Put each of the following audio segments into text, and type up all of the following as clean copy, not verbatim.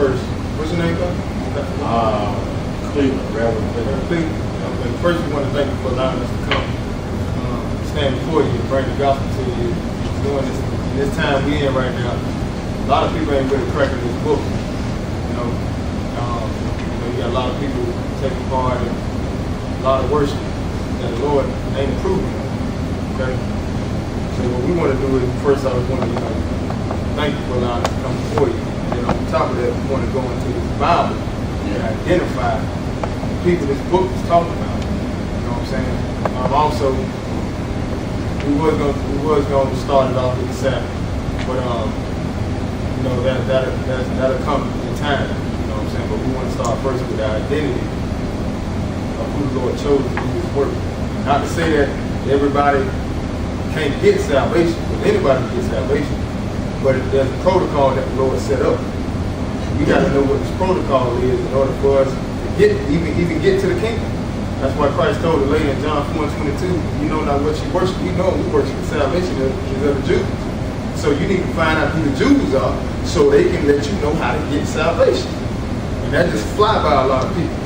first. What's your name, Doug? Cleveland, Reverend Cleveland. First, we want to thank you for allowing us to come stand before you and bring the gospel to you. Doing this in this time we in right now. A lot of people ain't really cracking this book. You got a lot of people taking part in a lot of worship that the Lord ain't approving of. Okay? So what we want to do is, first I just want to thank you for allowing us to come before you. And then on top of that, we want to go into this Bible and identify the people this book is talking about. You know what I'm saying? Also, we was gonna start it off with the Sabbath, but that'll come in time. You know what I'm saying? But we want to start first with the identity of who the Lord chose to do His work. Not to say that everybody can't get salvation, but anybody can get salvation. But there's a protocol that the Lord set up. We got to know what this protocol is in order for us to even get to the kingdom. That's why Christ told the lady in John 4:22, you know not what you worship. We know we worship the salvation is of the Jews. So you need to find out who the Jews are so they can let you know how to get salvation. And that just fly by a lot of people.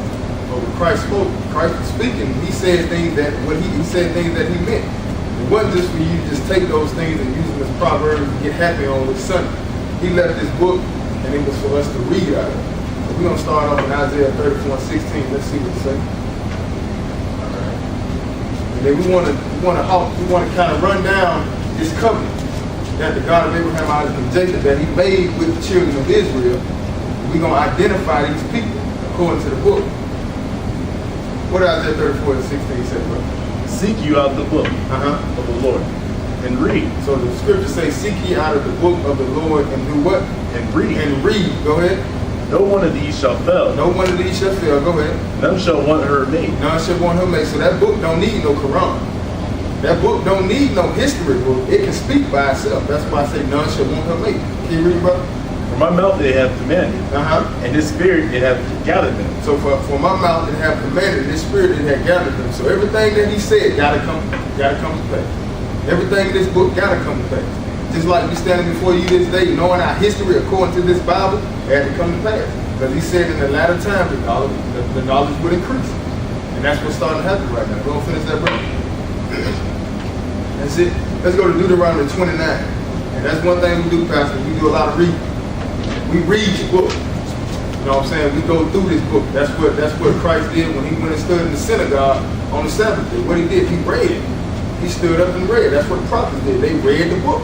But when Christ spoke, Christ was speaking, he said things that he said things that he meant. It wasn't just for you to just take those things and use them as proverbs and get happy on with Sunday. He left this book and it was for us to read out of it. So we're gonna start off in Isaiah 34:16. Let's see what it says. And we want to kind of run down this covenant that the God of Abraham, Isaac, and Jacob that He made with the children of Israel. We're going to identify these people according to the book. What did Isaiah 34:16 say, bro? Seek you out the book of the Lord and read. So the scripture says, seek ye out of the book of the Lord and do what? And read. And read. Go ahead. No one of these shall fail. No one of these shall fail. Go ahead. None shall want her mate. None shall want her mate. So that book don't need no Quran. That book don't need no history book. It can speak by itself. That's why I say none shall want her mate. Can you read, brother? For my mouth they have commanded, and His spirit it hath gathered them. So for my mouth it have commanded, and His spirit it had gathered them. So everything that He said gotta come to pass. Everything in this book gotta come to pass. Just like we standing before you this day, knowing our history according to this Bible, it had to come to pass. Because He said in the latter time the knowledge would increase. And that's what's starting to happen right now. We're gonna finish that, brother. That's it. Let's go to Deuteronomy 29. And that's one thing we do, Pastor. We do a lot of reading. We read the book. You know what I'm saying? We go through this book. That's what Christ did when He went and stood in the synagogue on the Sabbath day. What He did, He read. He stood up and read. That's what the prophets did. They read the book.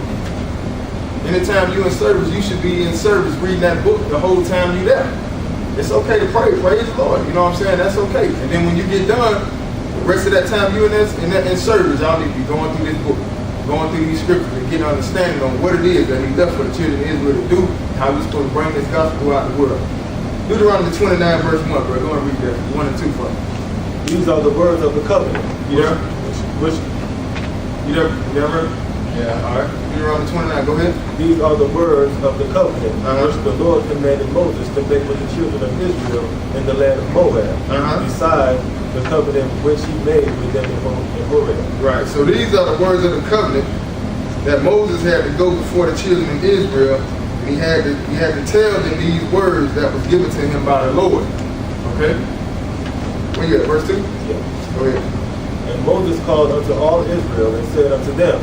Anytime you're in service, you should be in service reading that book the whole time you're there. It's okay to pray. Praise the Lord. You know what I'm saying? That's okay. And then when you get done, the rest of that time you're in service, y'all need to be going through this book, going through these scriptures and getting understanding on what it is that He left for the children of Israel to do, how we're supposed to bring this gospel out the world. Deuteronomy 29 verse 1, bro. Go and read that. 1 and 2 for me. These are the words of the covenant. You there? You there? Yeah, all right. Deuteronomy 29, go ahead. These are the words of the covenant which the Lord commanded Moses to make with the children of Israel in the land of Moab, besides the covenant which He made with them in Horeb. Right, so these are the words of the covenant that Moses had to go before the children of Israel, and he had to tell them these words that was given to him by the Lord. Okay? Where you at, verse 2? Yeah. Go ahead. And Moses called unto all Israel and said unto them,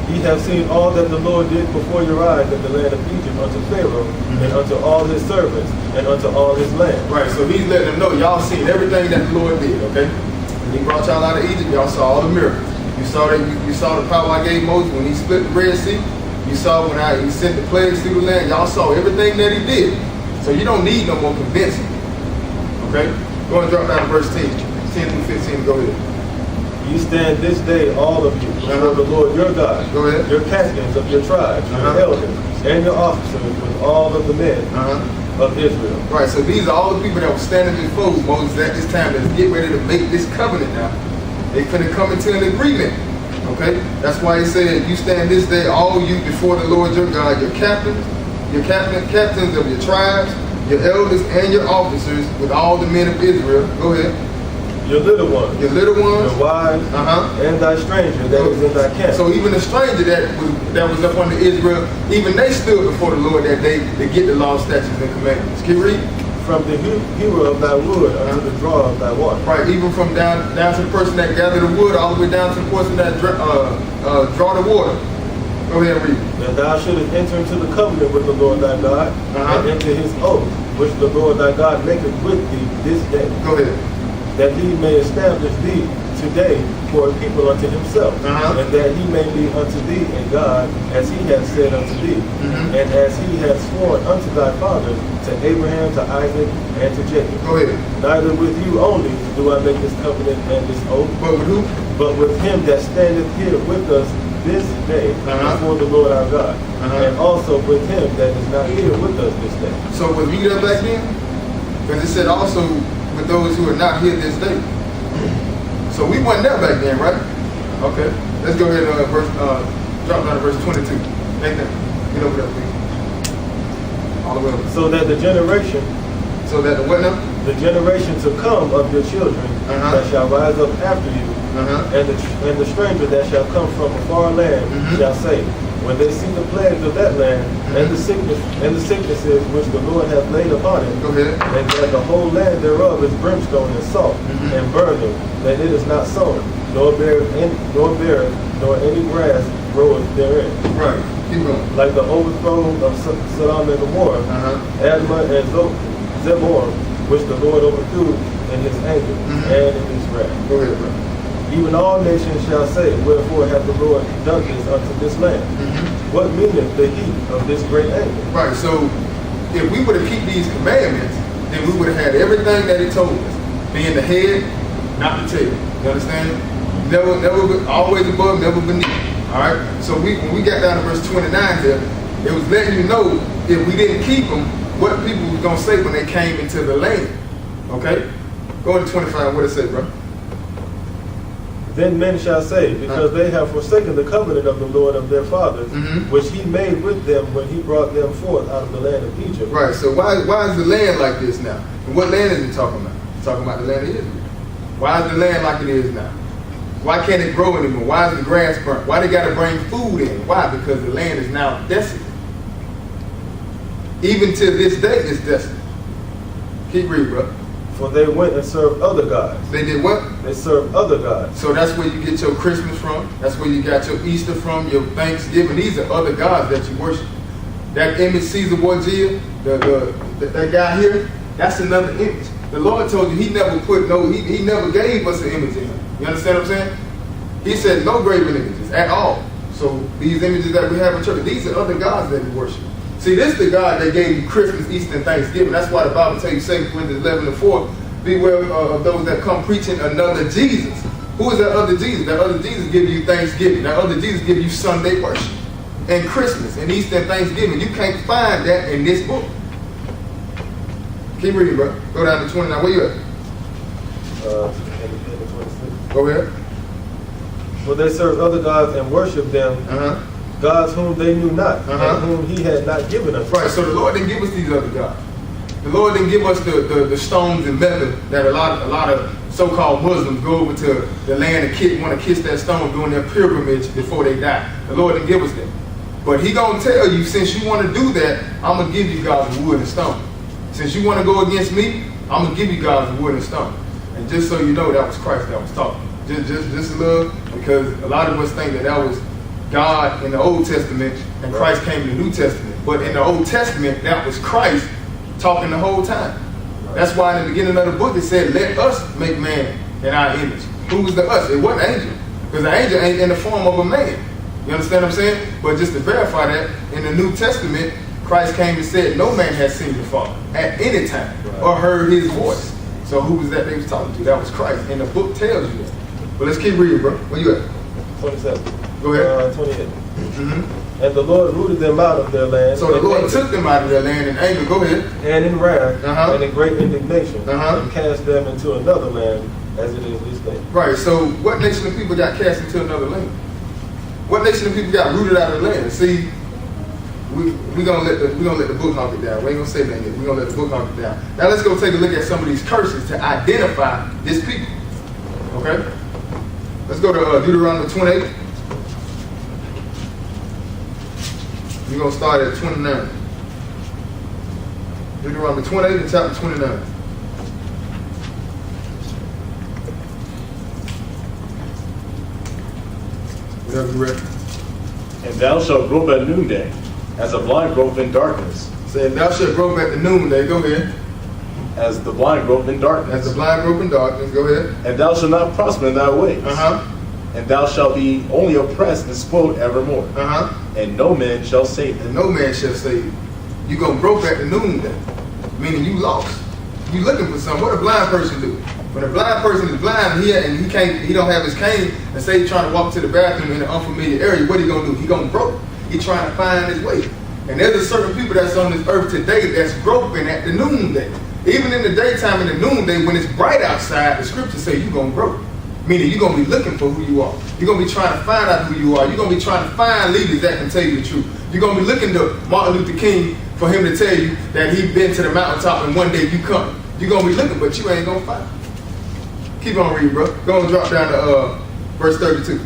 Ye have seen all that the Lord did before your eyes in the land of Egypt unto Pharaoh and unto all his servants and unto all his land. Right, so He's letting them know y'all seen everything that the Lord did, okay? When He brought y'all out of Egypt, y'all saw all the miracles. You saw that you saw the power I gave Moses when He split the Red Sea. You saw when He sent the plagues through the land. Y'all saw everything that He did. So you don't need no more convincing. Okay? Go and drop down to verse 10 through 15. Go ahead. Ye stand this day, all of you, before the Lord your God, Go ahead. your captains of your tribes, your elders, and your officers, with all of the men of Israel. Right, so these are all the people that were standing before Moses at this time that's getting ready to make this covenant now. They finna come into an agreement. Okay? That's why He said, you stand this day, all you before the Lord your God, your captains of your tribes, your elders, and your officers, with all the men of Israel. Go ahead. your little ones, your little ones, your wives, and thy stranger that is in thy camp. So even the stranger that was up under Israel, even they stood before the Lord that day to get the law, statutes, and commandments. Keep reading. From the hewer of thy wood unto the drawer of thy water. Right, even from down to the person that gathered the wood, all the way down to the person that draw the water. Go ahead and read. That thou shouldest enter into the covenant with the Lord thy God, and into his oath, which the Lord thy God maketh with thee this day. Go ahead. That he may establish thee today for a people unto himself, and that he may be unto thee a God, as he hath said unto thee, and as he hath sworn unto thy fathers, to Abraham, to Isaac, and to Jacob. Go ahead. Neither with you only do I make this covenant and this oath, but with who? But with him that standeth here with us this day before the Lord our God, and also with him that is not here with us this day. So was we there back then? Because it said also with those who are not here this day. So we weren't there back then, right? Okay. Let's go ahead and drop down to verse 22. Nathan, get over there, please. All the way over. So that the generation, the generation to come of your children that shall rise up after you, and the stranger that shall come from a far land shall say, when they see the plagues of that land and the sicknesses which the Lord hath laid upon it, and that the whole land thereof is brimstone and salt and burning, that it is not sown, nor beareth any grass groweth therein. Right. Keep going. Like the overthrow of Sodom and Gomorrah, Admah and Zeboim, which the Lord overthrew in his anger and in his wrath. Go ahead, bro. Even all nations shall say, wherefore hath the Lord done this unto this land? What meaneth the heat of this great anger? Right, so if we were to keep these commandments, then we would have had everything that he told us. Being the head, not the tail. You understand? Never, always above, never beneath. Alright? So when we got down to verse 29 there, it was letting you know if we didn't keep them, what people was going to say when they came into the land. Okay? Go to 25, what it say, bro? Then men shall say, because they have forsaken the covenant of the Lord of their fathers, which he made with them when he brought them forth out of the land of Egypt. Right, so why is the land like this now? And what land is he talking about? He's talking about the land of Israel. Why is the land like it is now? Why can't it grow anymore? Why is the grass burnt? Why they got to bring food in? Why? Because the land is now desolate. Even to this day, it's desolate. Keep reading, bro. For they went and served other gods. They did what? They served other gods. So that's where you get your Christmas from. That's where you got your Easter from, your Thanksgiving. These are other gods that you worship. That image Caesar Borgia, that guy here, that's another image. The Lord told you he never gave us an image in him. You understand what I'm saying? He said no graven images at all. So these images that we have in church, these are other gods that we worship. See, this is the God that gave you Christmas, Easter, and Thanksgiving. That's why the Bible tells you, 2 Corinthians 11:4, beware of those that come preaching another Jesus. Who is that other Jesus? That other Jesus gives you Thanksgiving. That other Jesus gives you Sunday worship. And Christmas, and Easter, and Thanksgiving. You can't find that in this book. Keep reading, bro. Go down to 29. Where you at? 26. Go ahead. For they served other gods and worshiped them, gods whom they knew not, and whom he had not given us. Right, so the Lord didn't give us these other gods. The Lord didn't give us the stones and metal that a lot of so-called Muslims go over to the land and want to kiss that stone during their pilgrimage before they die. The Lord didn't give us that. But he gonna tell you, since you want to do that, I'm gonna give you gods of wood and stone. Since you want to go against me, I'm gonna give you gods of wood and stone. And just so you know, that was Christ that was talking. Just a little, because a lot of us think that was God in the Old Testament and Christ came in the New Testament. But in the Old Testament, that was Christ talking the whole time. That's why in the beginning of the book it said, let us make man in our image. Who was the us? It wasn't angel. Because the angel ain't in the form of a man. You understand what I'm saying? But just to verify that, in the New Testament, Christ came and said, no man has seen the Father at any time or heard his voice. So who was that they was talking to? That was Christ. And the book tells you that. But let's keep reading, bro. Where you at? 27. Go ahead. 28. And the Lord rooted them out of their land. So the Lord took them out of their land in anger. Go ahead. And in wrath and in great indignation, and cast them into another land as it is this day. Right. So what nation of people got cast into another land? What nation of people got rooted out of the land? See, we gonna let the book hawk it down. We ain't gonna say that yet. We gonna let the book hawk it down. Now let's go take a look at some of these curses to identify this people. Okay? Let's go to Deuteronomy 28. We're going to start at 29. Deuteronomy 28 and chapter 29. Whenever you're ready. And thou shalt grope at noonday, as a blind grope in darkness. Saying, thou shalt grope at the noonday. Go ahead. As the blind grope in darkness. As the blind grope in darkness. Go ahead. And thou shalt not prosper in thy ways. And thou shalt be only oppressed and spoiled evermore. And no man shall save thee. And no man shall save you. You're going to grope at the noonday. Meaning you lost. You looking for something. What a blind person do? When a blind person is blind he don't have his cane, and say he's trying to walk to the bathroom in an unfamiliar area, what he gonna do? He gonna grope. He trying to find his way. And there's a certain people that's on this earth today that's groping at the noonday. Even in the daytime, in the noonday, when it's bright outside, the scriptures say you're gonna grope. Meaning you're gonna be looking for who you are. You're gonna be trying to find out who you are. You're gonna be trying to find leaders that can tell you the truth. You're gonna be looking to Martin Luther King for him to tell you that he's been to the mountaintop and one day you come. You're gonna be looking, but you ain't gonna find. Keep on reading, bro. Go and drop down to verse 32.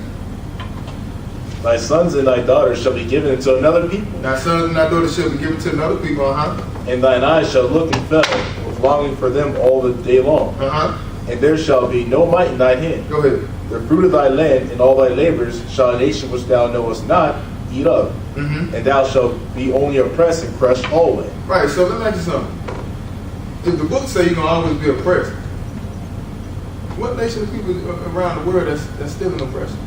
Thy sons and thy daughters shall be given into another people. Thy sons and thy daughters shall be given to another people, And thine eyes shall look and fail with longing for them all the day long. And there shall be no might in thine hand. Go ahead. The fruit of thy land and all thy labors shall a nation which thou knowest not eat of. And thou shalt be only oppressed and crushed always. Right, so let me ask you something. If the book say you're going to always be oppressed, what nation of people around the world that's still in oppression?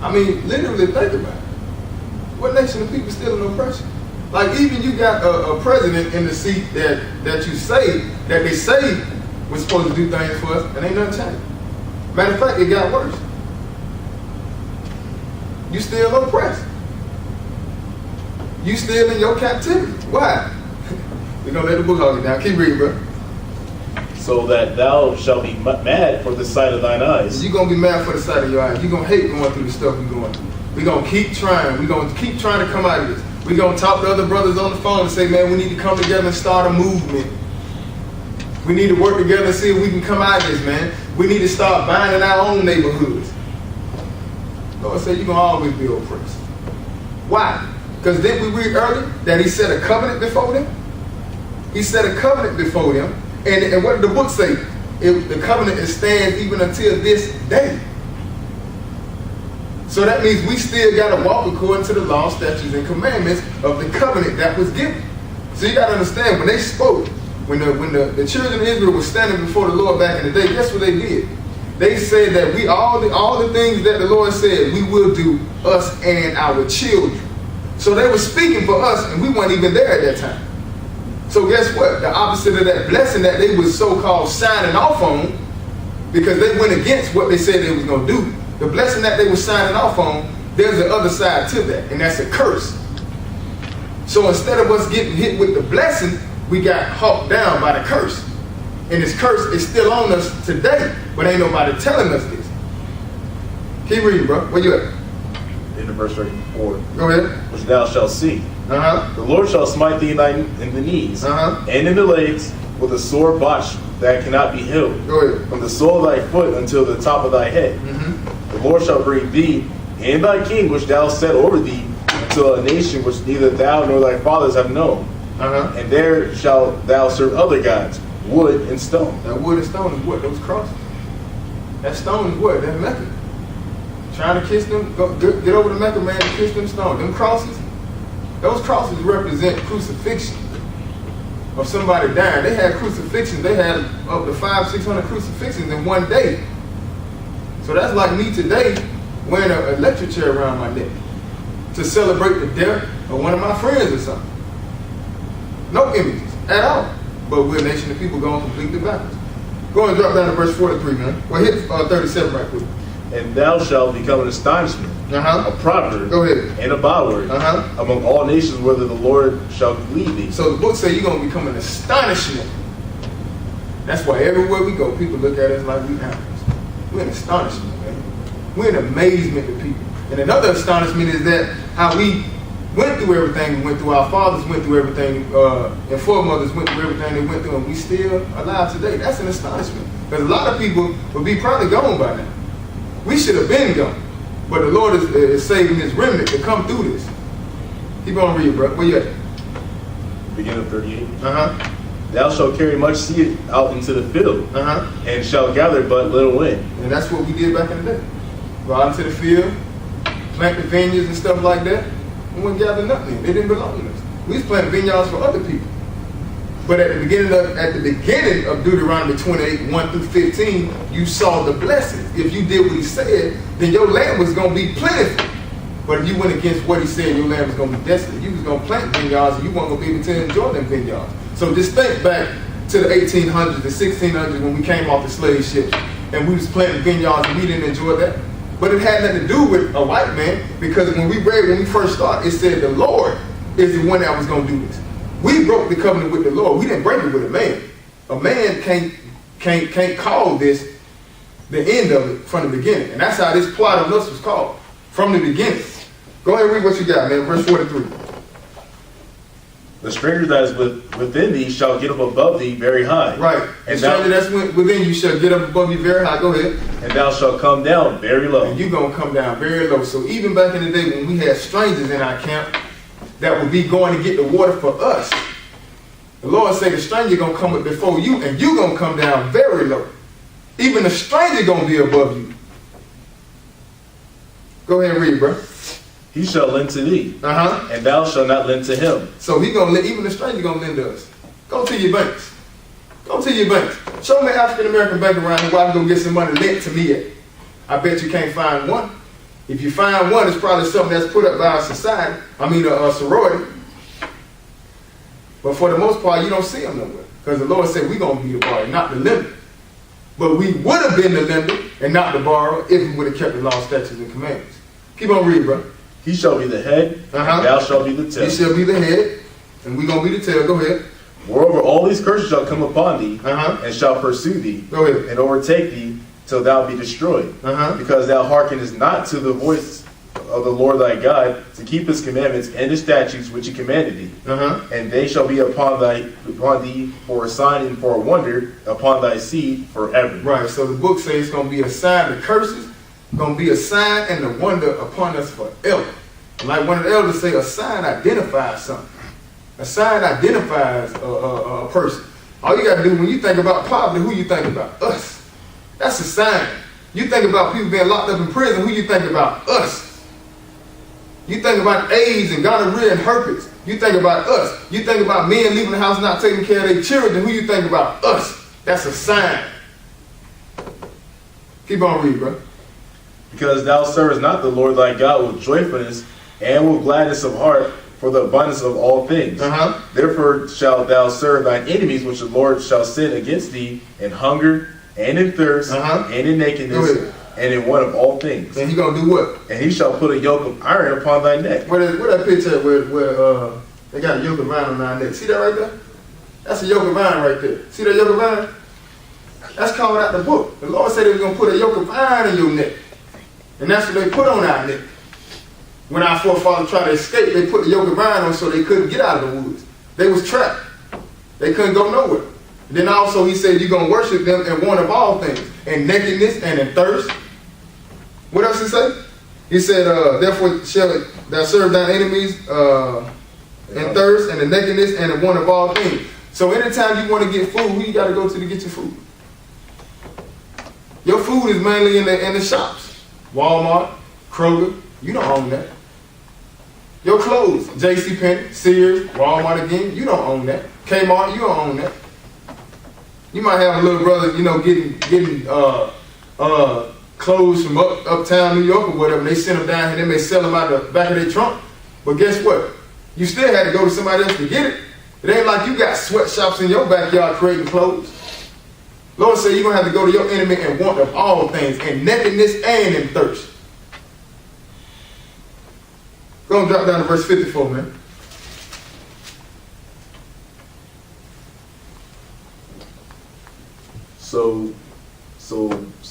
I mean, literally think about it. What nation of people still in oppression? Like, even you got a president in the seat that you say, that they say was supposed to do things for us, and ain't nothing changed. Matter of fact, it got worse. You still oppressed. You still in your captivity. Why? We're going to let the book hog it down. Keep reading, bro. So that thou shalt be mad for the sight of thine eyes. You're going to be mad for the sight of your eyes. You're going to hate going through the stuff we're going through. We're going to keep trying. We're going to keep trying to come out of this. We're going to talk to other brothers on the phone and say, man, we need to come together and start a movement. We need to work together and see if we can come out of this, man. We need to start buying in our own neighborhoods. Lord said, you're going to always be oppressed. Why? Because then we read earlier that he set a covenant before them. He set a covenant before them. And what did the book say? The covenant stands even until this day. So that means we still got to walk according to the law, statutes, and commandments of the covenant that was given. So you got to understand, when they spoke, when the children of Israel were standing before the Lord back in the day, guess what they did? They said that we all the things that the Lord said we will do, us and our children. So they were speaking for us, and we weren't even there at that time. So guess what? The opposite of that blessing that they was so-called signing off on, because they went against what they said they was going to do, the blessing that they were signing off on, there's the other side to that, and that's a curse. So instead of us getting hit with the blessing, we got hawked down by the curse. And this curse is still on us today, but ain't nobody telling us this. Keep reading, bro. Where you at? In verse 34. Go ahead. Which thou shalt see. The Lord shall smite thee in the knees and in the legs with a sore botch that cannot be healed. Go ahead. From the sole of thy foot until the top of thy head. The Lord shall bring thee and thy king which thou set over thee to a nation which neither thou nor thy fathers have known. And there shalt thou serve other gods, wood and stone. That wood and stone is what? Those crosses. That stone is what? That Mecca. Trying to kiss them, get over the Mecca, man, and kiss them stones. Them crosses, those crosses represent crucifixion of somebody dying. They had crucifixions. They had up to 500-600 crucifixions in one day. So that's like me today wearing an electric chair around my neck to celebrate the death of one of my friends or something. No images at all. But we're a nation of people going completely backwards. Go and drop down to verse 43, man. Well, hit 37 right quick. And thou shalt become an astonishment, a proverb, go ahead, and a byword among all nations, whither the Lord shall lead thee. So the book says you're going to become an astonishment. That's why everywhere we go, people look at us like we animals. We're an astonishment, man. We're an amazement to people. And another astonishment is that how we went through everything we went through. Our fathers went through everything, and foremothers went through everything they went through, and we still alive today. That's an astonishment. Because a lot of people would be probably gone by now. We should have been gone. But the Lord is saving his remnant to come through this. Keep on reading, bro. Where you at? Beginning of 38. Uh-huh. Thou shalt carry much seed out into the field, Uh-huh. and shalt gather but little in. And that's what we did back in the day. Go out into the field, plant the vineyards and stuff like that. We wouldn't gather nothing. They didn't belong to us. We was planting vineyards for other people. But at the beginning of Deuteronomy 28, 1 through 15, you saw the blessings. If you did what he said, then your land was going to be plentiful. But if you went against what he said, your land was going to be desolate. You was going to plant vineyards and you weren't going to be able to enjoy them vineyards. So just think back to the 1800s, the 1600s when we came off the slave ships and we was planting vineyards and we didn't enjoy that. But it had nothing to do with a white man, because when we first started, it said the Lord is the one that was going to do this. We broke the covenant with the Lord. We didn't break it with a man. A man can't call this the end of it from the beginning. And that's how this plot of lust was called, from the beginning. Go ahead and read what you got, man. Verse 43. The stranger that is within thee shall get up above thee very high. Right. And the stranger that's within you shall get up above you very high. Go ahead. And thou shalt come down very low. And you're going to come down very low. So even back in the day when we had strangers in our camp that would be going to get the water for us, the Lord said the stranger going to come up before you and you're going to come down very low. Even the stranger going to be above you. Go ahead and read, bro. He shall lend to thee, and thou shalt not lend to him. So he gonna even the stranger gonna lend to us. Go to your banks. Go to your banks. Show me an African American bank around here where I can go get some money lent to me at. I bet you can't find one. If you find one, it's probably something that's put up by a society. A sorority. But for the most part, you don't see them nowhere, because the Lord said we're gonna be the borrower, not the lender. But we would have been the lender and not the borrower if we would have kept the law, statutes, and commandments. Keep on reading, bro. He shall be the head, and thou shalt be the tail. He shall be the head, and we're going to be the tail. Go ahead. Moreover, all these curses shall come upon thee, and shall pursue thee, Go ahead. and overtake thee, till thou be destroyed. Because thou hearkenest not to the voice of the Lord thy God, to keep his commandments and his statutes which he commanded thee. And they shall be upon thee for a sign and for a wonder upon thy seed forever. Right, so the book says it's going to be a sign, the curses, going to be a sign and a wonder upon us forever. Like one of the elders say, a sign identifies something. A sign identifies a person. All you got to do when you think about poverty, who you think about? Us. That's a sign. You think about people being locked up in prison, who you think about? Us. You think about AIDS and gonorrhea and herpes, you think about us. You think about men leaving the house not taking care of their children, who you think about? Us. That's a sign. Keep on reading, bro. Because thou servest not the Lord thy God with joyfulness and with gladness of heart for the abundance of all things. Therefore shalt thou serve thine enemies, which the Lord shall send against thee in hunger and in thirst and in nakedness and in want of all things. And he going to do what? And he shall put a yoke of iron upon thy neck. Where that picture at where they got a yoke of iron on our neck? See that right there? That's a yoke of iron right there. See that yoke of iron? That's called out the book. The Lord said he was going to put a yoke of iron in your neck. And that's what they put on our neck. When our forefathers tried to escape, they put the yoke of iron on so they couldn't get out of the woods. They was trapped. They couldn't go nowhere. And then also he said you're going to worship them in want of all things, in nakedness and in thirst. What else he say? He said, therefore shall thou serve thine enemies in thirst and in nakedness and in want of all things. So anytime you want to get food, who you got to go to get your food? Your food is mainly in the shops. Walmart, Kroger, you don't own that. Your clothes, JCPenney, Sears, Walmart again, you don't own that. Kmart, you don't own that. You might have a little brother, getting clothes from uptown New York or whatever, and they send them down here, they may sell them out the back of their trunk. But guess what? You still had to go to somebody else to get it. It ain't like you got sweatshops in your backyard creating clothes. Lord said you're going to have to go to your enemy in want of all things, in nakedness and in thirst. Go and drop down to verse 54, man.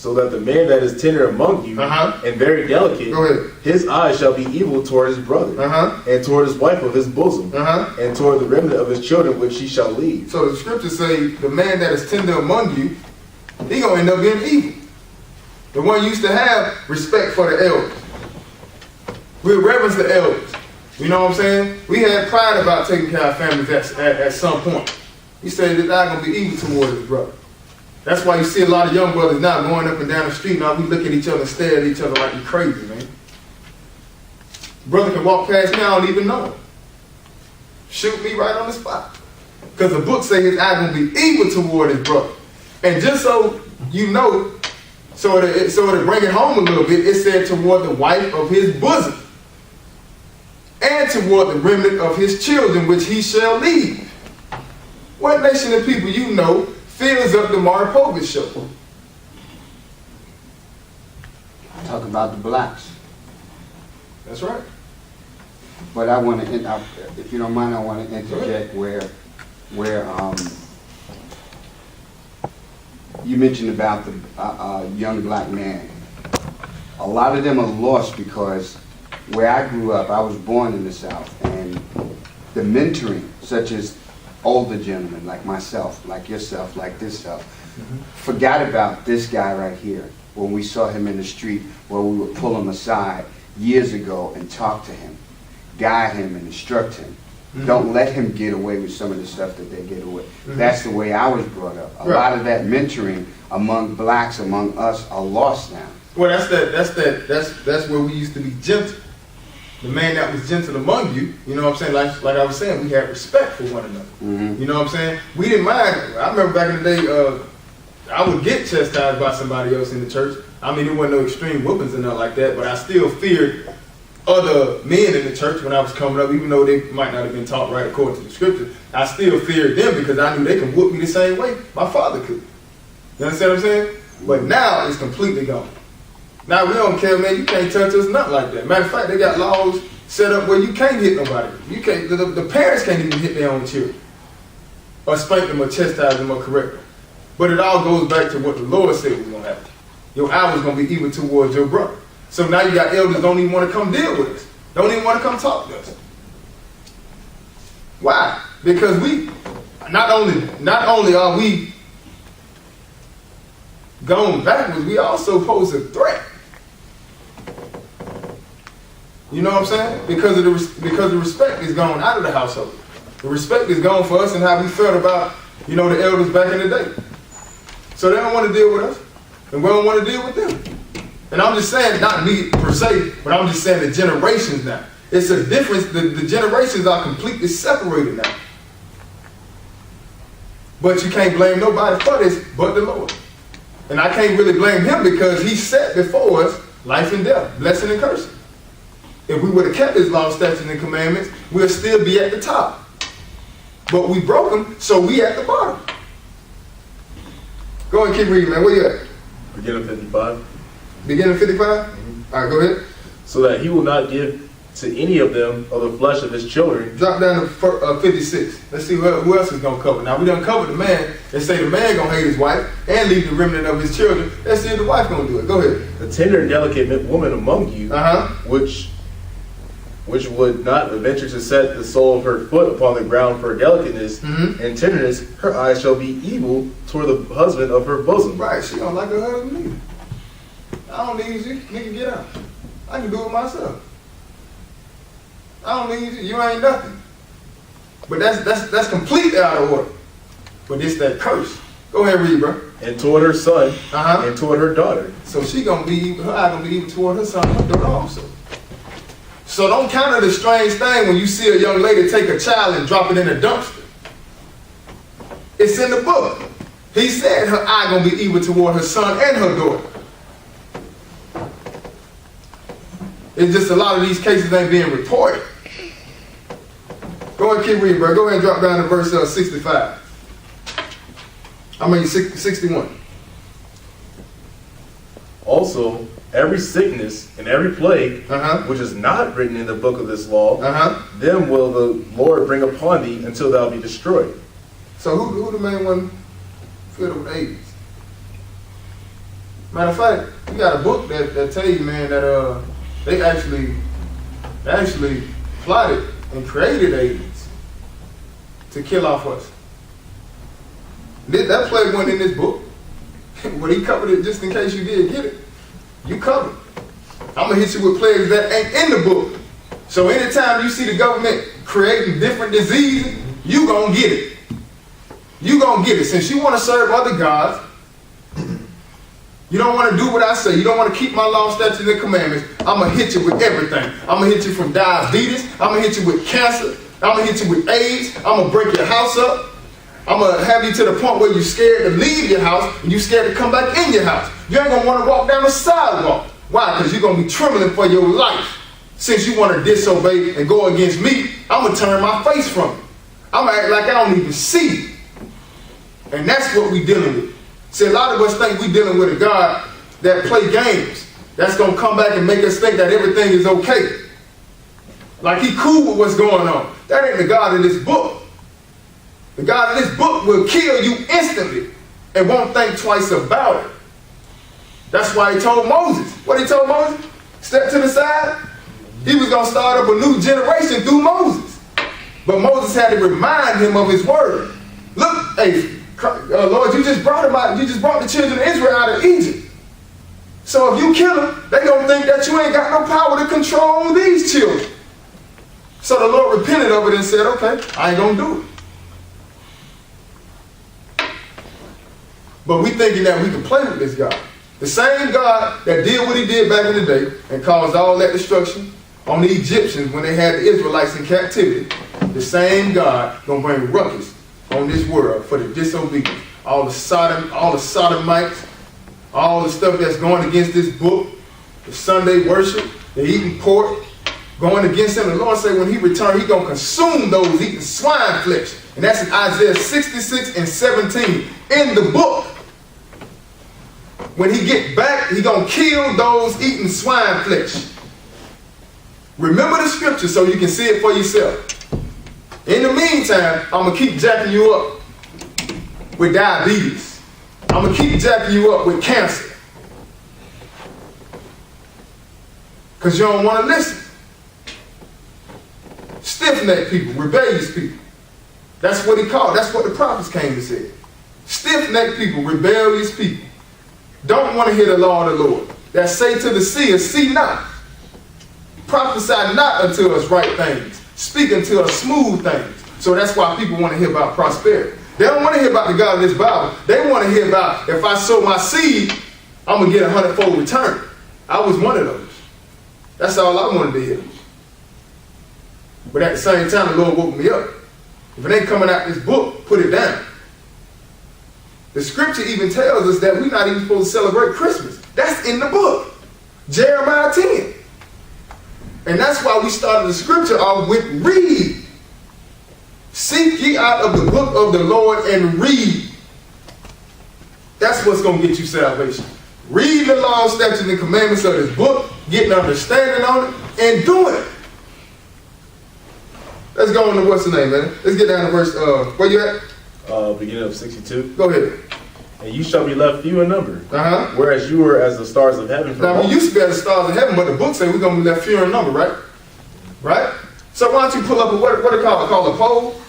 So that the man that is tender among you and very delicate, his eyes shall be evil toward his brother, and toward his wife of his bosom, and toward the remnant of his children which he shall leave. So the scriptures say the man that is tender among you he gonna end up being evil. The one used to have respect for the elders. We reverence the elders. You know what I'm saying? We had pride about taking care of families at some point. He said that I'm gonna be evil towards his brother. That's why you see a lot of young brothers now going up and down the street. Now we look at each other and stare at each other like we crazy, man. Brother can walk past me, I don't even know him. Shoot me right on the spot. Because the book says his eye gonna be evil toward his brother. And just so you know, so to bring it home a little bit, it said toward the wife of his bosom, and toward the remnant of his children, which he shall leave. What nation of people you know fills up the Maury Povich show? Talk about the blacks. That's right. But I want to, if you don't mind, I want to interject where you mentioned about the young black man. A lot of them are lost because where I grew up, I was born in the South, and the mentoring, such as older gentlemen like myself, like yourself, like this self, forgot about this guy right here when we saw him in the street, where we would pull him aside years ago and talk to him, guide him and instruct him. Don't let him get away with some of the stuff that they get away. That's the way I was brought up. A lot of that mentoring among blacks, among us, are lost now. Well, that's where we used to be gentle. The man that was gentle among you, you know what I'm saying? Like I was saying, we had respect for one another. You know what I'm saying? We didn't mind. I remember back in the day, I would get chastised by somebody else in the church. I mean, there wasn't no extreme whoopings and nothing like that, but I still feared other men in the church when I was coming up, even though they might not have been taught right according to the scripture. I still feared them because I knew they could whoop me the same way my father could. You understand what I'm saying? But now it's completely gone. Now we don't care, man. You can't touch us, nothing like that. Matter of fact, they got laws set up where you can't hit nobody. You can't. The parents can't even hit their own children, or spank them, or chastise them, or correct them. But it all goes back to what the Lord said was going to happen. Your eye was going to be evil towards your brother. So now you got elders don't even want to come deal with us. Don't even want to come talk to us. Why? Because we not only are we going backwards, we also pose a threat. You know what I'm saying? Because the respect is gone out of the household. The respect is gone for us and how we felt about, the elders back in the day. So they don't want to deal with us, and we don't want to deal with them. And I'm just saying, not me per se, but I'm just saying the generations now. It's a difference. The generations are completely separated now. But you can't blame nobody for this but the Lord. And I can't really blame him because he set before us life and death, blessing and cursing. If we would have kept his law, statutes, and commandments, we'll still be at the top. But we broke them, so we at the bottom. Go ahead and keep reading, man. Where you at? Beginning 55. Beginning 55? All right, go ahead. So that he will not give to any of them of the flesh of his children. Drop down to 56. Let's see who else is going to cover. Now, we done covered the man and say the man going to hate his wife and leave the remnant of his children. Let's see if the wife going to do it. Go ahead. The tender and delicate woman among you, which would not venture to set the sole of her foot upon the ground for delicateness and tenderness, her eyes shall be evil toward the husband of her bosom. Right, she don't like her husband either. I don't need you. Nigga, get out. I can do it myself. I don't need you. You ain't nothing. But that's completely out of order. But it's that curse. Go ahead, read, bro. And toward her son, and toward her daughter. So she gonna be, her eye gonna be evil toward her son and her daughter also. So don't count it a strange thing when you see a young lady take a child and drop it in a dumpster. It's in the book. He said her eye gonna be evil toward her son and her daughter. It's just a lot of these cases ain't being reported. Go ahead and keep reading, bro. Go ahead and drop down to verse 65. 61. Also, every sickness and every plague, which is not written in the book of this law, them will the Lord bring upon thee until thou be destroyed. So who the main one filled with AIDS? Matter of fact, you got a book that tell you, man, that they actually plotted and created AIDS to kill off us. That plague wasn't in this book. Well, he covered it just in case you did get it. You covered. I'm going to hit you with plagues that ain't in the book. So anytime you see the government creating different diseases, you going to get it. You going to get it. Since you want to serve other gods, you don't want to do what I say, you don't want to keep my law, statutes, and commandments, I'm going to hit you with everything. I'm going to hit you from diabetes. I'm going to hit you with cancer. I'm going to hit you with AIDS. I'm going to break your house up. I'm going to have you to the point where you're scared to leave your house and you're scared to come back in your house. You ain't going to want to walk down the sidewalk. Why? Because you're going to be trembling for your life. Since you want to disobey and go against me, I'm going to turn my face from you. I'm going to act like I don't even see you. And that's what we're dealing with. See, a lot of us think we're dealing with a God that play games. That's going to come back and make us think that everything is okay. Like he cool with what's going on. That ain't the God of this book. The God of this book will kill you instantly and won't think twice about it. That's why he told Moses. What he told Moses? Step to the side. He was going to start up a new generation through Moses. But Moses had to remind him of his word. Look, hey, Lord, you just brought the children of Israel out of Egypt. So if you kill them, they're going to think that you ain't got no power to control these children. So the Lord repented of it and said, okay, I ain't going to do it. But we thinking that we can play with this God. The same God that did what he did back in the day and caused all that destruction on the Egyptians when they had the Israelites in captivity, the same God gonna bring ruckus on this world for the disobedience. All the sodomites, all the stuff that's going against this book, the Sunday worship, the eating pork, going against him. The Lord said when he returned, he gonna consume those eating swine flesh. And that's in Isaiah 66 and 17 in the book. When he get back, he gonna kill those eating swine flesh. Remember the scripture so you can see it for yourself. In the meantime, I'm gonna keep jacking you up with diabetes. I'm gonna keep jacking you up with cancer. Because you don't want to listen. Stiff-necked people, rebellious people. That's what he called. That's what the prophets came to say. Stiff-necked people, rebellious people. Don't want to hear the law of the Lord. That say to the seer, see not. Prophesy not unto us right things. Speak unto us smooth things. So that's why people want to hear about prosperity. They don't want to hear about the God of this Bible. They want to hear about if I sow my seed, I'm going to get 100-fold return. I was one of those. That's all I wanted to hear. But at the same time, the Lord woke me up. If it ain't coming out this book, put it down. The scripture even tells us that we're not even supposed to celebrate Christmas. That's in the book. Jeremiah 10. And that's why we started the scripture off with read. Seek ye out of the book of the Lord and read. That's what's going to get you salvation. Read the law, statutes, and commandments of this book, get an understanding on it, and do it. Let's go on to what's the name, man? Let's get down to verse, where you at? Beginning of 62. Go ahead. And you shall be left few in number, whereas you were as the stars of heaven. Now, we used to be as the stars of heaven, but the book says we're going to be left few in number, right? Right? So why don't you pull up what they call a pole?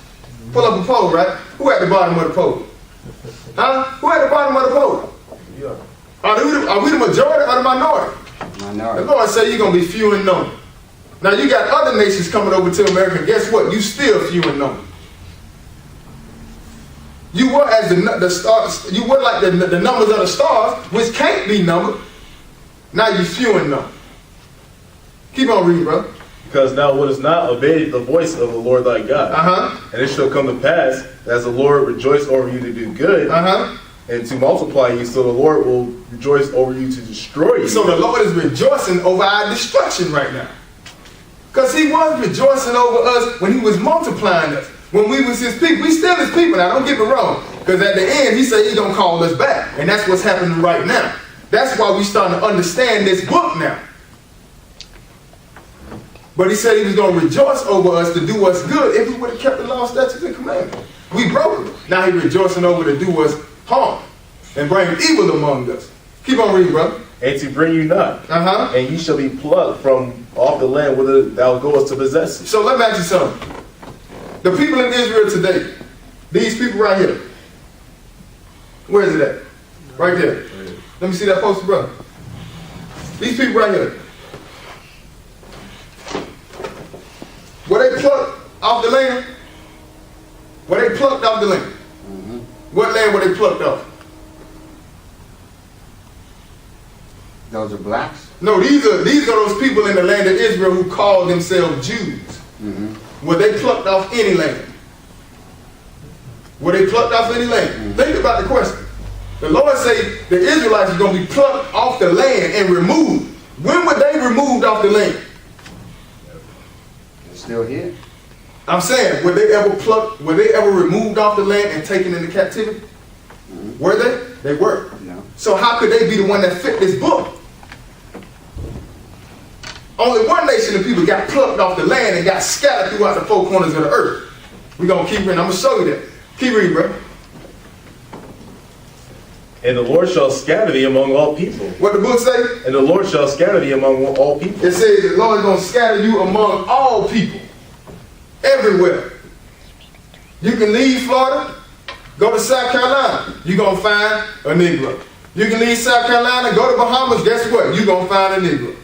Pull up a pole, right? Who at the bottom of the pole? Huh? Who at the bottom of the pole? Yeah. Are we the majority or the minority? Minority. The Lord said you're going to be few in number. Now, you got other nations coming over to America, and guess what? You still few in number. You were as the stars, you were like the numbers of the stars, which can't be numbered. Now you're few in number. Keep on reading, brother. Because now what is not obeyed the voice of the Lord thy God. And it shall come to pass, as the Lord rejoice over you to do good, and to multiply you, so the Lord will rejoice over you to destroy you. So the Lord is rejoicing over our destruction right now. Because he was rejoicing over us when he was multiplying us. When we was his people. We still his people now, don't get me wrong. Because at the end, he said he's going to call us back. And that's what's happening right now. That's why we starting to understand this book now. But he said he was going to rejoice over us to do us good if we would have kept the law, statutes, and commandments. We broke them. Now he's rejoicing over to do us harm and bring evil among us. Keep on reading, brother. And to bring you not. And you shall be plucked from off the land whither thou goest to possess it. So let me ask you something. The people in Israel today, these people right here, where is it at? Right there. Let me see that poster, brother. These people right here. Were they plucked off the land? Were they plucked off the land? What land were they plucked off? Those are blacks? No, these are those people in the land of Israel who call themselves Jews. Were they plucked off any land? Were they plucked off any land? Think about the question. The Lord say the Israelites are going to be plucked off the land and removed. When were they removed off the land? They're still here. I'm saying, were they ever plucked? Were they ever removed off the land and taken into captivity? Were they? They were. No. So how could they be the one that fit this book? Only one nation of people got plucked off the land and got scattered throughout the four corners of the earth. We're going to keep reading. I'm going to show you that. Keep reading, bro. And the Lord shall scatter thee among all people. What the book say? And the Lord shall scatter thee among all people. It says the Lord is going to scatter you among all people. Everywhere. You can leave Florida, go to South Carolina. You're going to find a Negro. You can leave South Carolina, go to Bahamas. Guess what? You're going to find a Negro.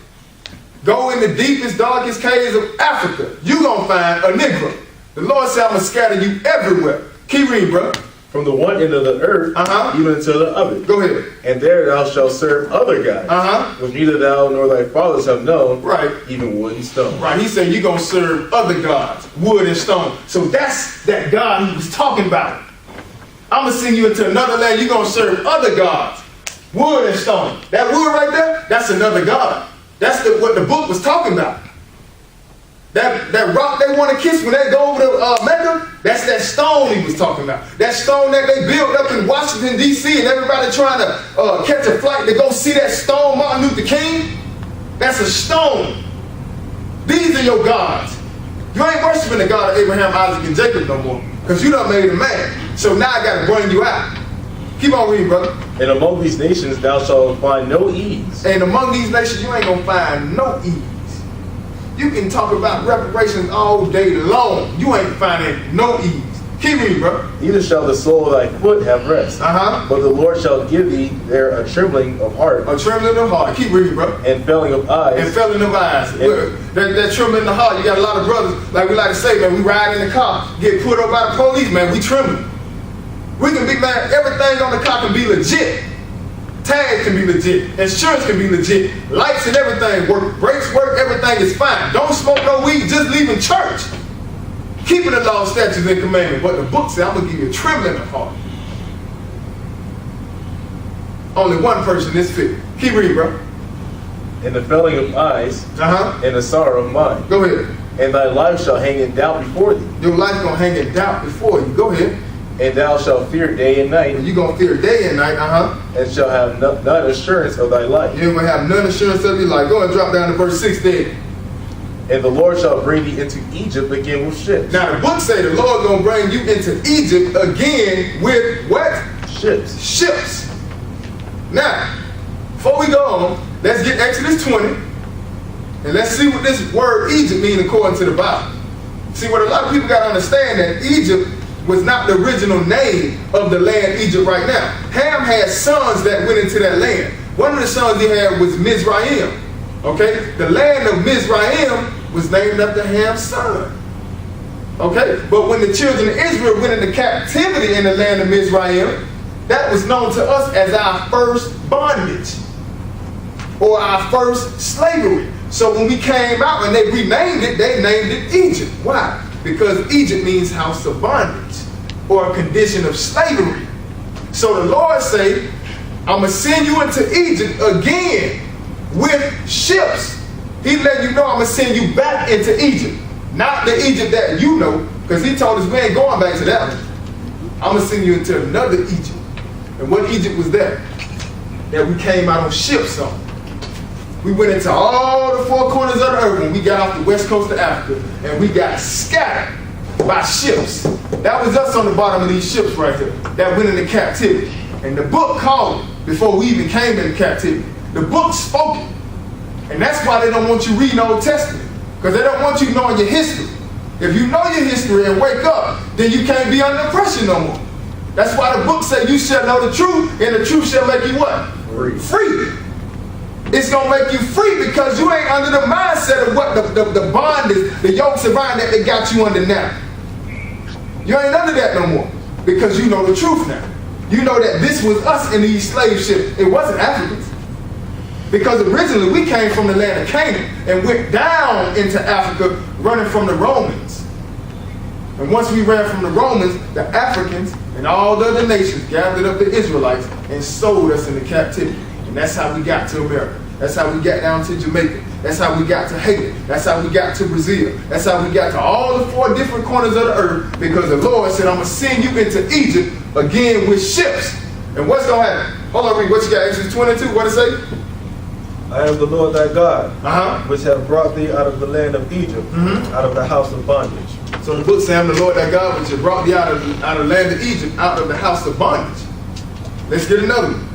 Go in the deepest, darkest caves of Africa. You're going to find a Negro. The Lord said, I'm going to scatter you everywhere. Keep reading, bro. From the one end of the earth, even unto the other. Go ahead. And there thou shalt serve other gods, which neither thou nor thy fathers have known, right? Even wood and stone. Right, he said you're going to serve other gods, wood and stone. So that's that God he was talking about. I'm going to send you into another land, you're going to serve other gods, wood and stone. That wood right there, that's another god. That's what the book was talking about. That rock they want to kiss when they go over to Mecca, that's that stone he was talking about. That stone that they built up in Washington, D.C. and everybody trying to catch a flight to go see that stone, Martin Luther King. That's a stone. These are your gods. You ain't worshiping the God of Abraham, Isaac, and Jacob no more because you done made a man. So now I got to bring you out. Keep on reading, brother. And among these nations thou shalt find no ease. And among these nations you ain't going to find no ease. You can talk about reparations all day long. You ain't finding no ease. Keep reading, bro. Neither shall the sole of thy foot have rest. But the Lord shall give thee there a trembling of heart. A trembling of heart. Keep reading, bro. And failing of eyes. And failing of eyes. That trembling in the heart. You got a lot of brothers, like we like to say, man, we ride in the car, get put up by the police, man, we trembling. We can be, man, everything on the car can be legit. Tags can be legit. Insurance can be legit. Lights and everything work. Brakes work. Everything is fine. Don't smoke no weed. Just leaving church. Keeping the law, statutes, and commandments. But the book says, I'm going to give you a trembling of heart. Only one person is fit. Keep reading, bro. And the failing of eyes. And the sorrow of mind. Go ahead. And thy life shall hang in doubt before thee. Your life going to hang in doubt before you. Go ahead. And thou shalt fear day and night. And you're going to fear day and night, And shall have none assurance of thy life. You're going to have none assurance of your life. Go and drop down to verse 6 there. And the Lord shall bring thee into Egypt again with ships. Now the book say the Lord going to bring you into Egypt again with what? Ships. Ships. Now, before we go on, let's get Exodus 20. And let's see what this word Egypt means according to the Bible. See, what a lot of people got to understand that Egypt was not the original name of the land Egypt right now. Ham had sons that went into that land. One of the sons he had was Mizraim. Okay? The land of Mizraim was named after Ham's son. Okay? But when the children of Israel went into captivity in the land of Mizraim, that was known to us as our first bondage or our first slavery. So when we came out and they renamed it, they named it Egypt. Why? Because Egypt means house of bondage or a condition of slavery. So the Lord say, I'm going to send you into Egypt again with ships. He let you know I'm going to send you back into Egypt. Not the Egypt that you know, because he told us we ain't going back to that one. I'm going to send you into another Egypt. And what Egypt was that? That we came out on ships on. We went into all the four corners of the earth when we got off the west coast of Africa, and we got scattered by ships. That was us on the bottom of these ships right here that went into captivity. And the book called it before we even came into captivity. The book spoke it. And that's why they don't want you reading Old Testament, because they don't want you knowing your history. If you know your history and wake up, then you can't be under oppression no more. That's why the book says you shall know the truth, and the truth shall make you what? Free. It's going to make you free because you ain't under the mindset of what the bond is, the yokes of iron that they got you under now. You ain't under that no more because you know the truth now. You know that this was us in these slave ships. It wasn't Africans. Because originally we came from the land of Canaan and went down into Africa running from the Romans. And once we ran from the Romans, the Africans and all the other nations gathered up the Israelites and sold us into captivity. And that's how we got to America. That's how we got down to Jamaica. That's how we got to Haiti. That's how we got to Brazil. That's how we got to all the 4 different corners of the earth because the Lord said, I'm going to send you into Egypt again with ships. And what's going to happen? Hold on, read what you got. Exodus 22, what it say? I am the Lord thy God, which have brought thee out of the land of Egypt, out of the house of bondage. So the book says, I am the Lord thy God, which have brought thee out of the land of Egypt, out of the house of bondage. Let's get another one.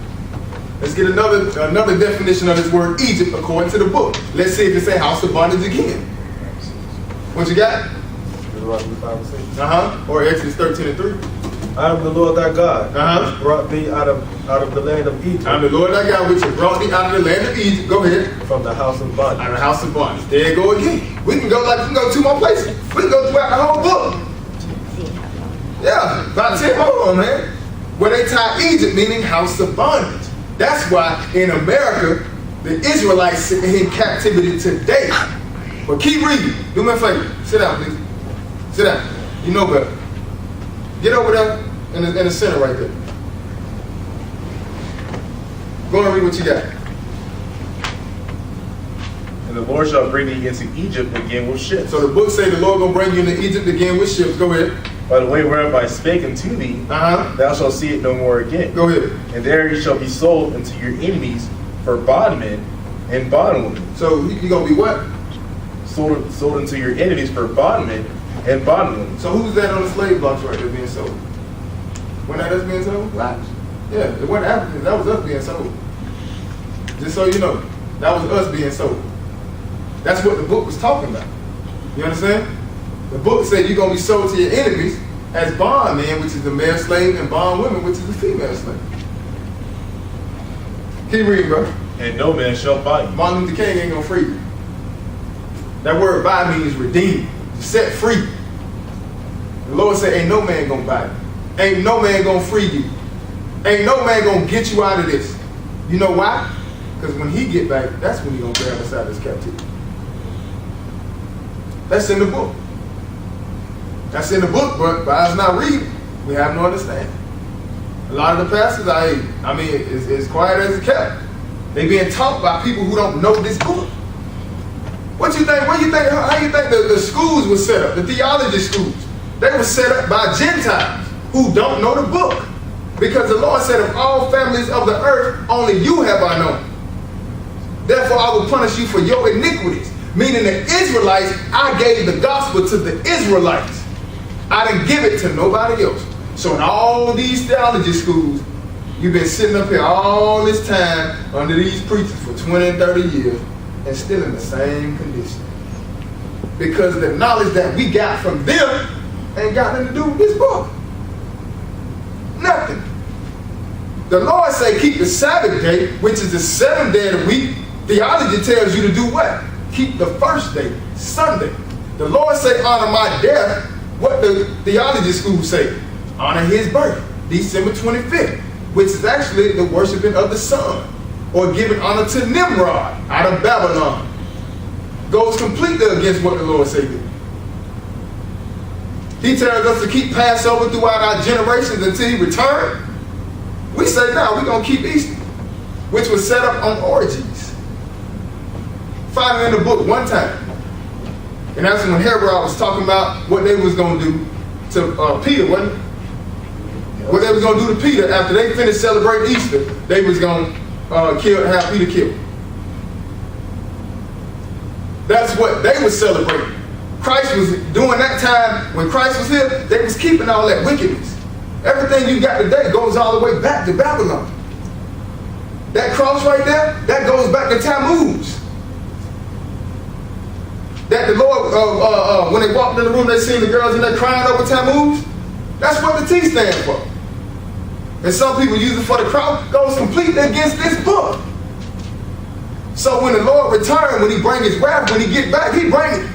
Let's get another definition of this word Egypt according to the book. Let's see if it say house of bondage again. What you got? Deuteronomy 5 and 6. Or Exodus 13 and 3. I am the Lord thy God, which brought thee out of the land of Egypt. I am the Lord thy God, which has brought thee out of the land of Egypt. Go ahead. From the house of bondage. Out of the house of bondage. There you go again. We can go 2 more places. We can go throughout the whole book. Yeah, about 10 more, man. Where they tie Egypt, meaning house of bondage. That's why in America, the Israelites sit in captivity today. But keep reading. Do me a favor. Sit down, please. Sit down. You know better. Get over there in the center right there. Go and read what you got. And the Lord shall bring thee into Egypt again with ships. So the book say the Lord gonna bring you into Egypt again with ships. Go ahead. By the way whereof I spake unto thee, thou shalt see it no more again. Go ahead. And there you shall be sold unto your enemies for bondmen and bondwomen. So you gonna be what? Sold unto your enemies for bondmen and bondwomen. So who's that on the slave blocks right there being sold? When that us being sold? Blacks. Yeah, it wasn't Africans. That was us being sold. Just so you know, that was us being sold. That's what the book was talking about. You understand? The book said you're going to be sold to your enemies as bondmen, which is the male slave, and bondwomen, which is the female slave. Keep reading, bro. And no man shall buy you. Martin Luther King ain't going to free you. That word buy means redeem, set free. The Lord said, ain't no man going to buy you. Ain't no man going to free you. Ain't no man going to get you out of this. You know why? Because when he get back, that's when he going to grab us out of this captivity. That's in the book. That's in the book, but by us not reading, we have no understanding. A lot of the pastors, it's quiet as a cat. They being taught by people who don't know this book. What you think? How you think the schools were set up? The theology schools. They were set up by Gentiles who don't know the book. Because the Lord said, of all families of the earth, only you have I known. Therefore I will punish you for your iniquities. Meaning the Israelites, I gave the gospel to the Israelites. I didn't give it to nobody else. So in all these theology schools, you've been sitting up here all this time under these preachers for 20 and 30 years and still in the same condition. Because the knowledge that we got from them ain't got nothing to do with this book. Nothing. The Lord say keep the Sabbath day, which is the 7th day of the week. Theology tells you to do what? Keep the first day, Sunday. The Lord say honor my death. What the theology schools say? Honor his birth, December 25th, which is actually the worshiping of the sun, or giving honor to Nimrod out of Babylon. Goes completely against what the Lord said. He tells us to keep Passover throughout our generations until he returns. We say, no, we're going to keep Easter, which was set up on orgies. Find it in the book one time. And that's when Herod was talking about what they was going to do to Peter, wasn't it? What they was going to do to Peter after they finished celebrating Easter, they was going to have Peter killed. That's what they was celebrating. Christ was doing that time when Christ was here, they was keeping all that wickedness. Everything you got today goes all the way back to Babylon. That cross right there, that goes back to Tammuz. That the Lord, when they walked in the room, they seen the girls in there crying over Tammuz. That's what the T stands for. and some people use it for the cross, goes completely against this book. So when the Lord returns, when he bring his wrath, when he get back, he bring it.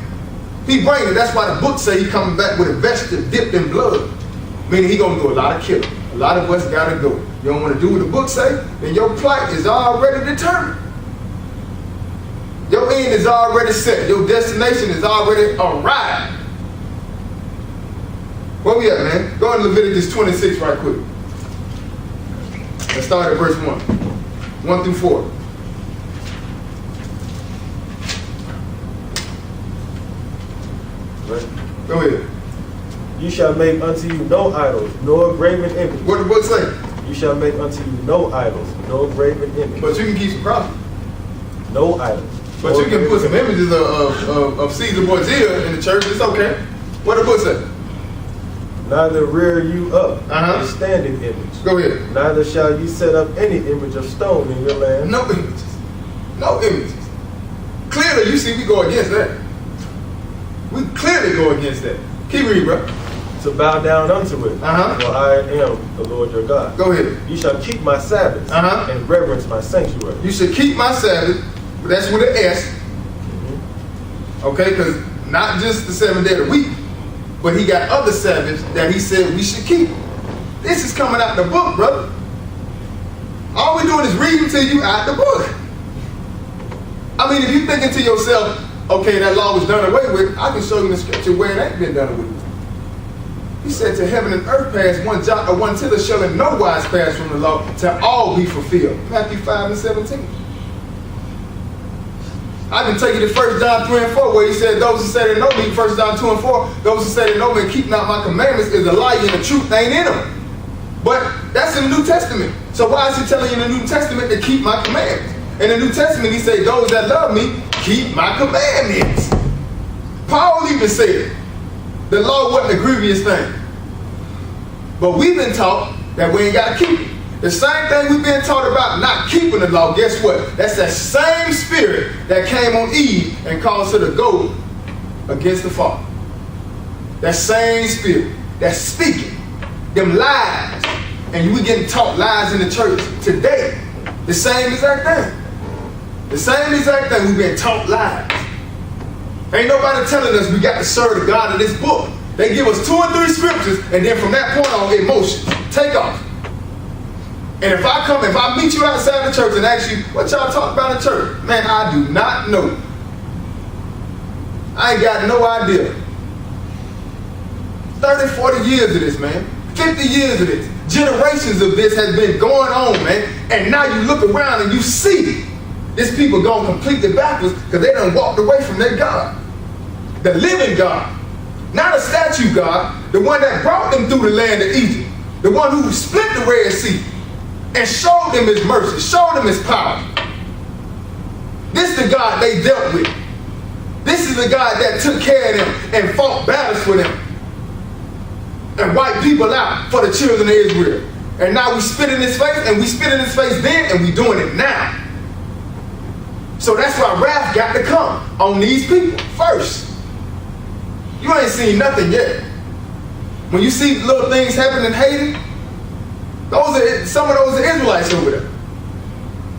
He bring it. That's why the book say he coming back with a vesture dipped in blood. Meaning he gonna do a lot of killing. A lot of us gotta go. You don't want to do what the book say, then your plight is already determined. Your end is already set. Your destination is already arrived. Where we at, man? Go to Leviticus 26 right quick. Let's start at verse 1. 1 through 4. Go ahead. You shall make unto you no idols, nor graven image. What the book say? You shall make unto you no idols, nor graven image. But you can keep some crosses. No idols. But you can put some images of Caesar Borgia in the church. It's okay. What the book say? Neither rear you up Uh-huh. a standing image. Go ahead. Neither shall you set up any image of stone in your land. No images. No images. Clearly, you see, we go against that. We clearly go against that. Keep reading, bro. To bow down unto it. Uh-huh. For I am the Lord your God. Go ahead. You shall keep my Sabbaths Uh-huh. and reverence my sanctuary. You should keep my Sabbath. That's with an S. Okay, because not just the 7th day of the week, but he got other Sabbaths that he said we should keep. This is coming out the book, brother. All we're doing is reading to you out the book. I mean, if you're thinking to yourself, okay, that law was done away with, I can show you in the scripture where it ain't been done away with. He said, to heaven and earth pass, one jot or one tittle shall in no wise pass from the law, till all be fulfilled. Matthew 5 and 17. I can take you to 1 John 3 and 4, where he said, those who say they know me, 1 John 2 and 4, those who say they know me and keep not my commandments is a lie, and the truth ain't in them. But that's in the New Testament. So why is he telling you in the New Testament to keep my commandments? In the New Testament, he said, those that love me, keep my commandments. Paul even said, the law wasn't a grievous thing. But we've been taught that we ain't got to keep it. The same thing we've been taught about not keeping the law, guess what? That's that same spirit that came on Eve and caused her to go against the Father. That same spirit that's speaking them lies. And we getting taught lies in the church today. The same exact thing. The same exact thing, we've been taught lies. Ain't nobody telling us we got to serve the God of this book. They give us 2 or 3 scriptures, and then from that point on, emotions take off. And if I meet you outside the church and ask you, what y'all talk about in church? Man, I do not know. I ain't got no idea. 30, 40 years of this, man. 50 years of this. Generations of this has been going on, man. And now you look around and you see these people going completely backwards because they done walked away from their God. The living God. Not a statue God. The one that brought them through the land of Egypt. The one who split the Red Sea and showed them his mercy, showed them his power. This is the God they dealt with. This is the God that took care of them and fought battles for them and wiped people out for the children of Israel. And now we spit in his face, and we spit in his face then, and we doing it now. So that's why wrath got to come on these people first. You ain't seen nothing yet. When you see little things happen in Haiti, some of those are Israelites over there.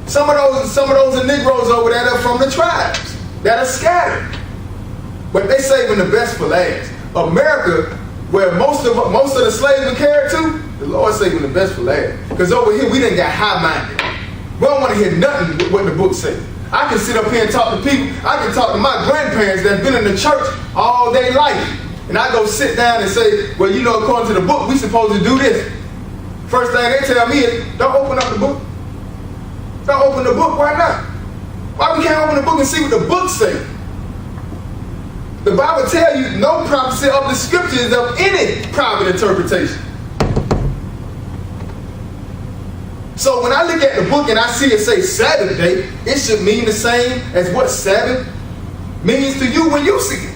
Some of those are Negroes over there that are from the tribes that are scattered. But they saving the best for last. America, where most of the slaves were carried to, the Lord saving the best for last. Because over here we done got high-minded. We don't want to hear nothing but what the book says. I can sit up here and talk to people. I can talk to my grandparents that have been in the church all day life. And I go sit down and say, well, you know, according to the book, we supposed to do this. First thing they tell me is, don't open up the book. Don't open the book. Why not? Why we can't open the book and see what the book says? The Bible tells you no prophecy of the scripture is of any private interpretation. So when I look at the book and I see it say Sabbath day, it should mean the same as what Sabbath means to you when you see it.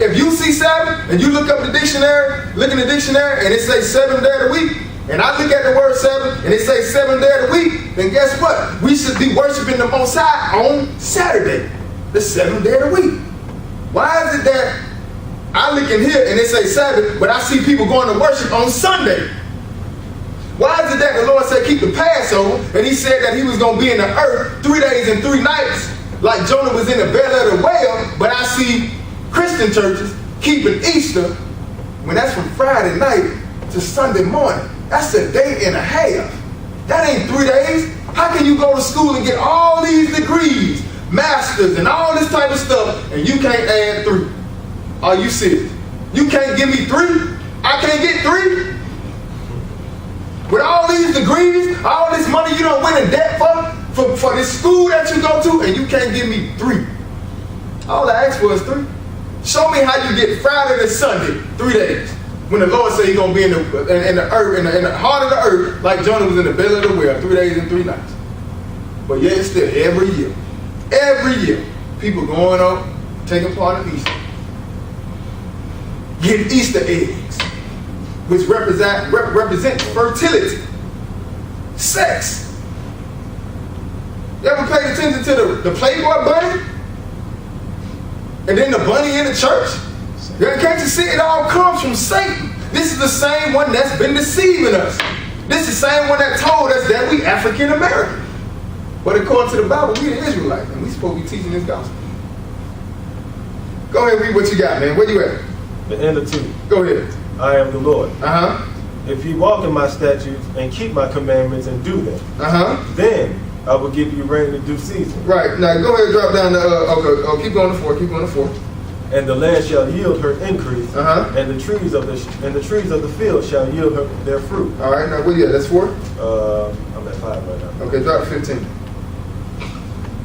If you see Sabbath and you look up the dictionary, look in the dictionary and it says 7th day of the week, and I look at the word Sabbath and it says 7th day of the week, then guess what? We should be worshiping the Most High on Saturday, the 7th day of the week. Why is it that I look in here and it says Sabbath, but I see people going to worship on Sunday? Why is it that the Lord said keep the Passover, and he said that he was going to be in the earth 3 days and 3 nights, like Jonah was in the belly of the whale, but I see Christian churches keeping Easter when that's from Friday night to Sunday morning. That's a day and a half. That ain't 3 days. How can you go to school and get all these degrees, masters and all this type of stuff, and you can't add 3? Are you serious? You can't give me 3? I can't get 3? With all these degrees, all this money you don't went in debt for this school that you go to, and you can't give me 3. All I asked for is 3. Show me how you get Friday to Sunday, 3 days. When the Lord said he's going to be in the earth, in the heart of the earth, like Jonah was in the belly of the whale, 3 days and 3 nights. But yet still, every year, people going up, taking part in Easter, getting Easter eggs, which represent fertility, sex. You ever paid attention to the Playboy bunny? And then the bunny in the church? Can't you see it all comes from Satan? This is the same one that's been deceiving us. This is the same one that told us that we African American. But according to the Bible, we the Israelite, and we supposed to be teaching this gospel. Go ahead and read what you got, man. Where you at? The end of 2. Go ahead. I am the Lord. Uh-huh. If you walk in my statutes and keep my commandments and do them, then I will give you rain in due season. Right. Now go ahead and drop down the keep going to 4. Keep going to 4. And the land shall yield her increase, and the trees of the field shall yield their fruit. All right. Now where you at? That's 4. I'm at 5 right now. Okay. Drop 15.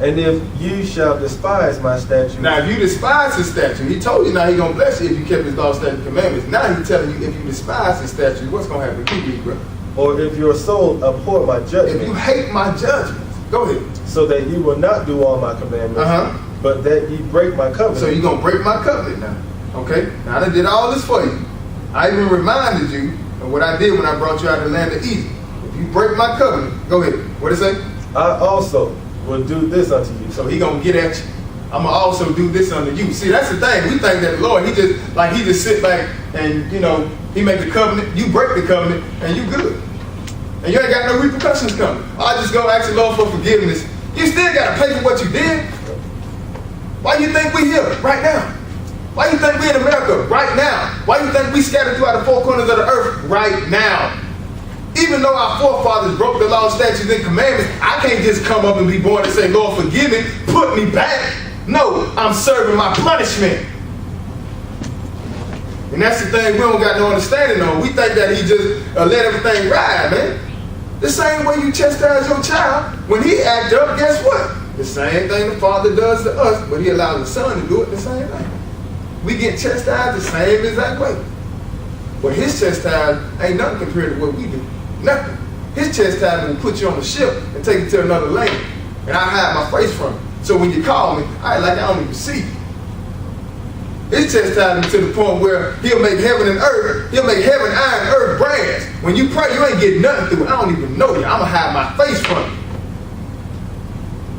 And if you shall despise my statute. Now, if you despise his statute, he told you now he's going to bless you if you kept his law, statute, commandments. Now he's telling you if you despise his statute, what's going to happen? Keep reading, bro. Or if your soul abhor my judgment. If you hate my judgments, go ahead. So that you will not do all my commandments, but that ye break my covenant. So you're going to break my covenant now. Okay? Now I did all this for you. I even reminded you of what I did when I brought you out of the land of Egypt. If you break my covenant, go ahead. What it say? I also will do this unto you. So he gonna get at you. I'm gonna also do this unto you. See, that's the thing. We think that the Lord, he just sit back and he make the covenant, you break the covenant, and you good. And you ain't got no repercussions coming. I just go ask the Lord for forgiveness. You still gotta pay for what you did. Why you think we here right now? Why you think we in America right now? Why you think we scattered throughout the 4 corners of the earth right now? Even though our forefathers broke the law, statutes, and commandments, I can't just come up and be born and say, Lord, forgive me, put me back. No, I'm serving my punishment. And that's the thing we don't got no understanding on. We think that he just let everything ride, man. The same way you chastise your child, when he act up, guess what? The same thing the father does to us, but he allows the son to do it the same thing. We get chastised the same exact way. But his chastisement ain't nothing compared to what we do. Nothing. His chastisement will put you on the ship and take you to another lane. And I hide my face from you. So when you call me, I don't even see you. His chastisement to the point where he'll make heaven and earth, he'll make heaven iron, earth brass. When you pray, you ain't getting nothing through it. I don't even know you. I'm going to hide my face from you.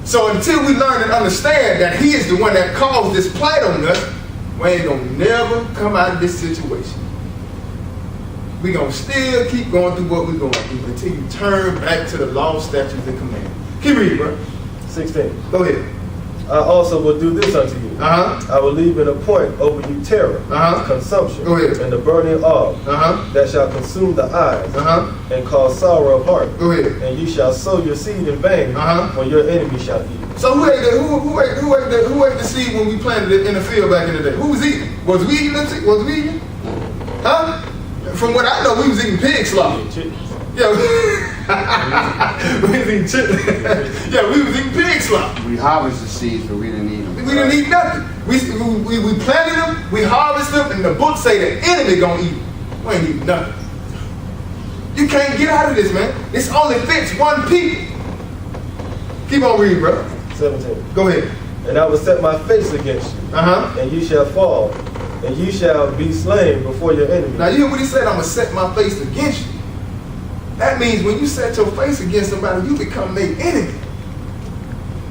So until we learn and understand that he is the one that caused this plight on us, we ain't going to never come out of this situation. We're going to still keep going through what we're going through until you turn back to the law, statutes, and commandments. Keep reading, bro. 16. Go ahead. I also will do this unto you. I will leave in a point over you terror, consumption, and the burning of that shall consume the eyes and cause sorrow of heart. Go ahead. And you shall sow your seed in vain when your enemy shall eat. So who ate the seed when we planted it in the field back in the day? Who was eating? Was we eating the seed? Was we eating? Huh? From what I know, we was eating pig slop. Yeah, we was eating chicken. Yeah, we was eating pig slop. We harvested seeds, but we didn't eat them. We didn't eat nothing. We planted them, we harvested them, and the book say the enemy gonna eat them. We ain't eating nothing. You can't get out of this, man. This only fits one people. Keep on reading, bro. 17. Go ahead. And I will set my face against you, and you shall fall, and you shall be slain before your enemy. Now you hear what he said, I'm going to set my face against you. That means when you set your face against somebody, you become their enemy.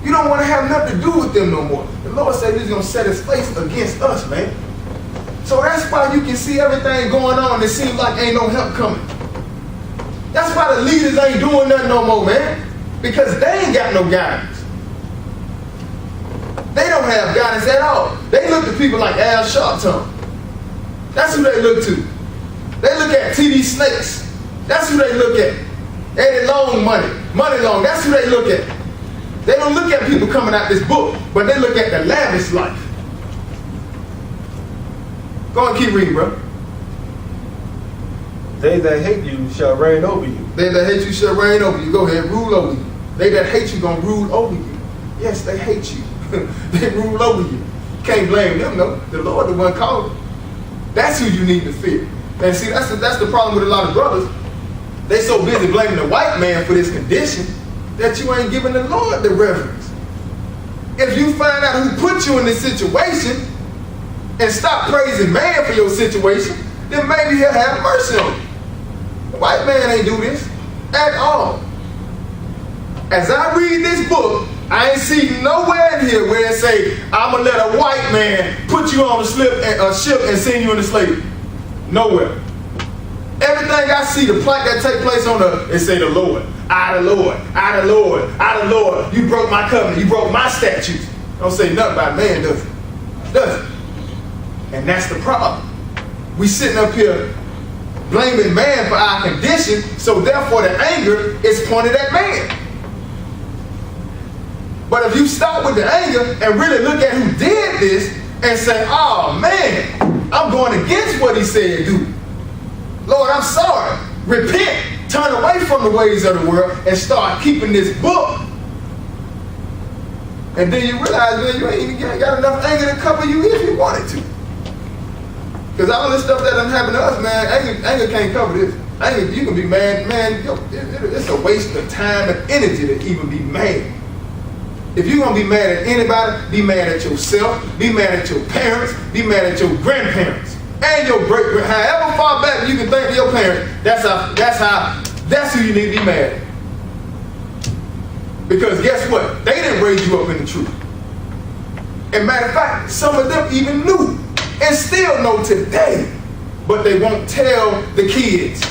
You don't want to have nothing to do with them no more. The Lord said he's going to set his face against us, man. So that's why you can see everything going on and it seems like ain't no help coming. That's why the leaders ain't doing nothing no more, man. Because they ain't got no guidance. They don't have guidance at all. They look to people like Al Sharpton. That's who they look to. They look at TD Snakes. That's who they look at. Eddie Long Money Long. That's who they look at. They don't look at people coming out this book, but they look at the lavish life. Go and keep reading, bro. They that hate you shall reign over you. They that hate you shall reign over you. Go ahead, rule over you. They that hate you gonna rule over you. Yes, they hate you. They rule over you. Can't blame them, no. The Lord the one called them. That's who you need to fear. And see, that's the problem with a lot of brothers. They so busy blaming the white man for this condition that you ain't giving the Lord the reverence. If you find out who put you in this situation and stop praising man for your situation, then maybe he'll have mercy on you. The white man ain't do this at all. As I read this book, I ain't see nowhere in here where it say, I'm going to let a white man put you on a ship and send you into slavery. Nowhere. Everything I see, the plaque that take place on it say the Lord. I the Lord. I the Lord. I the Lord. You broke my covenant. You broke my statutes. Don't say nothing about man, does it? Does it? And that's the problem. We sitting up here blaming man for our condition, so therefore the anger is pointed at man. But if you stop with the anger and really look at who did this and say, oh man, I'm going against what he said do. Lord, I'm sorry. Repent. Turn away from the ways of the world and start keeping this book. And then you realize, man, you ain't even got enough anger to cover you if you wanted to. Because all this stuff that done happened to us, man, anger can't cover this. Anger, you can be mad, man, it's a waste of time and energy to even be mad. If you're going to be mad at anybody, be mad at yourself, be mad at your parents, be mad at your grandparents, and your great-grandparents. However far back you can think of your parents, that's who you need to be mad at. Because guess what? They didn't raise you up in the truth. And matter of fact, some of them even knew and still know today, but they won't tell the kids.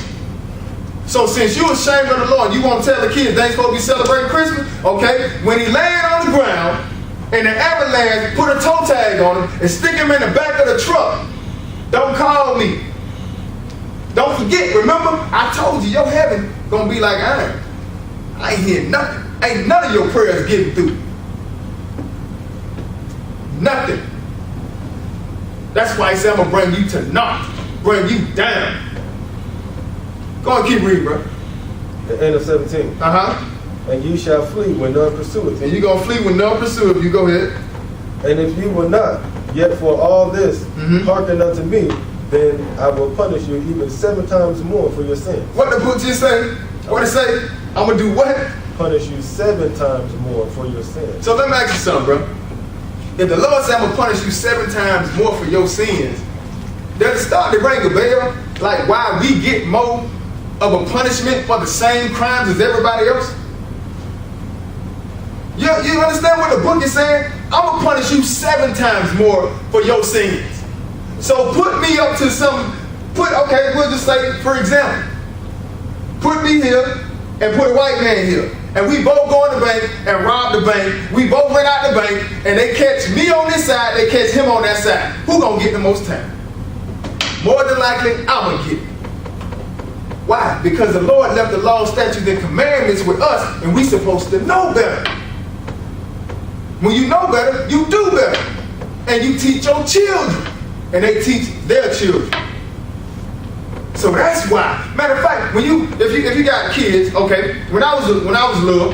So since you're ashamed of the Lord, you won't tell the kids they ain't supposed to be celebrating Christmas? Okay, when he land on the ground and the ambulance put a toe tag on him and stick him in the back of the truck, don't call me. Don't forget, remember, I told you your heaven gonna be like iron. I ain't hear nothing. Ain't none of your prayers getting through. Nothing. That's why he said, I'm going to bring you to naught. Bring you down. Go and keep reading, bro. The end of 17. And you shall flee when none pursueth you. And you're going to flee when none pursueth you. Go ahead. And if you will not, yet for all this, hearken unto me, then I will punish you even 7 times more for your sins. What the book just say? What it say? I'm going to do what? Punish you 7 times more for your sins. So let me ask you something, bro. If the Lord said I'm going to punish you 7 times more for your sins, does it start to ring a bell? Like why we get more of a punishment for the same crimes as everybody else? You understand what the book is saying? I'm going to punish you 7 times more for your sins. So put me up to okay, we'll just say, for example, put me here and put a white man here. And we both go in the bank and rob the bank. We both went out the bank and they catch me on this side, they catch him on that side. Who gonna get the most time? More than likely, I'm gonna get it. Why? Because the Lord left the law, statutes, and commandments with us, and we supposed to know better. When you know better, you do better. And you teach your children, and they teach their children. So that's why. Matter of fact, if you got kids, okay, when I was little,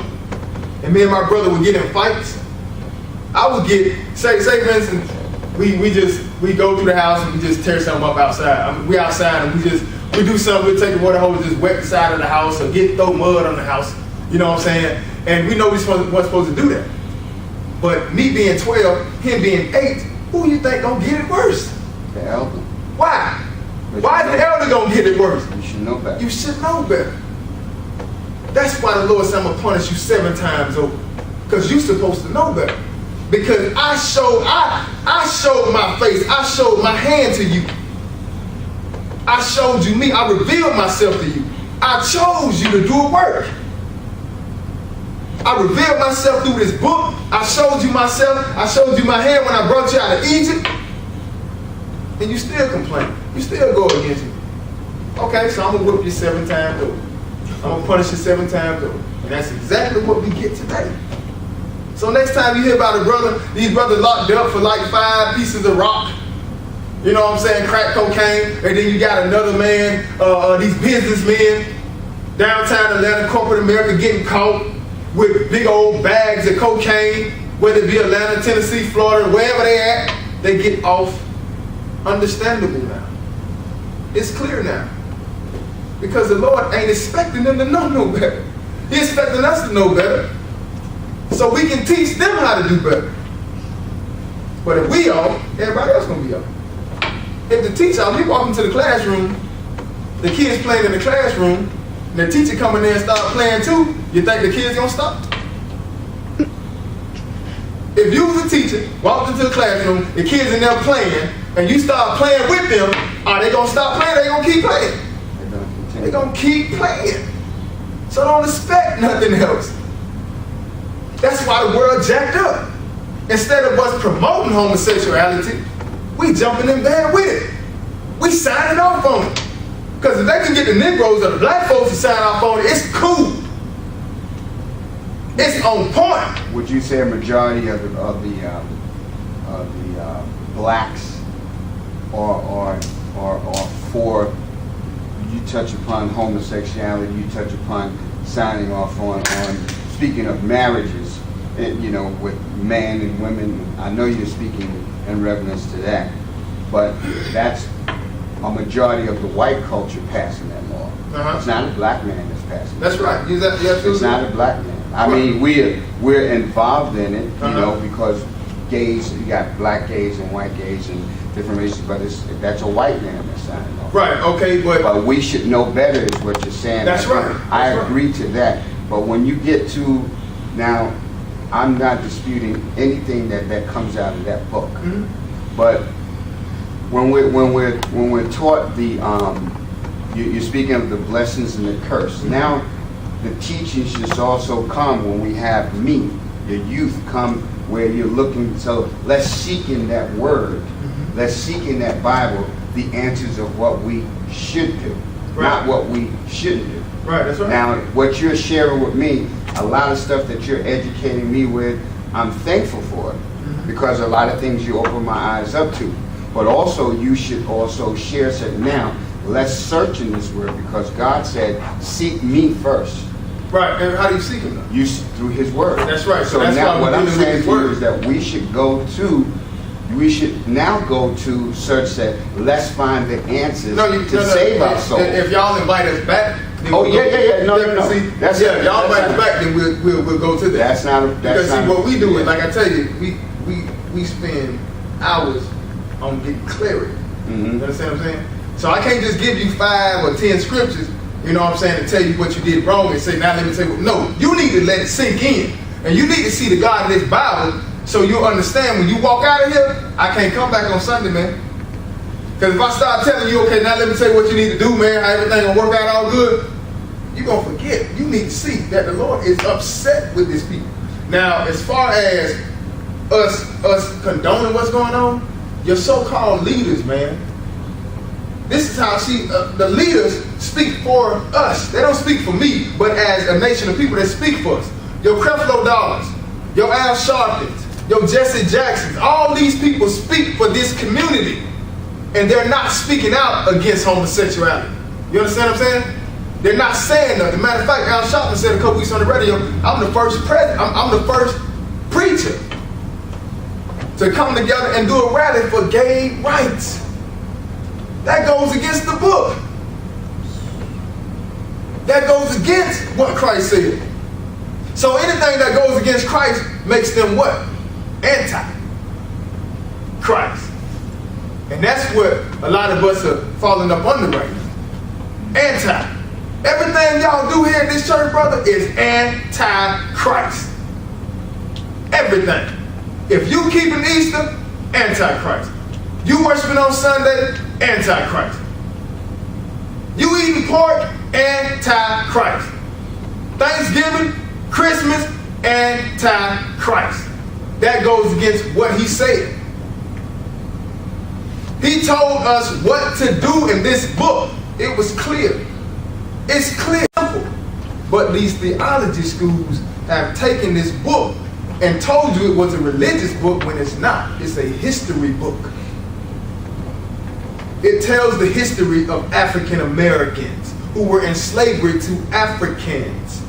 and me and my brother would get in fights, I would get say for instance, we go through the house and we just tear something up outside. We outside and we do something. We take the water hose, just wet the side of the house, or throw mud on the house. You know what I'm saying? And we know we're supposed to do that. But me being 12, him being 8, who you think gonna get it worse? The elder. Why? Why is the elder gonna get it worse? You should know better. You should know better. That's why the Lord said I'm gonna punish you 7 times over. Because you're supposed to know better. Because I showed my face, I showed my hand to you. I showed you me, I revealed myself to you. I I chose you to do a work. I revealed myself through this book. I showed you myself. I showed you my hand when I brought you out of Egypt. And you still complain. You still go against me. Okay, so I'm going to whip you 7 times over. I'm going to punish you 7 times over. And that's exactly what we get today. So next time you hear about a brother, these brothers locked up for like 5 pieces of rock, you know what I'm saying, crack cocaine, and then you got another man, these businessmen, downtown Atlanta, corporate America getting caught with big old bags of cocaine, whether it be Atlanta, Tennessee, Florida, wherever they at, they get off. Understandable now. It's clear now. Because the Lord ain't expecting them to know no better. He's expecting us to know better. So we can teach them how to do better. But if we off, everybody else gonna be off. If the teacher, if you walk into the classroom, the kids playing in the classroom, and the teacher come in there and start playing too, you think the kids gonna stop? If you was a teacher, walked into the classroom, the kids in there playing, and you start playing with them, are they gonna stop playing? They gonna keep playing. They gonna keep playing. So don't expect nothing else. That's why the world jacked up. Instead of us promoting homosexuality, we jumping in bed with it. We signing off on it. Because if they can get the Negroes or the black folks to sign off on it, it's cool. It's on point. Would you say a majority of the blacks are for, you touch upon homosexuality, you touch upon signing off on speaking of marriages, you know, with men and women? I know you're speaking in reference to that, but that's a majority of the white culture passing that law. It's not a black man that's passing it. That's right. It's not a black man. I mean, we're involved in it, you know, because gays, you got black gays and white gays and different races, but that's a white man that's signing off. Right, okay, but we should know better is what you're saying. That's right. I agree to that. But when you get to, now, I'm not disputing anything that comes out of that book. Mm-hmm. But when we're taught you're speaking of the blessings and the curse. Now, the teaching should also come when we have meat. Your youth come where you're looking, so let's seek in that word, let's seek in that Bible the answers of what we should do, not what we shouldn't do. Right, that's right. Now, what you're sharing with me, a lot of stuff that you're educating me with, I'm thankful for it, because a lot of things you open my eyes up to. But also, you should also share something now. Let's search in this word, because God said, seek me first. Right, and how do you seek him now? Through his word. That's right. So that's now what I'm saying to you is that we should now go to search that, let's find the answers to save our soul. If y'all invite us back, then no. See, that's y'all invite us back, then we'll go to that. That's not because see, what we do is, like I tell you, we spend hours on getting clarity. You understand what I'm saying? So I can't just give you 5 or 10 scriptures, you know what I'm saying, to tell you what you did wrong and say, now let me tell you what. No, you need to let it sink in. And you need to see the God of this Bible so you'll understand when you walk out of here, I can't come back on Sunday, man. Because if I start telling you, okay, now let me tell you what you need to do, man, how everything gonna work out all good, you're gonna forget. You need to see that the Lord is upset with his people. Now, as far as us condoning what's going on, your so-called leaders, man, this is how the leaders speak for us. They don't speak for me, but as a nation of people that speak for us. Your Creflo Dollars, your Al Sharptons, your Jesse Jacksons, all these people speak for this community. And they're not speaking out against homosexuality. You understand what I'm saying? They're not saying nothing. Matter of fact, Al Sharpton said a couple weeks on the radio, I'm the first preacher to come together and do a rally for gay rights. That goes against the book. That goes against what Christ said. So anything that goes against Christ makes them what? Anti-Christ. And that's what a lot of us are falling up under right now. Anti. Everything y'all do here in this church, brother, is anti-Christ. Everything. If you keeping Easter, anti-Christ. You worshiping on Sunday, anti-Christ. You eating pork, anti-Christ. anti-Christ. Thanksgiving, Christmas, anti-Christ. That goes against what he said. He told us what to do in this book. It was clear. It's clear. But these theology schools have taken this book and told you it was a religious book when it's not. It's a history book. It tells the history of African Americans who were in slavery to Africans.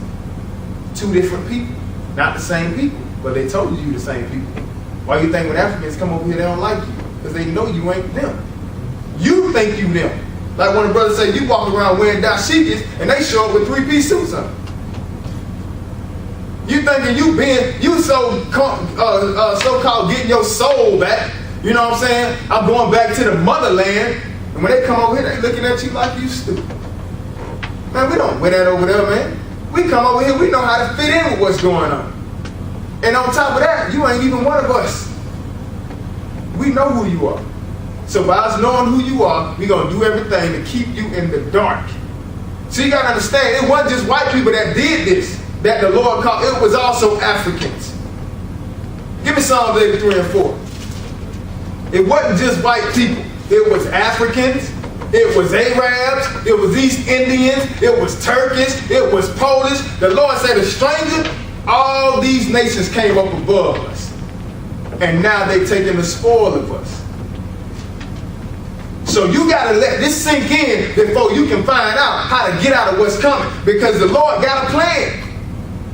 Two different people. Not the same people, but they told you the same people. Why you think when Africans come over here they don't like you? Because they know you ain't them. You think you them. Like when the brothers say you walk around wearing dashikis and they show up with 3-piece suits on. You thinking you so-called getting your soul back. You know what I'm saying? I'm going back to the motherland. And when they come over here, they looking at you like you stupid. Man, we don't wear that over there, man. We come over here, we know how to fit in with what's going on. And on top of that, you ain't even one of us. We know who you are. So by us knowing who you are, we're going to do everything to keep you in the dark. So you got to understand, it wasn't just white people that did this, that the Lord called. It was also Africans. Give me Psalms 83 and 4. It wasn't just white people. It was Africans. It was Arabs. It was East Indians. It was Turkish. It was Polish. The Lord said, a stranger, all these nations came up above us. And now they taking the spoil of us. So you got to let this sink in before you can find out how to get out of what's coming. Because the Lord got a plan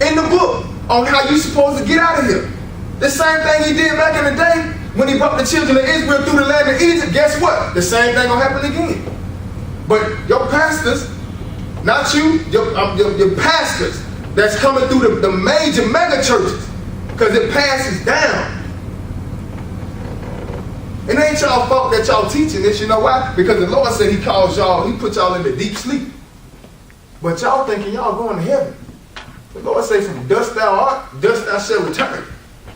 in the book on how you're supposed to get out of here. The same thing he did back in the day when he brought the children of Israel through the land of Egypt. Guess what? The same thing will happen again. But your pastors, not you, your pastors that's coming through the major mega churches, because it passes down. It ain't y'all fault that y'all teaching this. You know why? Because the Lord said he calls y'all, he put y'all in the deep sleep. But y'all thinking y'all going to heaven. The Lord said, from dust thou art, dust thou shalt return.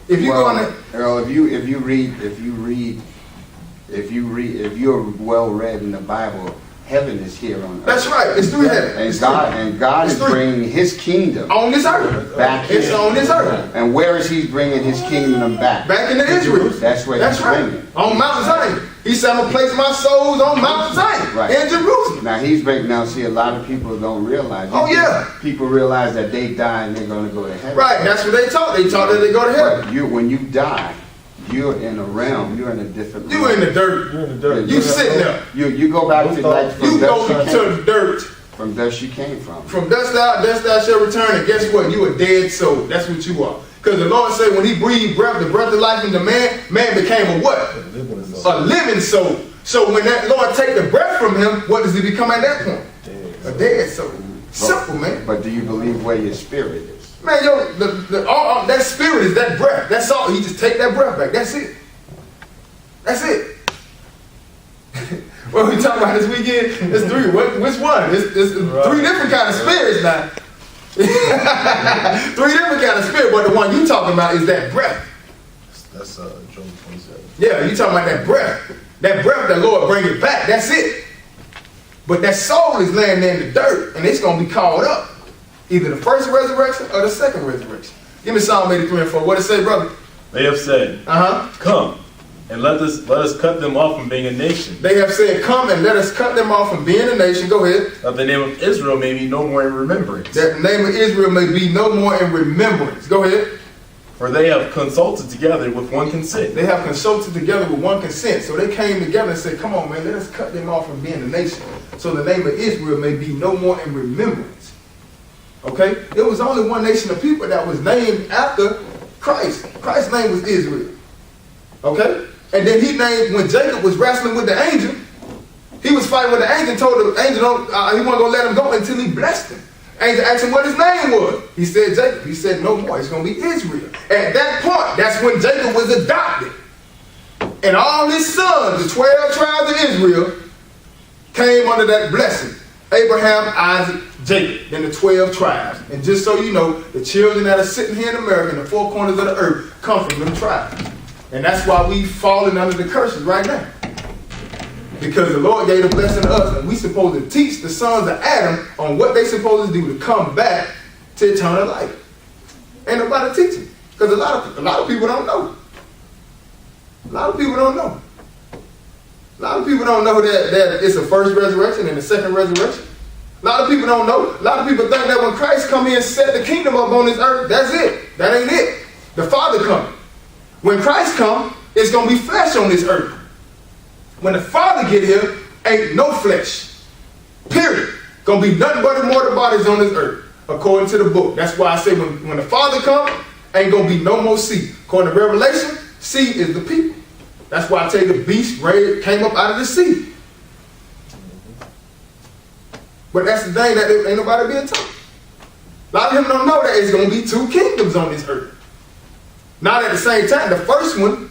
If you going to Earl, if you're well read in the Bible, heaven is here on earth. That's right. It's through heaven. And God is bringing his kingdom on this earth. Back it's here. On this earth. And where is he bringing his kingdom back? Back into Israel. That's where he's bringing. On Mount Zion. He said, I'm going to place my souls on Mount Zion. Right. In Jerusalem. Now see, a lot of people don't realize. People realize that they die and they're going to go to heaven. Right. That's what they taught. They taught that they go to heaven. But when you die, you're in a realm. You're in a different realm. You're in the dirt. You're in the dirt. You sitting there. You go back to like from you go to the dirt. From dust you came from. From dust thou shalt return. And guess what? You a dead soul. That's what you are. Because the Lord said when he breathed breath, the breath of life into man, man became a what? A living soul. So when that Lord take the breath from him, what does he become at that point? A dead soul. Simple, man. But do you believe where your spirit is? Man, that spirit is that breath. That's all. He just take that breath back. That's it. That's it. What we talking about this weekend? It's three. Which one? It's three different kind of spirits now. Three different kind of spirit, but the one you talking about is that breath. That's Job 27. Yeah, you talking about that breath. That breath, the Lord bring it back. That's it. But that soul is laying there in the dirt, and it's going to be called up. Either the first resurrection or the second resurrection. Give me Psalm 83 and 4. What it say, brother? They have said, come, and let us cut them off from being a nation. They have said, come and let us cut them off from being a nation. Go ahead. That the name of Israel may be no more in remembrance. That the name of Israel may be no more in remembrance. Go ahead. For they have consulted together with one consent. They have consulted together with one consent. So they came together and said, come on, man, let us cut them off from being a nation. So the name of Israel may be no more in remembrance. Okay? It was only one nation of people that was named after Christ. Christ's name was Israel. Okay? And then he named, when Jacob was wrestling with the angel, he was fighting with the angel and told the angel he wasn't going to let him go until he blessed him. Angel asked him what his name was. He said Jacob. He said no more. It's going to be Israel. At that point, that's when Jacob was adopted. And all his sons, the 12 tribes of Israel, came under that blessing. Abraham, Isaac, Jacob, then the 12 tribes. And just so you know, the children that are sitting here in America in the four corners of the earth come from them tribes. And that's why we've fallen under the curses right now. Because the Lord gave the blessing to us, and we supposed to teach the sons of Adam on what they supposed to do to come back to eternal life. Ain't nobody teaching. Because a lot of people don't know. A lot of people don't know. A lot of people don't know that it's a first resurrection and a second resurrection. A lot of people don't know. A lot of people think that when Christ come in and set the kingdom up on this earth, that's it. That ain't it. The Father coming. When Christ come, it's going to be flesh on this earth. When the Father get here, ain't no flesh. Period. Going to be nothing but immortal bodies on this earth, according to the book. That's why I say when the Father come, ain't going to be no more sea. According to Revelation, sea is the people. That's why I tell you the beast came up out of the sea. But that's the thing that ain't nobody being taught. A lot of people don't know that it's going to be two kingdoms on this earth. Not at the same time. The first one,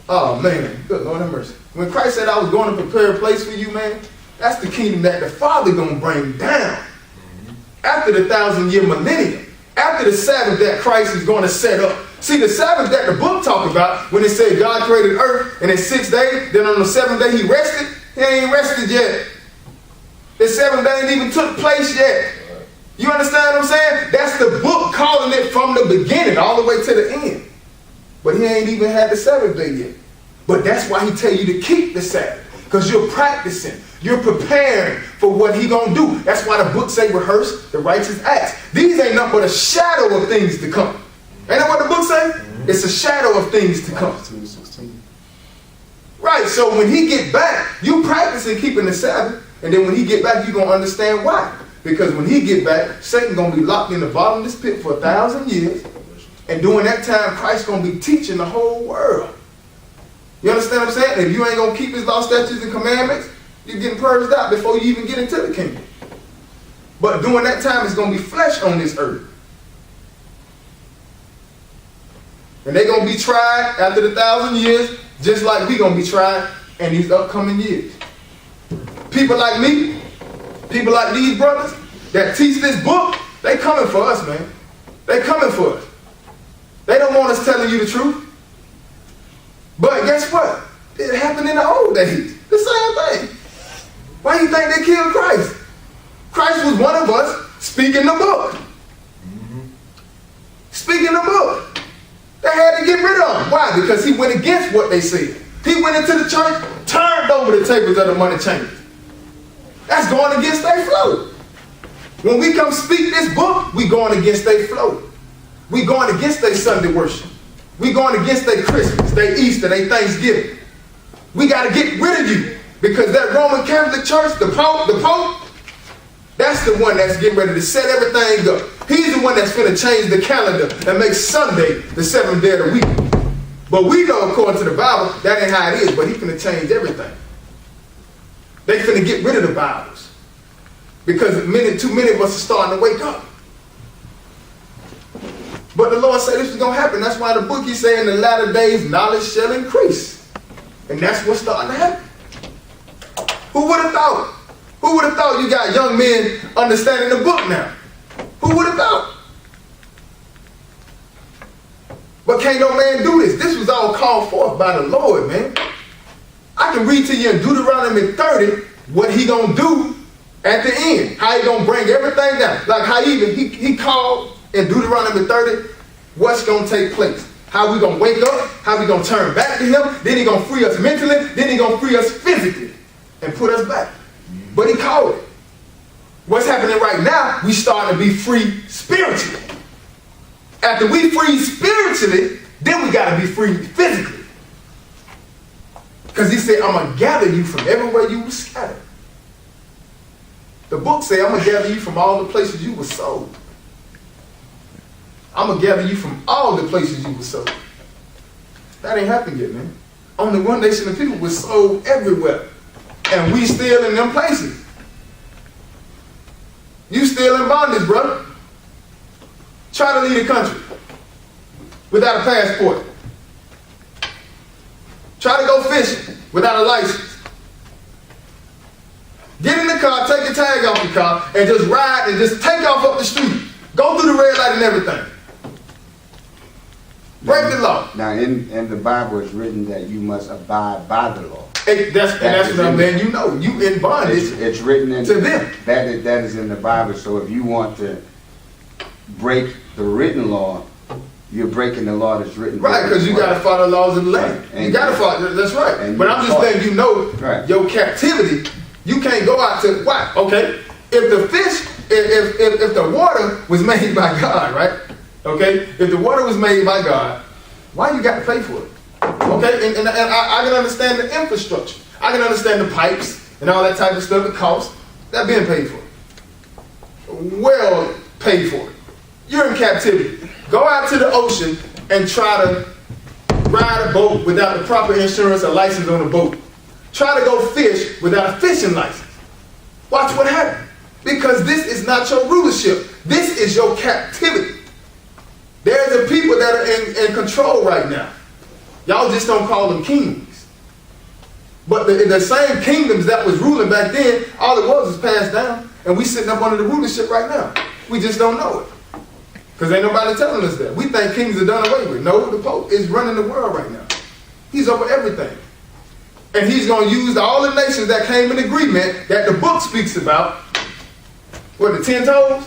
oh man, good Lord have mercy. When Christ said I was going to prepare a place for you, man, that's the kingdom that the Father going to bring down. After the 1,000-year millennium. After the Sabbath that Christ is going to set up. See, the Sabbath that the book talk about, when it said God created earth, and in 6 days, then on the 7th day he rested, he ain't rested yet. The 7th day ain't even took place yet. You understand what I'm saying? That's the book calling it from the beginning all the way to the end. But he ain't even had the 7th day yet. But that's why he tell you to keep the Sabbath. Because you're practicing. You're preparing for what he gonna do. That's why the book say rehearse the righteous acts. These ain't nothing but a shadow of things to come. Ain't that what the book say? Mm-hmm. It's a shadow of things to come. Right, so when he get back, you practicing keeping the Sabbath. And then when he get back, you're going to understand why. Because when he get back, Satan going to be locked in the bottomless pit for 1,000 years. And during that time, Christ going to be teaching the whole world. You understand what I'm saying? If you ain't going to keep his law, statutes, and commandments, you're getting purged out before you even get into the kingdom. But during that time, it's going to be flesh on this earth. And they're going to be tried after the 1,000 years, just like we're going to be tried in these upcoming years. People like me, people like these brothers that teach this book, they coming for us, man. They coming for us. They don't want us telling you the truth. But guess what? It happened in the old days. The same thing. Why do you think they killed Christ? Christ was one of us speaking the book. Speaking the book. They had to get rid of him. Why? Because he went against what they said. He went into the church, turned over the tables of the money changers. That's going against their flow. When we come speak this book, we going against their flow. We going against their Sunday worship. We going against their Christmas, their Easter, their Thanksgiving. We got to get rid of you. Because that Roman Catholic Church, the Pope, that's the one that's getting ready to set everything up. He's the one that's finna change the calendar and make Sunday the 7th day of the week. But we know, according to the Bible, that ain't how it is, but he finna change everything. They finna get rid of the Bibles. Because too many of us are starting to wake up. But the Lord said this was going to happen. That's why the book he said in the latter days, knowledge shall increase. And that's what's starting to happen. Who would have thought? Who would have thought you got young men understanding the book now? Who would have thought? But can't no man do this. This was all called forth by the Lord, man. I can read to you in Deuteronomy 30 what he gonna do at the end. How he gonna bring everything down. Like how he called in Deuteronomy 30 what's gonna take place. How we gonna wake up, how we gonna turn back to him, then he gonna free us mentally, then he gonna free us physically and put us back. But he called it. What's happening right now, we starting to be free spiritually. After we free spiritually, then we gotta be free physically. Because he said, I'm going to gather you from everywhere you were scattered. The book said, I'm going to gather you from all the places you were sold. I'm going to gather you from all the places you were sold. That ain't happened yet, man. Only one nation of people was sold everywhere. And we still in them places. You still in bondage, brother. Try to leave the country without a passport. Try to go fishing without a license. Get in the car, take your tag off the car, and just ride and just take off up the street. Go through the red light and everything. Break the law. Now, in the Bible, it's written that you must abide by the law. That's what I'm saying. You know, you in bondage. It's written to them. That is in the Bible. So if you want to break the written law, you're breaking the law that's written. Right, because you got to follow the laws of the land. Right. You got to follow. That's right. But I'm just letting you know, your captivity. You can't go out to why? Okay, if the fish, if the water was made by God, right? Okay, if the water was made by God, why you got to pay for it? Okay, and I can understand the infrastructure. I can understand the pipes and all that type of stuff. It costs. That being paid for. Well paid for. You're in captivity. Go out to the ocean and try to ride a boat without the proper insurance or license on the boat. Try to go fish without a fishing license. Watch what happens. Because this is not your rulership. This is your captivity. There's a people that are in control right now. Y'all just don't call them kings. But the same kingdoms that was ruling back then, all it was passed down. And we sitting up under the rulership right now. We just don't know it. Because ain't nobody telling us that. We think kings are done away with. No, the Pope is running the world right now. He's over everything. And he's going to use all the nations that came in agreement that the book speaks about. What, the 10 toes?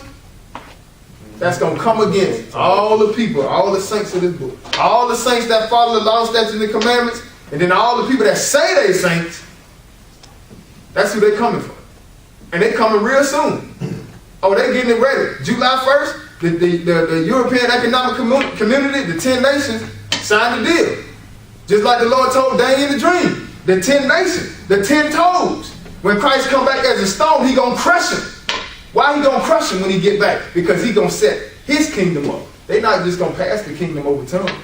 That's going to come against all the people, all the saints of this book. All the saints that follow the law, statutes, and the commandments. And then all the people that say they saints. That's who they're coming for. And they're coming real soon. Oh, they're getting it ready. July 1st. The European Economic Community, the 10 nations, signed the deal. Just like the Lord told Daniel in the dream. The 10 nations, the 10 toes. When Christ come back as a stone, he going to crush him. Why he going to crush him when he get back? Because he going to set his kingdom up. They're not just going to pass the kingdom over to him.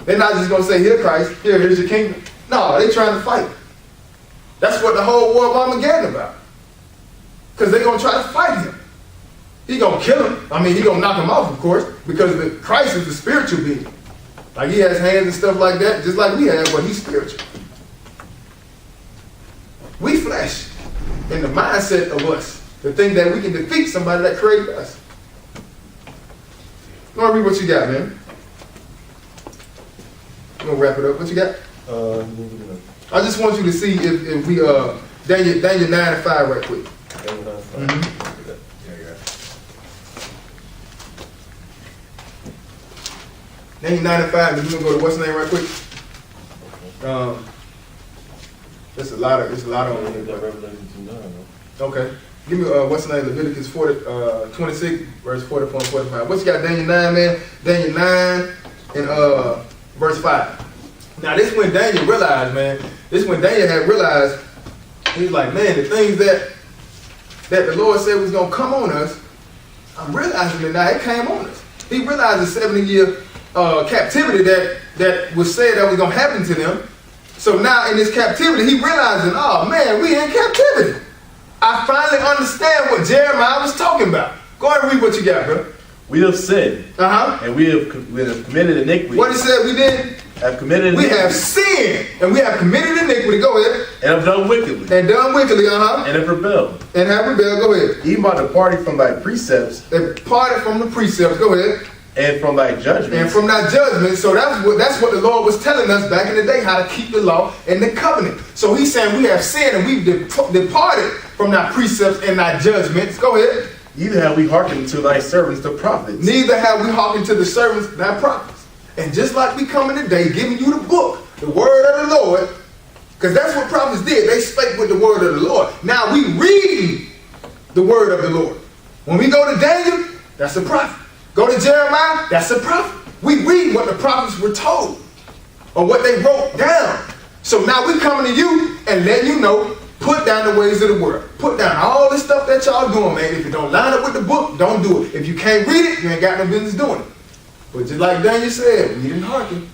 They're not just going to say, here Christ, here's your kingdom. No, they're trying to fight. That's what the whole war of Armageddon about. Because they're going to try to fight him. He gonna kill him. I mean, he gonna knock him off, of course, because Christ is a spiritual being. Like he has hands and stuff like that, just like we have, but he's spiritual. We flesh, in the mindset of us, to think that we can defeat somebody that created us. I'm gonna read what you got, man. I'm gonna wrap it up. What you got? I just want you to see if we Daniel 9 and 5 right quick. Mm-hmm. Daniel 9 and 5, and we're gonna go to what's the name right quick. There's a lot of okay. Give me what's the name? Leviticus 26, verse 44 and 45. What you got, Daniel 9, man? Daniel 9 and verse 5. Now this when Daniel realized, man. This when Daniel had realized, he was like, man, the things that the Lord said was gonna come on us, I'm realizing that now it came on us. He realized the 70-year captivity that was said that was going to happen to them. So now in this captivity, he realizing, oh man, we in captivity. I finally understand what Jeremiah was talking about. Go ahead and read what you got, bro. We have sinned, and we have committed iniquity. What he said we did? Have committed iniquity. We have sinned, and we have committed iniquity. Go ahead. And have done wickedly. And done wickedly, And have rebelled. And have rebelled. Go ahead. Even by departing from thy precepts. They departed from the precepts. Go ahead. And from thy judgment. And from thy judgment. So that's what the Lord was telling us back in the day, how to keep the law and the covenant. So he's saying we have sinned and we've departed from thy precepts and thy judgments. Go ahead. Neither have we hearkened to thy servants, the prophets. Neither have we hearkened to the servants, thy prophets. And just like we come in today, giving you the book, the word of the Lord, because that's what prophets did. They spake with the word of the Lord. Now we read the word of the Lord. When we go to Daniel, that's a prophet. Go to Jeremiah, that's a prophet. We read what the prophets were told or what they wrote down. So now we coming to you and letting you know, put down the ways of the world. Put down all this stuff that y'all doing, man. If it don't line up with the book, don't do it. If you can't read it, you ain't got no business doing it. But just like Daniel said, we didn't hearken.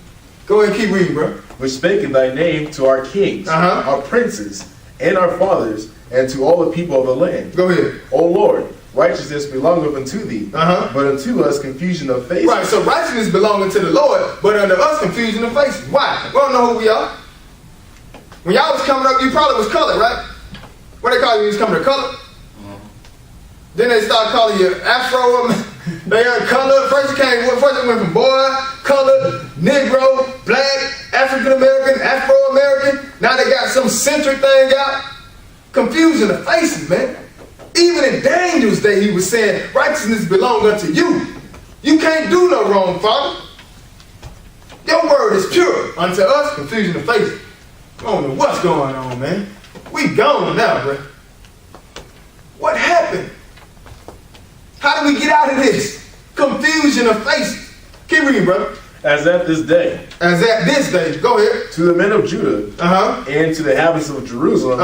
Go ahead and keep reading, bro. Which spake in thy name to our kings, our princes, and our fathers, and to all the people of the land. Go ahead. O Lord, righteousness belongeth unto thee, but unto us confusion of faces. Right, so righteousness belonging to the Lord, but unto us confusion of faces. Why? We don't know who we are. When y'all was coming up, you probably was colored, right? What they call you when you was coming to color? Then they start calling you Afro They are colored. First it went from boy, colored, Negro, black, African American, Afro American. Now they got some centric thing out. Confusing the faces, man. Even in Daniel's day, he was saying, righteousness belongs unto you. You can't do no wrong, Father. Your word is pure. Unto us, confusion of faces. I don't know what's going on, man. We gone now, bro. What happened? How do we get out of this? Confusion of faces. Keep reading, brother. As at this day. As at this day. Go ahead. To the men of Judah. And to the inhabitants of Jerusalem.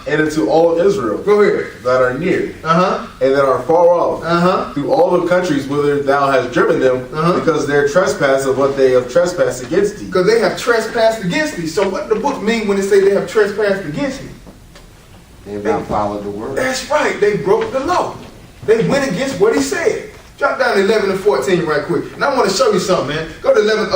And unto all Israel. Go ahead. That are near. And that are far off. Through all the countries whither thou hast driven them. Because their trespass of what they have trespassed against thee. Because they have trespassed against thee. So what the book mean when they say they have trespassed against thee? They have not followed the word. That's right. They broke the law. They went against what he said. Drop down to 11 and 14 right quick. And I want to show you something, man. Go to 11,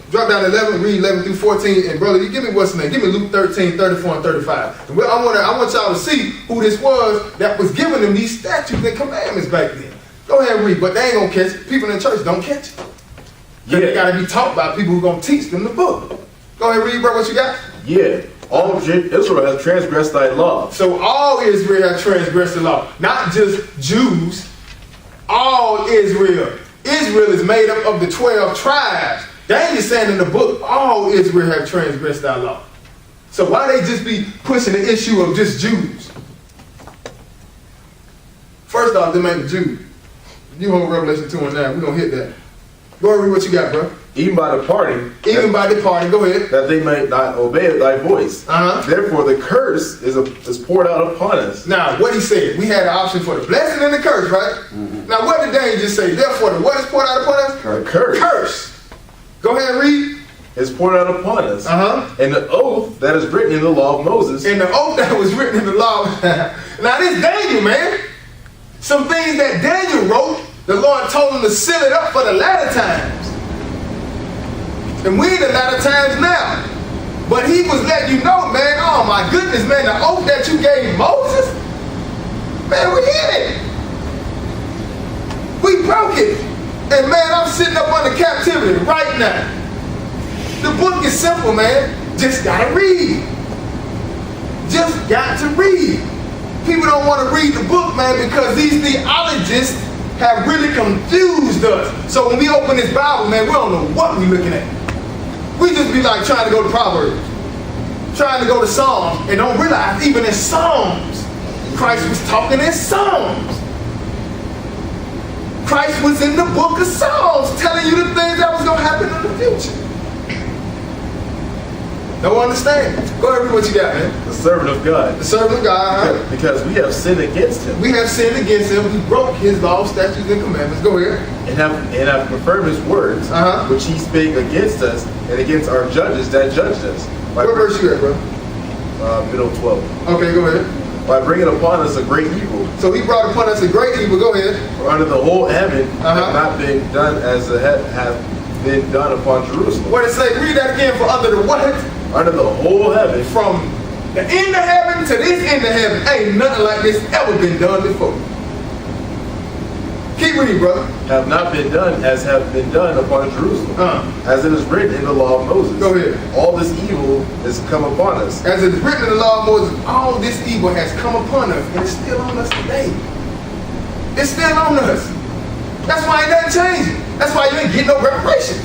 drop down to 11, read 11 through 14. And brother, you give me what's the name? Give me Luke 13, 34 and 35. And I want y'all to see who this was that was giving them these statutes and commandments back then. Go ahead and read, but they ain't going to catch it. People in the church don't catch it. Yeah. They got to be taught by people who going to teach them the book. Go ahead and read, bro, what you got? Yeah. All of Israel has transgressed thy law. So all Israel has transgressed the law. Not just Jews. All Israel. Israel is made up of the 12 tribes. Daniel saying in the book, all Israel have transgressed thy law. So why they just be pushing the issue of just Jews? First off, them ain't the Jews. You hold Revelation 2 and 9. We're going to hit that. Go ahead and read what you got, bro. Even by departing. Even by departing. Go ahead. That they may not obey thy voice. Therefore the curse is poured out upon us. Now, what he said, we had an option for the blessing and the curse, right? Now, what did Daniel just say? Therefore, the what is poured out upon us? The curse. Curse. Go ahead and read. Is poured out upon us. And the oath that is written in the law of Moses. And the oath that was written in the law. Now, this Daniel, man. Some things that Daniel wrote, the Lord told him to seal it up for the latter times. And we in the latter times now. But he was letting you know, man, oh my goodness, man, the oath that you gave Moses, man, we in it. We broke it. And man, I'm sitting up under captivity right now. The book is simple, man. Just gotta read. Just got to read. People don't want to read the book, man, because these theologists have really confused us. So when we open this Bible, man, we don't know what we're looking at. We just be like trying to go to Proverbs, trying to go to Psalms, and don't realize even in Psalms, Christ was talking in Psalms. Christ was in the book of Psalms telling you the things that was going to happen in the future. Don't understand. Go ahead and read what you got, man. The servant of God. The servant of God. Because we have sinned against him. We have sinned against him. We broke his law, statutes, and commandments. Go ahead. And have confirmed his words, which he spake against us and against our judges that judged us. What verse you at, bro? Middle 12. Okay, go ahead. By bringing upon us a great evil. So he brought upon us a great evil. Go ahead. For under the whole heaven have not been done as have been done upon Jerusalem. What it say? Read that again. For under the what? Under the whole heaven. From the end of heaven to this end of heaven, ain't nothing like this ever been done before. Keep reading, brother. Have not been done as have been done upon Jerusalem. As it is written in the law of Moses. Go ahead. All this evil has come upon us. As it is written in the law of Moses, all this evil has come upon us, and it's still on us today. It's still on us. That's why it doesn't change it. That's why you ain't getting no reparations.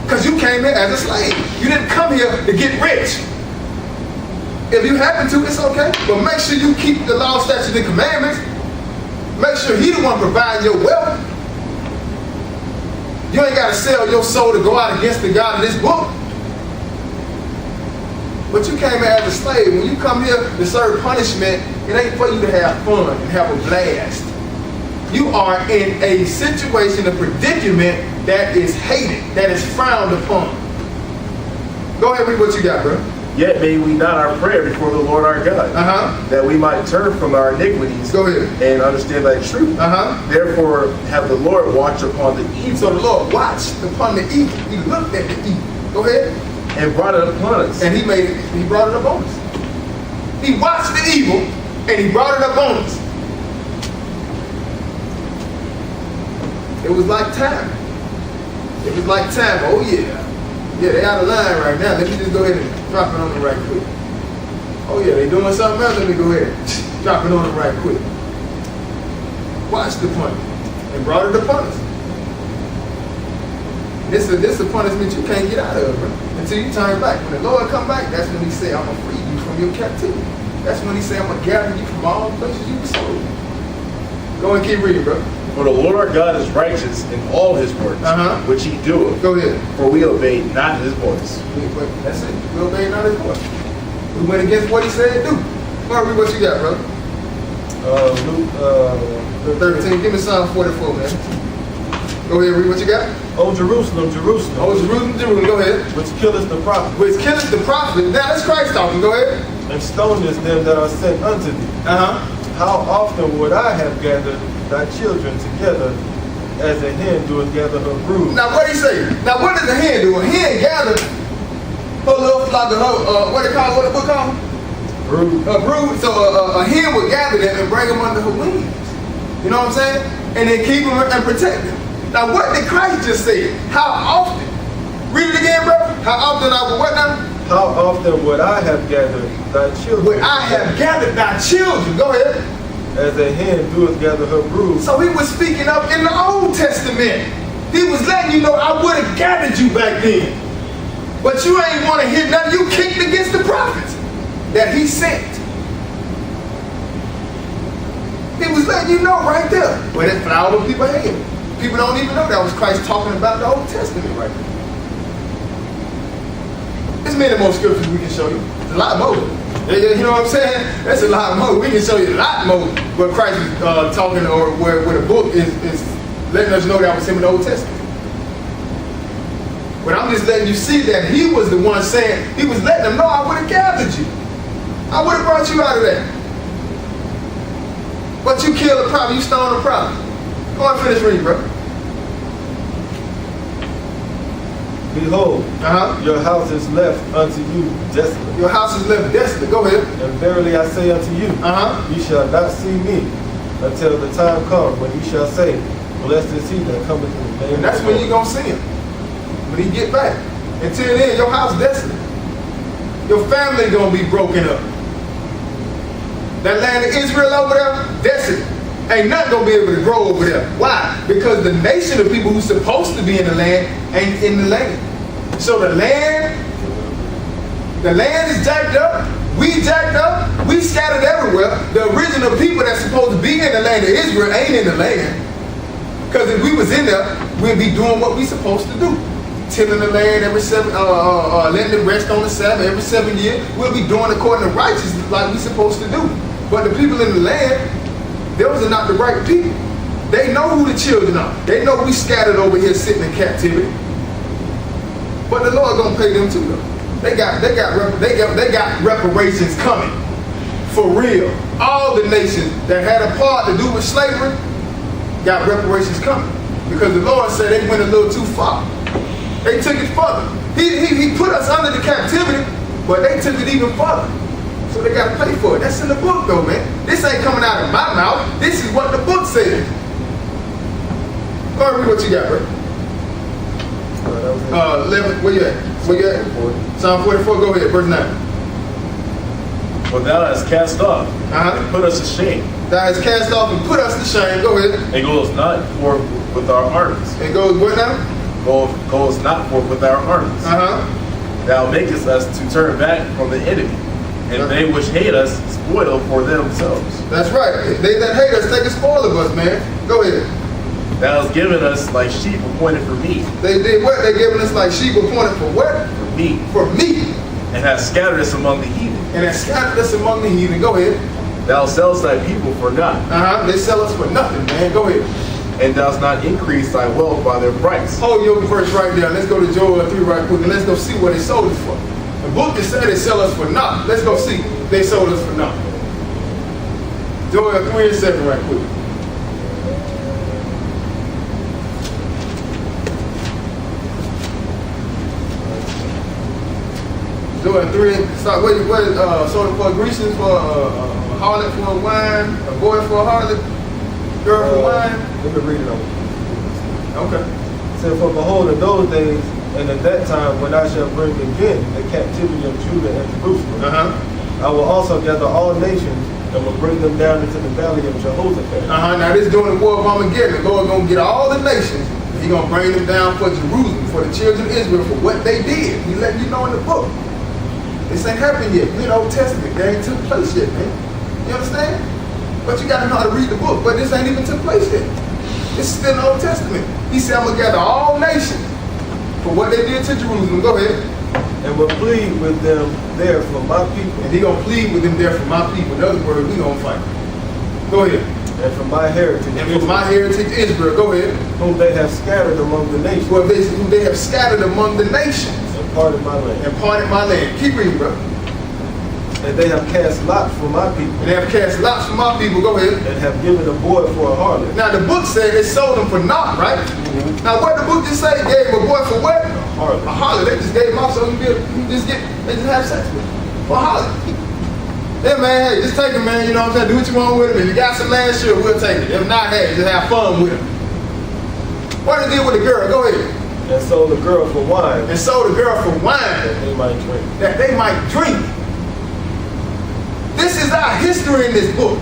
Because you came here as a slave. You didn't come here to get rich. If you happen to, it's okay. But make sure you keep the law, statutes, and commandments. Make sure he the one providing your wealth. You ain't got to sell your soul to go out against the God of this book. But you came here as a slave. When you come here to serve punishment, it ain't for you to have fun and have a blast. You are in a situation, a predicament that is hated, that is frowned upon. Go ahead, read what you got, bro. Yet made we not our prayer before the Lord our God, that we might turn from our iniquities. Go ahead. And understand thy truth. Therefore have the Lord watched upon the evil. So the Lord watched upon the evil. He looked at the evil. Go ahead. And brought it upon us. And he brought it upon us. He watched the evil and he brought it upon us. It was like time. It was like time. Oh yeah. Yeah, they out of line right now. Let me just go ahead and drop it on them right quick. Oh yeah, they doing something else. Let me go ahead and drop it on them right quick. Watch the punishment. And brought it upon us. This is a punishment you can't get out of, bro, until you turn back. When the Lord come back, that's when he say, I'm going to free you from your captivity. That's when he say, I'm going to gather you from all places you were sold. Go and keep reading, bro. For the Lord our God is righteous in all his works, which he doeth. Go ahead. For we obey not his voice. That's it. We obey not his voice. We went against what he said do. Go read what you got, bro. Luke 13. Give me Psalm 44, man. Go ahead, read what you got. O Jerusalem, Jerusalem. Oh, Jerusalem, Jerusalem. Go ahead. Which killeth the prophet. Which killeth the prophet. Now that's Christ talking. Go ahead. And stonest them that are sent unto thee. How often would I have gathered thy children together as a hen doeth gather her brood? Now what he say? Now what does the hen do? A hen gathers her little flock of her, what they call it? What the book called? Brood. A brood. So a hen would gather them and bring them under her wings. You know what I'm saying? And then keep them and protect them. Now what did Christ just say? How often? Read it again, bro. How often I would what now? How often would I have gathered thy children? Would I have gathered thy children? Go ahead. As a hen doeth gather her brood. So he was speaking up in the Old Testament. He was letting you know I would have gathered you back then. But you ain't want to hear nothing. You kicked against the prophets that he sent. He was letting you know right there. But it's flower over people's head. People don't even know that was Christ talking about the Old Testament right there. There's many more scriptures we can show you. There's a lot more. You know what I'm saying? That's a lot more. We can show you a lot more where Christ is talking, or where the book is letting us know that was him in the Old Testament. But I'm just letting you see that he was the one saying, he was letting them know I would have gathered you. I would have brought you out of that. But you killed the prophet, you stoned the prophet. Go on, finish reading, bro. Behold, your house is left unto you desolate. Your house is left desolate. Go ahead. And verily I say unto you, ye shall not see me until the time come when ye shall say, blessed is he that cometh in the name and that's of the when Lord. you're going to see him. When he get back. Until then, your house desolate. Your family going to be broken up. That land of Israel over there, desolate. Ain't nothing going to be able to grow over there. Why? Because the nation of people who's supposed to be in the land ain't in the land. So the land is jacked up. We jacked up. We scattered everywhere. The original people that's supposed to be in the land of Israel ain't in the land. Because if we was in there, we'd be doing what we supposed to do. Tilling the land every letting it rest on the Sabbath every 7 years. We'll be doing according to righteousness like we supposed to do. But the people in the land, those are not the right people. They know who the children are. They know we scattered over here sitting in captivity. But the Lord gonna pay them too though. They got reparations coming. For real. All the nations that had a part to do with slavery got reparations coming. Because the Lord said they went a little too far. They took it further. He put us under the captivity, but they took it even further. So they got to pay for it. That's in the book though, man. This ain't coming out of my mouth. This is what the book says. Go ahead, read what you got, bro. 11, where you at? Where you at? Psalm 44, go ahead, verse 9. For thou hast cast off and put us to shame. Thou hast cast off and put us to shame. Go ahead. And goes not forth with our armies. And goes what now? Goes not forth with our armies. Thou makest us to turn back from the enemy. And they which hate us spoil for themselves. That's right. They that hate us take a spoil of us, man. Go ahead. Thou hast given us like sheep appointed for meat. They did what? They given us like sheep appointed for what? For meat. For meat. And hast scattered us among the heathen. And hast scattered us among the heathen. Go ahead. Thou sellest thy people for naught. They sell us for nothing, man. Go ahead. And dost not increase thy wealth by their price. Hold your verse right there. Let's go to Joel 3 right quick and let's go see what they sold us for. The book that said they sell us for naught. Let's go see. They sold us for naught. Joel 3 and 7 right quick. Joel 3, start sold it for a Grecians, for a harlot for a wine, a boy for a harlot, girl for wine. Let me read it on. Okay. It said, for behold, in those days, and at that time, when I shall bring again the captivity of Judah and Jerusalem, I will also gather all nations and will bring them down into the valley of Jehoshaphat. Now this during the war of Armageddon, the Lord gonna get all the nations. He gonna bring them down for Jerusalem, for the children of Israel, for what they did. He letting you know in the book. This ain't happened yet. We in the Old Testament. That ain't took place yet, man. You understand? But you gotta know how to read the book. But this ain't even took place yet. This is still in the Old Testament. He said, I'm gonna gather all nations for what they did to Jerusalem. Go ahead. And will plead with them there for my people. And he gonna plead with them there for my people. In other words, we gonna fight. Go ahead. And for my heritage, and for my heritage Israel. Go ahead. Whom they have scattered among the nations. Well, whom they have scattered among the nations. And parted my land. And parted my land. Keep reading, bro. And they have cast lots for my people. And they have cast lots for my people. Go ahead. And have given a boy for a harlot. Now the book said they sold him for naught, right? Mm-hmm. Now what the book just say? Gave him a boy for what? Harlot. A harlot. They just gave him off so they just have sex with him. For a harlot. Yeah, man, hey, just take him, man. You know what I'm saying? Do what you want with him. If you got some land, sure, we'll take it. If not, hey, just have fun with him. What did he do with the girl? Go ahead. And sold the girl for wine. And sold the girl for wine. That they might drink. That they might drink. This is our history in this book.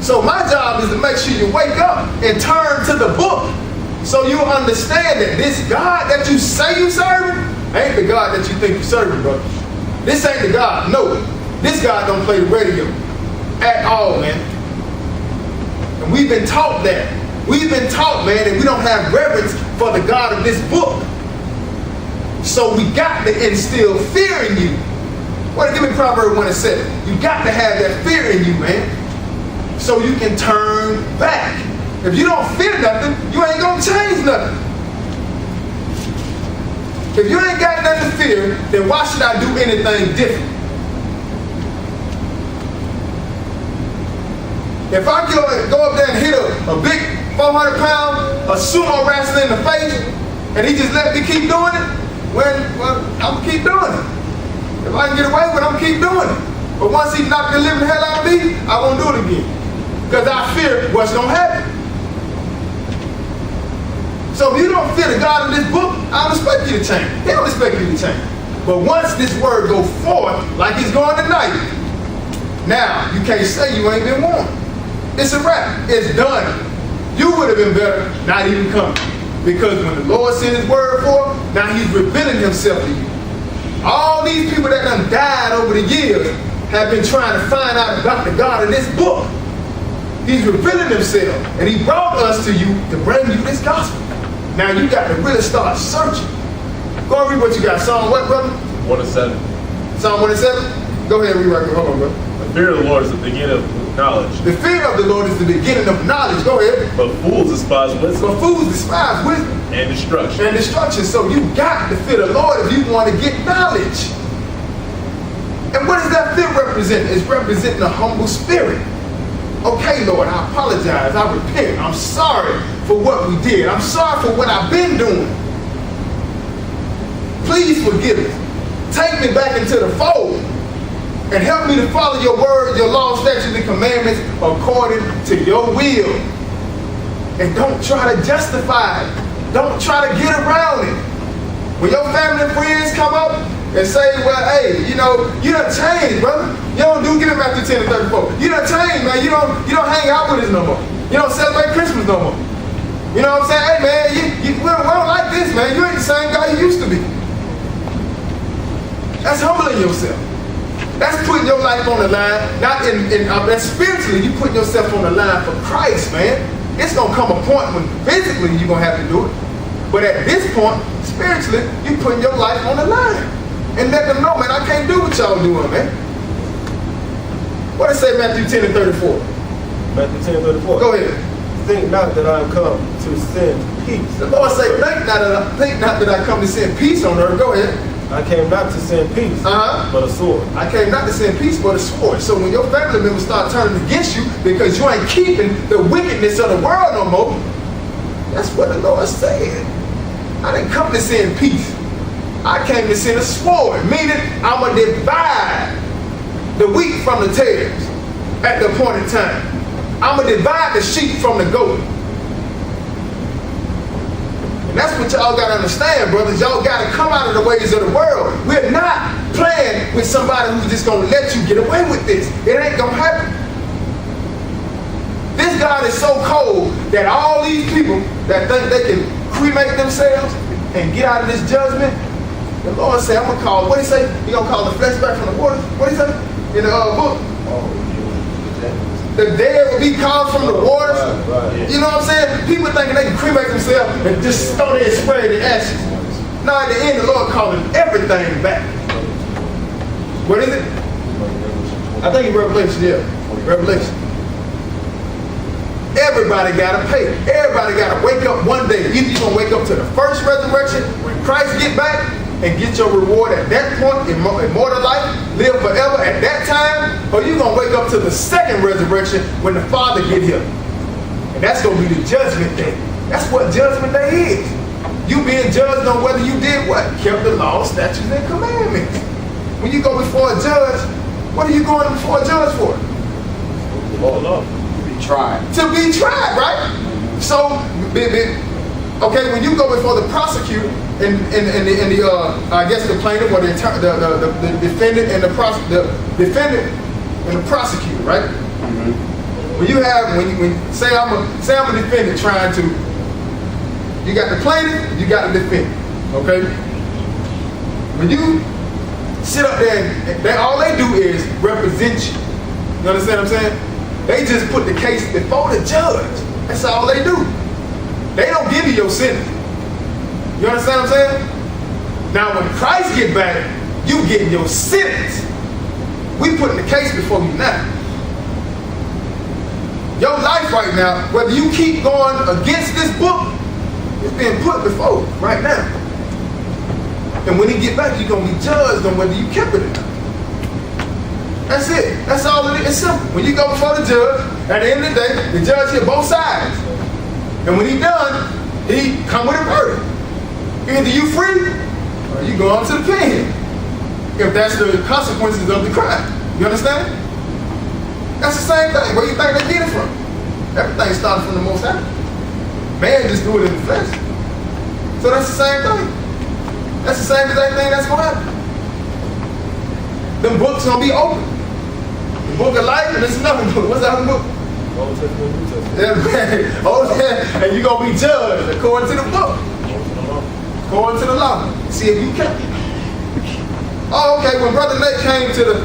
So my job is to make sure you wake up and turn to the book so you understand that this God that you say you serving ain't the God that you think you serving, brother. This ain't the God. No. This God don't play the radio at all, man. And we've been taught that. We've been taught, man, that we don't have reverence for the God of this book. So we got to instill fear in you. Well, give me Proverbs 1:7. You got to have that fear in you, man. So you can turn back. If you don't fear nothing, you ain't gonna change nothing. If you ain't got nothing to fear, then why should I do anything different? If I go up there and hit a big 400-pound a sumo wrestler in the face, and he just let me keep doing it, well, I'm gonna keep doing it. If I can get away with it, I'm gonna keep doing it. But once he knocked the living hell out of me, I won't do it again. Because I fear what's gonna happen. So if you don't fear the God of this book, I don't expect you to change. They don't expect you to change. But once this word go forth, like it's going tonight, now you can't say you ain't been warned. It's a wrap. It's done. You would have been better not even coming. Because when the Lord sent his word forth, now he's revealing himself to you. All these people that done died over the years have been trying to find out about the God of this book. He's revealing himself, and he brought us to you to bring you this gospel. Now you got to really start searching. Go and read what you got. Psalm what, brother? 1:7. Psalm 1:7? Go ahead and read right there. Hold on, brother. The fear of the Lord is the beginning of knowledge. The fear of the Lord is the beginning of knowledge. Go ahead. But fools despise wisdom. But fools despise wisdom. And destruction. And destruction. So you got to fear the Lord if you want to get knowledge. And what does that fear represent? It's representing a humble spirit. Okay, Lord, I apologize. I repent. I'm sorry for what we did. I'm sorry for what I've been doing. Please forgive us. Take me back into the fold. And help me to follow your word, your law, statutes, and commandments according to your will. And don't try to justify it. Don't try to get around it. When your family and friends come up and say, well, hey, you know, you done changed, brother. You don't do, give it back to 10 and 34. You done changed, man. You don't hang out with us no more. You don't celebrate Christmas no more. You know what I'm saying? Hey, man, we don't like this, man. You ain't the same guy you used to be. That's humbling yourself. That's putting your life on the line. Not that's spiritually, you putting yourself on the line for Christ, man. It's going to come a point when physically you're going to have to do it. But at this point, spiritually, you're putting your life on the line. And let them know, man, I can't do what y'all doing, man. What does it say, Matthew 10 and 34? Matthew 10 and 34. Go ahead. Think not that I am come to send peace. The Lord say, think not that I come to send peace on earth. Go ahead. I came not to send peace, but a sword. I came not to send peace, but a sword. So when your family members start turning against you because you ain't keeping the wickedness of the world no more, that's what the Lord said. I didn't come to send peace. I came to send a sword, meaning I'm going to divide the wheat from the tares at the appointed time. I'm going to divide the sheep from the goat. And that's what y'all got to understand, brothers. Y'all got to come out of the ways of the world. We're not playing with somebody who's just going to let you get away with this. It ain't going to happen. This God is so cold that all these people that think they can cremate themselves and get out of this judgment, the Lord said, I'm going to call, what did he say? He going to call the flesh back from the water? What did he say in the book? The dead will be called from the waters. Right. You know what I'm saying? People thinking they can cremate themselves and just throw their spray the ashes. Now at the end, the Lord calling everything back. What is it? I think in Revelation, yeah. Revelation. Everybody got to pay. Everybody got to wake up one day. Either you're going to wake up to the first resurrection when Christ get back and get your reward at that point, immortal life, live forever at that time, or you're going to wake up to the second resurrection when the Father get here. And that's going to be the judgment day. That's what judgment day is. You being judged on whether you did what? Kept the law, statutes, and commandments. When you go before a judge, what are you going before a judge for? Tried. To be tried, right? So, okay, when you go before the prosecutor and the I guess the plaintiff or the defendant and the prosecutor, right? Mm-hmm. When say I'm a defendant trying to, you got the plaintiff, you got the defendant, okay? When you sit up there, and all they do is represent you. You understand what I'm saying? They just put the case before the judge. That's all they do. They don't give you your sentence. You understand what I'm saying? Now when Christ get back, you get your sentence. We putting the case before you now. Your life right now, whether you keep going against this book, it's being put before you right now. And when he get back, you're going to be judged on whether you kept it or not. That's it. That's all it is. It's simple. When you go before the judge, at the end of the day, the judge hear both sides. And when he done, he come with a verdict. Either you free, or you go on to the pen. If that's the consequences of the crime. You understand? That's the same thing. Where you think they get it from? Everything started from the Most High. Man just do it in the flesh. So that's the same thing. That's the same exact thing that's going to happen. Them books gonna be open. The book of life, and there's another book. What's that other book? Old Testament, New Testament. Yeah, Old Testament. And you're gonna be judged according to the book. According to the law. See if you kept it. Oh, okay. When Brother Nate came to the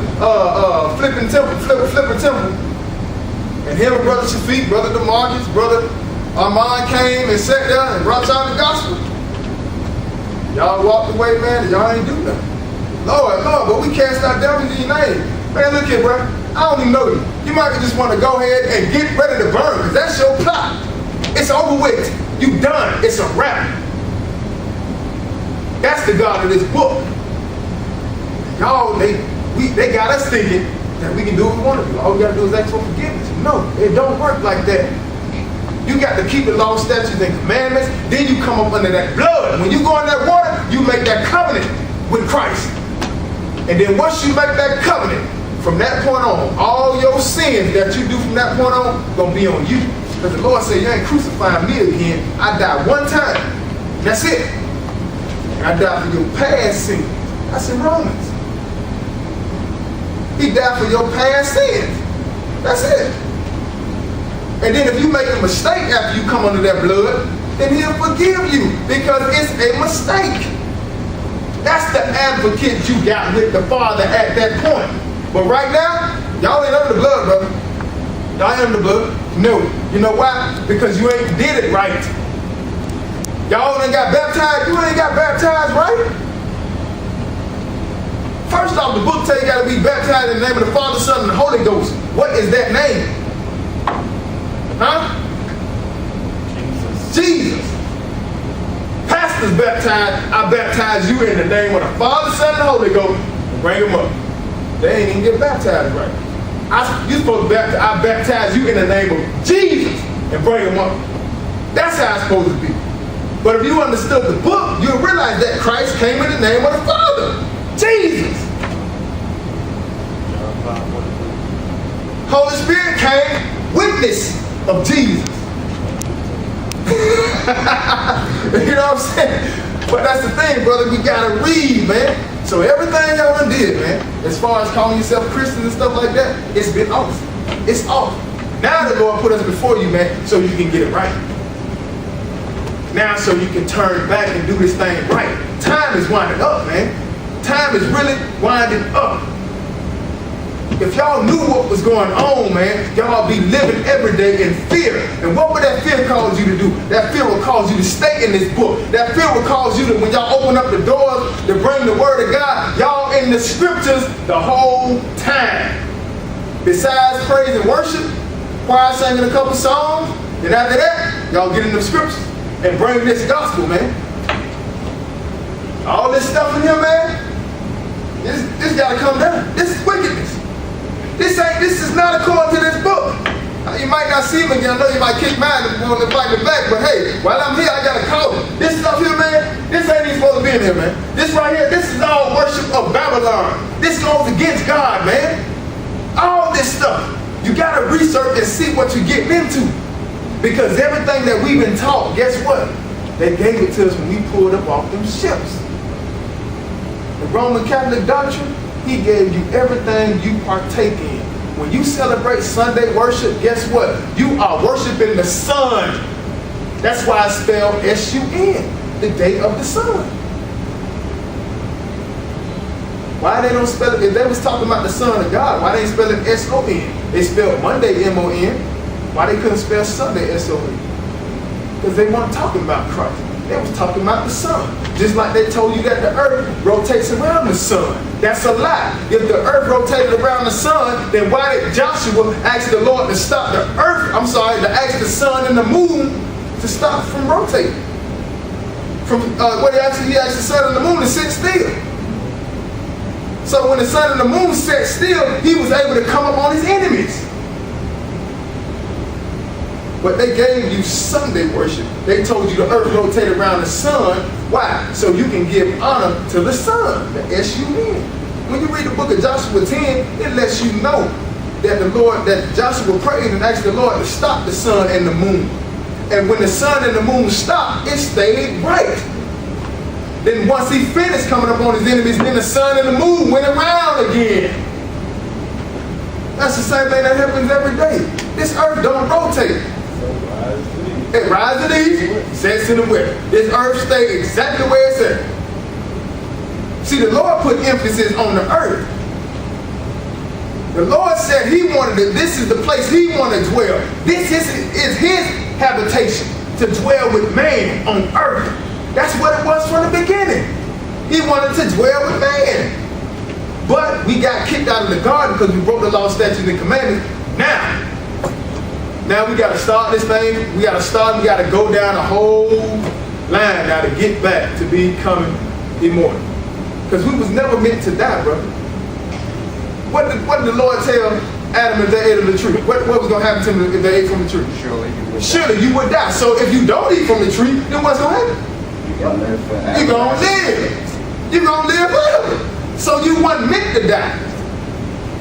Flipper Temple, and him and Brother Shafiq, Brother DeMarcus, Brother Armand came and sat there and brought y'all the gospel. Y'all walked away, man, and y'all ain't do nothing. Lord, but we cast out devils in your name. Man, look here, bro. I don't even know you. You might just want to go ahead and get ready to burn, because that's your plot. It's over with. You done. It's a wrap. That's the God of this book. Y'all, they got us thinking that we can do what we want to do. All we got to do is ask for forgiveness. No, it don't work like that. You got to keep the law, statutes, and commandments. Then you come up under that blood. When you go in that water, you make that covenant with Christ. And then once you make that covenant, from that point on, all your sins that you do from that point on, gonna be on you. Because the Lord said, you ain't crucifying me again. I died one time. That's it. And I died for your past sins. That's in Romans. He died for your past sins. That's it. And then if you make a mistake after you come under that blood, then he'll forgive you because it's a mistake. That's the advocate you got with the Father at that point. But right now, y'all ain't under the blood, brother. Y'all ain't under the blood. No. You know why? Because you ain't did it right. Y'all ain't got baptized. You ain't got baptized right. First off, the book tells you got to be baptized in the name of the Father, Son, and the Holy Ghost. What is that name? Huh? Jesus. Pastors baptized, I baptize you in the name of the Father, Son, and the Holy Ghost. Bring them up. They ain't even get baptized right. You supposed to I baptize you in the name of Jesus and bring them up. That's how it's supposed to be. But if you understood the book, you'll realize that Christ came in the name of the Father. Jesus. Holy Spirit came witness of Jesus. You know what I'm saying? But that's the thing, brother. We gotta read, man. So everything y'all done did, man, as far as calling yourself Christians and stuff like that, it's been off. It's off. Now the Lord put us before you, man, so you can get it right. Now so you can turn back and do this thing right. Time is winding up, man. Time is really winding up. If y'all knew what was going on, man, y'all be living every day in fear. And what would that fear cause you to do? That fear will cause you to stay in this book. That fear will cause you to, when y'all open up the doors to bring the word of God, y'all in the scriptures the whole time. Besides praise and worship, choir singing a couple songs, and after that, y'all get in the scriptures and bring this gospel, man. All this stuff in here, man, this gotta come down. This is wickedness. This is not according to this book. You might not see him again. I know you might kick mine and want to fight me back, but hey, while I'm here, I gotta call it. This stuff here, man, this ain't even supposed to be in here, man. This right here, this is all worship of Babylon. This goes against God, man. All this stuff. You gotta research and see what you're getting into. Because everything that we've been taught, guess what? They gave it to us when we pulled up off them ships. The Roman Catholic doctrine, he gave you everything you partake in. When you celebrate Sunday worship, guess what? You are worshiping the sun. That's why it's spelled S-U-N, the day of the sun. Why they don't spell it? If they was talking about the Son of God, why they ain't spell it S-O-N? They spelled Monday M-O-N. Why they couldn't spell Sunday S-O-N? Because they weren't talking about Christ. They was talking about the sun. Just like they told you that the earth rotates around the sun. That's a lie. If the earth rotated around the sun, then why did Joshua ask the Lord to stop the earth, to ask the sun and the moon to stop from rotating? He asked the sun and the moon to sit still. So when the sun and the moon sat still, he was able to come up on his enemies. But they gave you Sunday worship. They told you the earth rotated around the sun. Why? So you can give honor to the sun, the S-U-N. When you read the book of Joshua 10, it lets you know that Joshua prayed and asked the Lord to stop the sun and the moon. And when the sun and the moon stopped, it stayed right. Then once he finished coming up on his enemies, then the sun and the moon went around again. That's the same thing that happens every day. This earth don't rotate. It rises to the east, sets in the west. This earth stays exactly where it's at. See, the Lord put emphasis on the earth. The Lord said he wanted it. This is the place he wanted to dwell. This is his habitation, to dwell with man on earth. That's what it was from the beginning. He wanted to dwell with man. But we got kicked out of the garden because we broke the law, statutes, and commandments. Now we got to start this thing. We got to go down a whole line now to get back to becoming immortal. Because we was never meant to die, brother. What did the Lord tell Adam if they ate of the tree? What was going to happen to them if they ate from the tree? Surely you would die. So if you don't eat from the tree, then what's going to happen? You're going to live forever. You're going to live. You're going to live forever. So you weren't meant to die.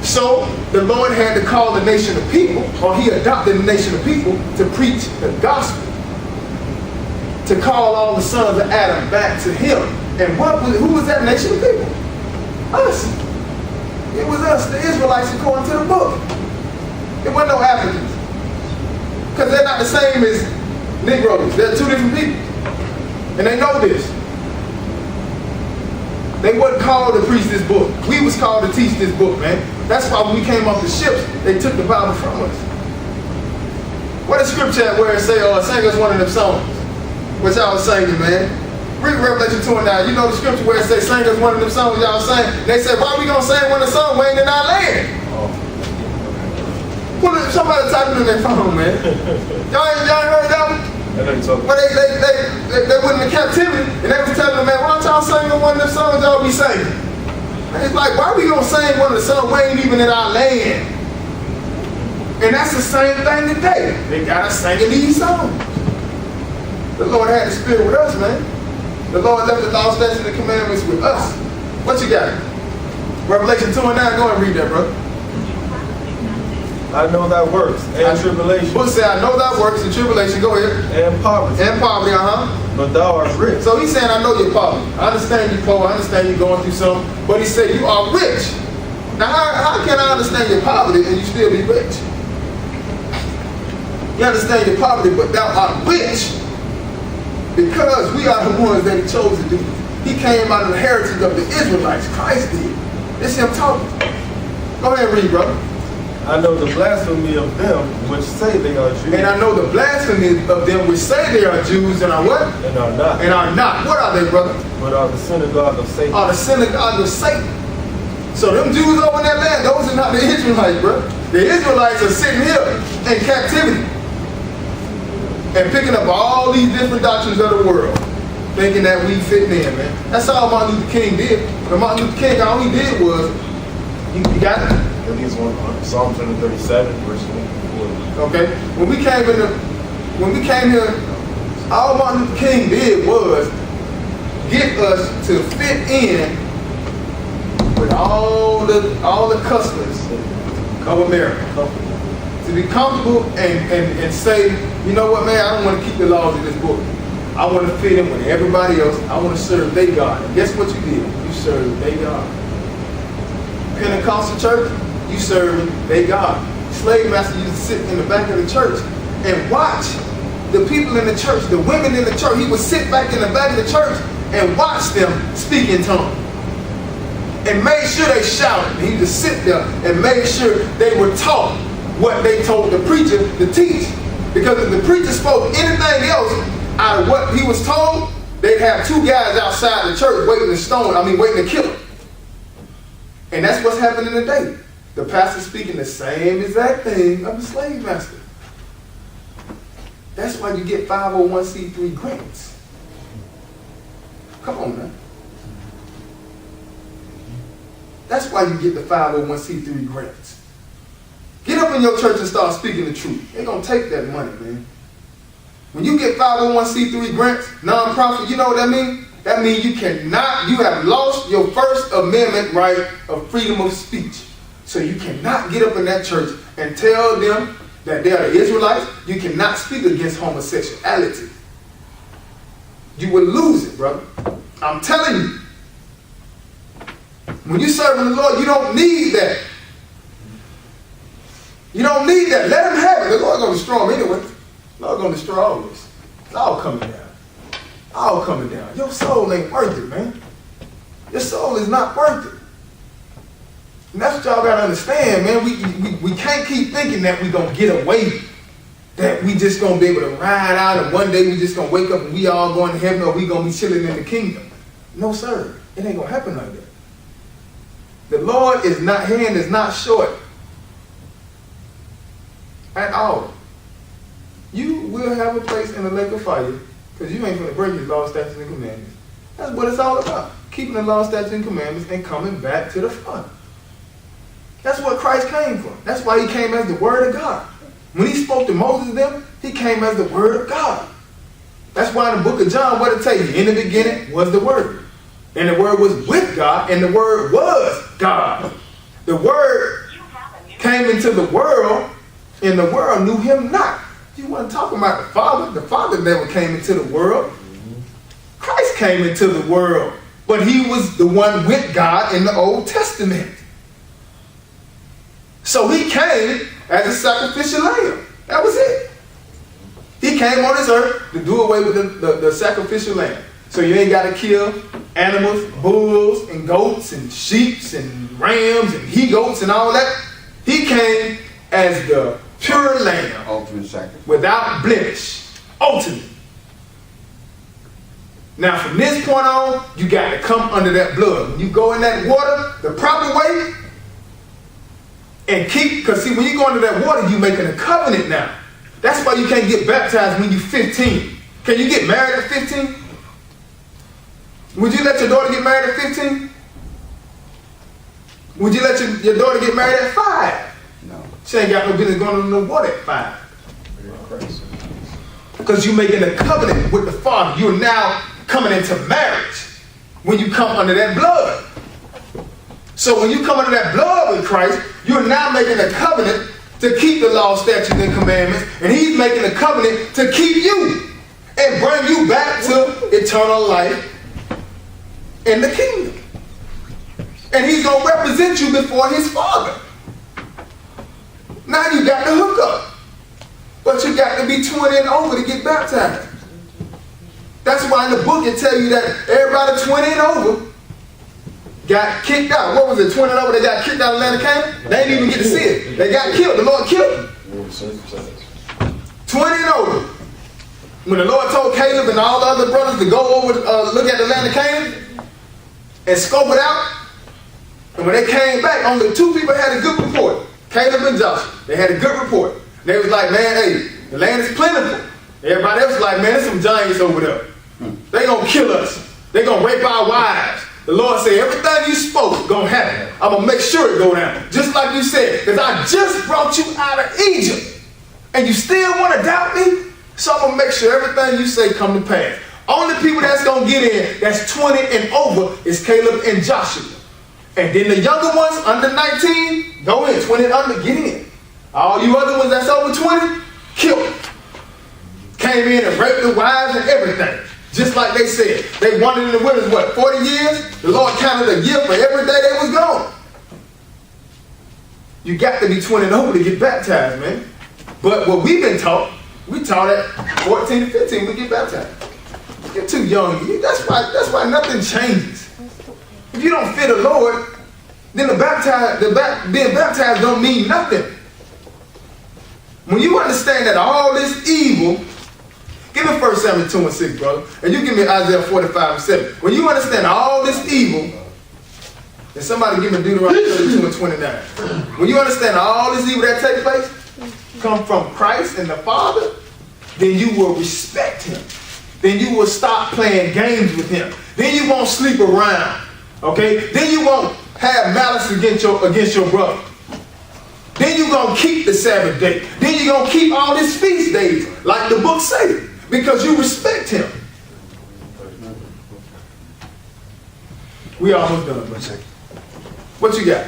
So the Lord had to call the nation of people, or he adopted the nation of people to preach the gospel. To call all the sons of Adam back to him. And who was that nation of people? Us. It was us, the Israelites, according to the book. It wasn't no Africans. Because they're not the same as Negroes. They're two different people. And they know this. They wasn't called to preach this book. We was called to teach this book, man. That's why when we came off the ships, they took the Bible from us. What is scripture at where it say, sing us one of them songs? What y'all was singing, man? Read Revelation 2 and 9. You know the scripture where it say, sing us one of them songs y'all sang? They said, why we gonna sing one of the songs? We ain't in our land. Somebody typing in their phone, man. Y'all ain't heard that one? Well, they went into captivity, and they was telling them, man, why don't y'all sing one of them songs y'all be singing? And it's like, why are we going to sing one of the songs? We ain't even in our land. And that's the same thing today. They got us singing these songs. The Lord had the Spirit with us, man. The Lord left the law, statutes, and the commandments with us. What you got? Revelation 2 and 9, go and read that, brother. I know thy works and tribulation. Book say, I know thy works and tribulation. Go ahead. And poverty. And poverty, But thou art rich. So he's saying, I know your poverty. I understand you poor. I understand you're going through something. But he said, you are rich. Now, how can I understand your poverty and you still be rich? You understand your poverty, but thou art rich. Because we are the ones that he chose to do. He came out of the heritage of the Israelites. Christ did. It's him talking. Go ahead and read, brother. I know the blasphemy of them which say they are Jews. And I know the blasphemy of them which say they are Jews and are what? And are not. And are not. What are they, brother? But are the synagogue of Satan. Are the synagogue of Satan. So them Jews over in that land, those are not the Israelites, bro. The Israelites are sitting here in captivity and picking up all these different doctrines of the world, thinking that we fit in, man. That's all Martin Luther King did. But Martin Luther King, all he did was, he got it. I think it's on Psalm 137, verse 1. Okay? When we came here, all Martin Luther King did was get us to fit in with all the customs of America. To be comfortable and say, you know what, man, I don't want to keep the laws of this book. I want to fit in with everybody else. I want to serve their God. And guess what you did? You served their God. Pentecostal church, you serve their God. Slave master used to sit in the back of the church and watch the people in the church, the women in the church. He would sit back in the back of the church and watch them speak in tongues. And made sure they shouted. He just sit there and made sure they were taught what they told the preacher to teach. Because if the preacher spoke anything else out of what he was told, they'd have two guys outside the church waiting to kill him. And that's what's happening today. The pastor speaking the same exact thing of the slave master. That's why you get 501c3 grants. Come on, man. That's why you get the 501c3 grants. Get up in your church and start speaking the truth. They're going to take that money, man. When you get 501c3 grants, non-profit, you know what that means? That means you have lost your First Amendment right of freedom of speech. So you cannot get up in that church and tell them that they are the Israelites. You cannot speak against homosexuality. You will lose it, brother. I'm telling you. When you're serving the Lord, you don't need that. You don't need that. Let him have it. The Lord's going to destroy him anyway. The Lord's going to destroy all of this. It's all coming down. All coming down. Your soul ain't worth it, man. Your soul is not worth it. And that's what y'all got to understand, man. We can't keep thinking that we're going to get away. That we just going to be able to ride out and one day we just going to wake up and we all going to heaven or we going to be chilling in the kingdom. No, sir. It ain't going to happen like that. The Lord hand is not short at all. You will have a place in the lake of fire because you ain't going to break his law, statutes, and commandments. That's what it's all about. Keeping the law, statutes, and commandments and coming back to the Father. That's what Christ came for. That's why he came as the Word of God. When he spoke to Moses and them, he came as the Word of God. That's why in the book of John, what it tell you? In the beginning was the Word. And the Word was with God, and the Word was God. The Word came into the world, and the world knew him not. You want to talk about the Father? The Father never came into the world. Christ came into the world, but he was the one with God in the Old Testament. So he came as a sacrificial lamb. That was it. He came on this earth to do away with the sacrificial lamb. So you ain't got to kill animals, bulls and goats and sheep and rams and he-goats and all that. He came as the pure lamb. Ultimate sacrifice. Without blemish. Ultimate. Now from this point on, you got to come under that blood. When you go in that water the proper way, and because see, when you go into that water, you're making a covenant now. That's why you can't get baptized when you're 15. Can you get married at 15? Would you let your daughter get married at 15? Would you let your daughter get married at 5? No. She ain't got no business going in the water at 5. Because you're making a covenant with the Father. You're now coming into marriage when you come under that blood. So when you come under that blood with Christ, you're now making a covenant to keep the law, statutes, and commandments. And he's making a covenant to keep you and bring you back to eternal life in the kingdom. And he's going to represent you before his Father. Now you got to hook up. But you got to be 20 and over to get baptized. That's why in the book it tell you that everybody 20 and over got kicked out. What was it, 20 and over? They got kicked out of the land of Canaan? They didn't even get to see it. They got killed. The Lord killed them. 20 and over. When the Lord told Caleb and all the other brothers to go over, look at the land of Canaan and scope it out, and when they came back, only 2 people had a good report. Caleb and Joshua. They had a good report. They was like, man, hey, the land is plentiful. Everybody else was like, man, there's some giants over there. They gonna kill us. They gonna rape our wives. The Lord said, everything you spoke gonna happen. I'm gonna make sure it go down. Just like you said, because I just brought you out of Egypt. And you still want to doubt me? So I'm gonna make sure everything you say come to pass. Only people that's gonna get in, that's 20 and over, is Caleb and Joshua. And then the younger ones, under 19, go in. 20 and under, get in. All you other ones that's over 20, kill them. Came in and raped the wives and everything. Just like they said. They wandered in the wilderness, what, 40 years? The Lord counted a year for every day they was gone. You got to be 20 and over to get baptized, man. But what we've been taught, we taught at 14 to 15, we get baptized. You're too young. That's why nothing changes. If you don't fear the Lord, then being baptized don't mean nothing. When you understand that all this evil, give me 1 Samuel 2 and 6, brother. And you give me Isaiah 45 and 7. When you understand all this evil, and somebody give me Deuteronomy 32 and 29. When you understand all this evil that takes place come from Christ and the Father, then you will respect him. Then you will stop playing games with him. Then you won't sleep around. Okay? Then you won't have malice against your brother. Then you're going to keep the Sabbath day. Then you're going to keep all his feast days, like the book say, because you respect him. We almost done. What you got?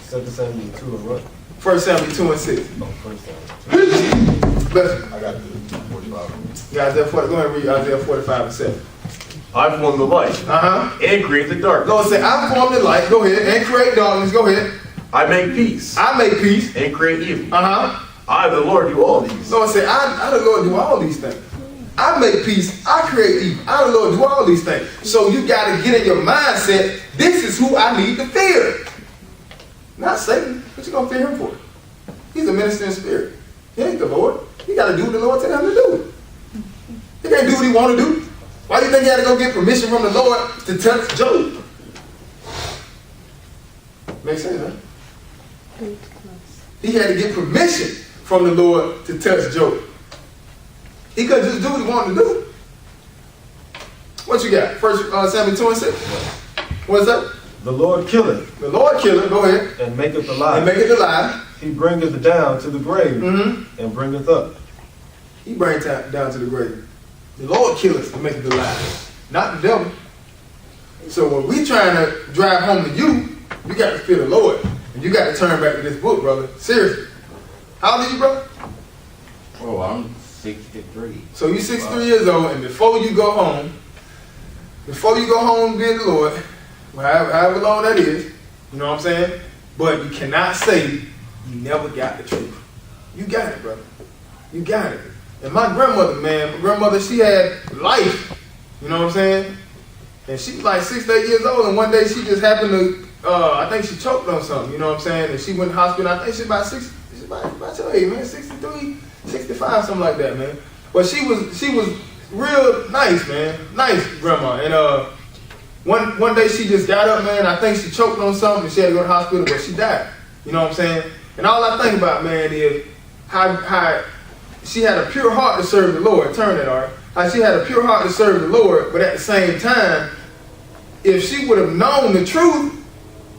2 Samuel 2 and what? 1 Samuel 2 and 6. No, 1 Samuel 2. Listen. I got the 45. Yeah, Isaiah 40, go ahead and read Isaiah 45 and 7. I form the light and create the darkness. Lord say, I form the light, go ahead, and create darkness, go ahead. I make peace I make peace. and create evil. Uh-huh. I, the Lord, do all these. Lord say, I the Lord do all these things. I make peace, I create evil. I the Lord do all these things. So you got to get in your mindset, this is who I need to fear. Not Satan. What you going to fear him for? He's a minister in spirit. He ain't the Lord. He got to do what the Lord tell him to do. He can't do what he want to do. Why do you think he had to go get permission from the Lord to touch Job? Makes sense, huh? He had to get permission from the Lord to touch Job. He couldn't just do what he wanted to do. What you got? 1 Samuel 2 and 6. What's that? The Lord killeth. The Lord killeth, go ahead. And maketh alive. And maketh alive. He bringeth down to the grave and bringeth up. He brings down to the grave. The Lord killeth and maketh alive. Not the devil. So when we trying to drive home to you, you got to fear the Lord. And you got to turn back to this book, brother. Seriously. How old are you, brother? Oh, I'm 63. So you're 63 years old, and before you go home and be with the Lord, however long that is, you know what I'm saying? But you cannot say you never got the truth. You got it, brother. You got it. And my grandmother, she had life, you know what I'm saying? And she was like 6 to 8 years old, and one day she just happened to, I think she choked on something, you know what I'm saying? And she went to the hospital. I think she's about your age, man, 63, 65, something like that, man. But she was real nice, man. Nice grandma. And one day she just got up, man. I think she choked on something and she had to go to the hospital, but she died. You know what I'm saying? And all I think about, man, is how she had a pure heart to serve the Lord. Turn it, Art. How she had a pure heart to serve the Lord, but at the same time, if she would have known the truth,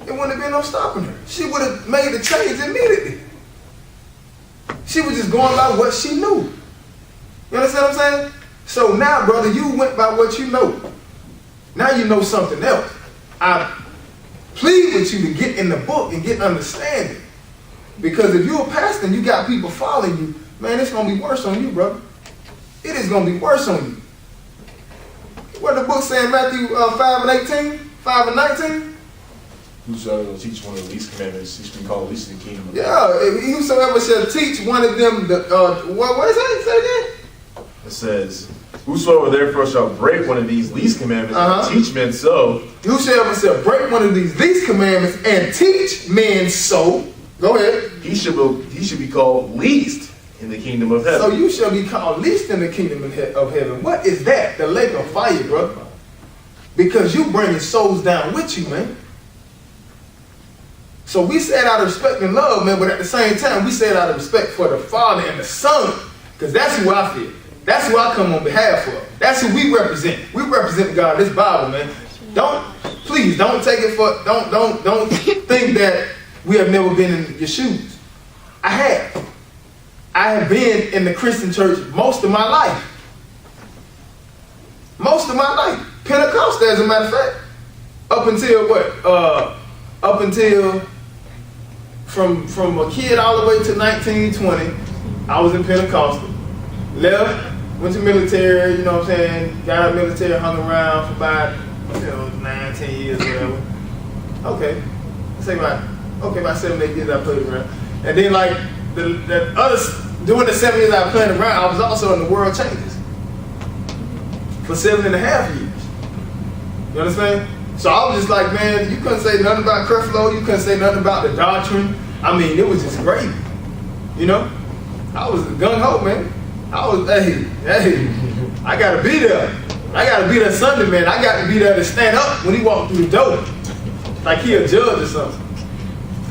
it wouldn't have been no stopping her. She would have made the change immediately. She was just going by what she knew. You understand what I'm saying? So now, brother, you went by what you know. Now you know something else. plead with you to get in the book and get understanding. Because if you're a pastor and you got people following you, man, it's going to be worse on you, brother. It is going to be worse on you. What the book saying, Matthew 5 and 18, 5 and 19? Whosoever will teach one of the least commandments, he should be called least in the kingdom of Yeah, God. if whosoever shall teach one of them, what is that? Say again? It says, whosoever therefore shall break one of these least commandments and teach men so. Whosoever shall break one of these least commandments and teach men so. Go ahead. He should be called least in the kingdom of heaven. So you shall be called least in the kingdom of heaven. What is that? The lake of fire, brother. Because you bringing souls down with you, man. So we say it out of respect and love, man, but at the same time, we say it out of respect for the Father and the Son. Because that's who I feel. That's who I come on behalf of. That's who we represent. We represent God in this Bible, man. Please don't take it for, don't think that we have never been in your shoes. I have been in the Christian church most of my life. Most of my life. Pentecostal, as a matter of fact. Up until what? Up until from a kid all the way to 19, 20, I was in Pentecostal. Left, went to military, you know what I'm saying? Got out of military, hung around for about 9, 10 years, whatever. Okay. About 7, 8 years I played around. And then like the others, during the 7 years I played around, I was also in the World Changes for 7.5 years. You understand? So I was just like, man, you couldn't say nothing about Creflo, you couldn't say nothing about the doctrine. I mean, it was just great. You know? I was gung-ho, man. I was, hey, I gotta be there. I gotta be there Sunday, man. I got to be there to stand up when he walked through the door. Like he a judge or something.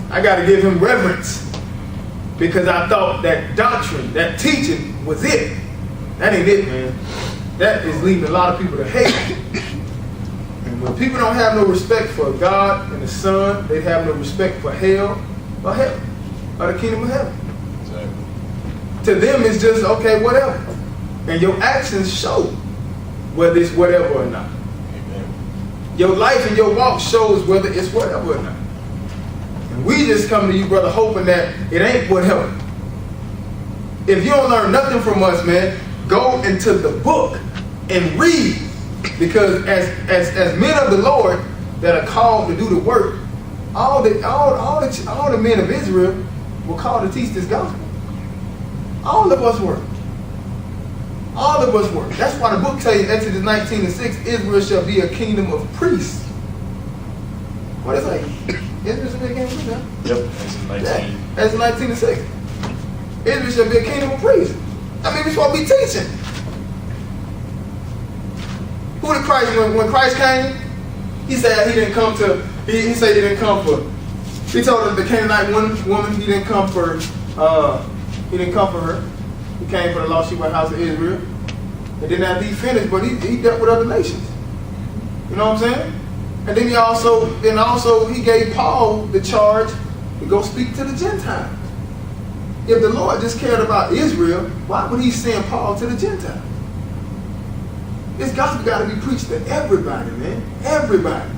I got to give him reverence. Because I thought that doctrine, that teaching was it. That ain't it, man. That is leading a lot of people to hate. And when people don't have no respect for God and the Son, they have no respect for hell or heaven, or the kingdom of heaven. Exactly. To them, it's just, okay, whatever. And your actions show whether it's whatever or not. Amen. Your life and your walk shows whether it's whatever or not. And we just come to you, brother, hoping that it ain't whatever. If you don't learn nothing from us, man, go into the book and read. Because as men of the Lord that are called to do the work, all the men of Israel were called to teach this gospel. All of us were. All of us were. That's why the book tells you, Exodus 19:6, Israel shall be a kingdom of priests. What is it? Israel shall be a kingdom of priests. Yep, Exodus 19. Yeah, Exodus 19:6. Israel shall be a kingdom of priests. I mean, we're supposed to be teaching. Who did Christ, when Christ came, he said he didn't come to, he said he didn't come for, he told the Canaanite woman he didn't come for her. He came for the lost sheep of the house of Israel. And then after he finished, but he dealt with other nations. You know what I'm saying? And then he also he gave Paul the charge to go speak to the Gentiles. If the Lord just cared about Israel, why would he send Paul to the Gentiles? This gospel got to be preached to everybody, man. Everybody.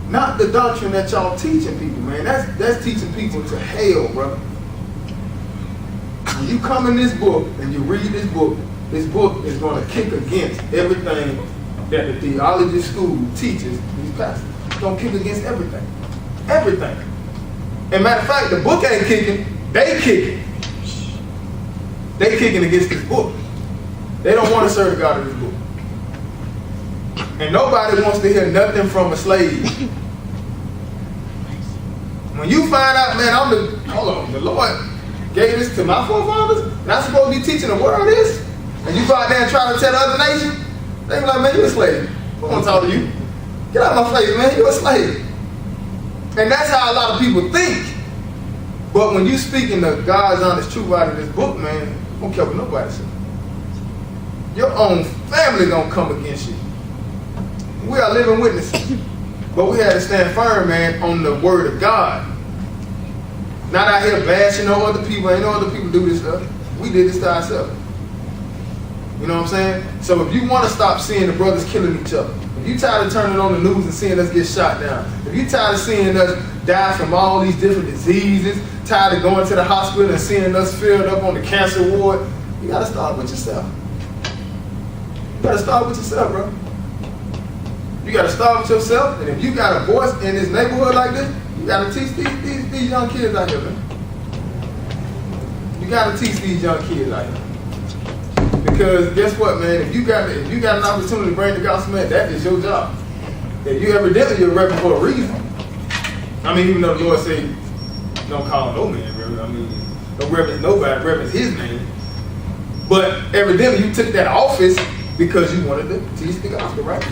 Not the doctrine that y'all teaching people, man. That's teaching people to hell, brother. When you come in this book and you read this book is going to kick against everything that the theology school teaches these pastors. It's going to kick against everything. Everything. And matter of fact, the book ain't kicking, they kicking. They kicking against this book. They don't want to serve God in this book. And nobody wants to hear nothing from a slave. When you find out, man, the Lord gave this to my forefathers, and I'm supposed to be teaching the world this, and you go out there and try to tell the other nation, they be like, man, you a slave. I don't want to talk to you. Get out of my face, man, you a slave. And that's how a lot of people think. But when you speaking the God's honest truth out of this book, man, you don't care what nobody says. Your own family gonna come against you. We are living witnesses. But we had to stand firm, man, on the word of God. Not out here bashing no other people. Ain't no other people do this stuff. We did this to ourselves. You know what I'm saying? So if you want to stop seeing the brothers killing each other, if if you tired of turning on the news and seeing us get shot down, if you tired of seeing us die from all these different diseases, tired of going to the hospital and seeing us filled up on the cancer ward, you gotta start with yourself. You gotta start with yourself, bro. You gotta start with yourself, and if you got a voice in this neighborhood like this, you gotta teach these young kids out here, man. You gotta teach these young kids out here. Because guess what, man? If you got an opportunity to bring the gospel, man, that is your job. If you evidently you're repping for a reason. I mean, even though the Lord say, don't call no man, brother. I mean, don't reverence nobody, reverence his name. But evidently you took that office because you wanted to teach the gospel, right?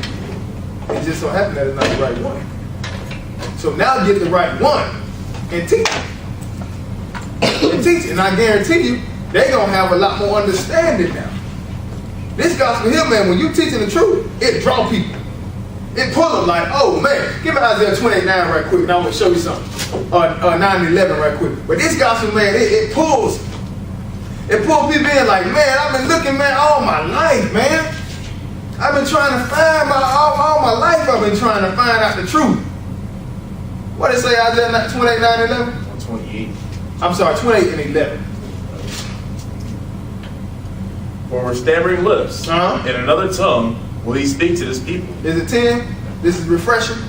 It just so happened that it's not the right one. So now get the right one and teach it. And teach it. And I guarantee you, they're going to have a lot more understanding now. This gospel here, man, when you teaching the truth, it draw people. It pull them like, oh, man, give me Isaiah 28:9 right quick, and I'm going to show you something. 9:11 right quick. But this gospel, man, it pulls people in like, man, I've been looking, man, all my life, man. I've been trying to find all my life, I've been trying to find out the truth. What did it say, Isaiah 28:9-11? 28. I'm sorry, 28:11. For with stammering lips Uh-huh. and another tongue will he speak to this people. Is it 10? This is refreshing.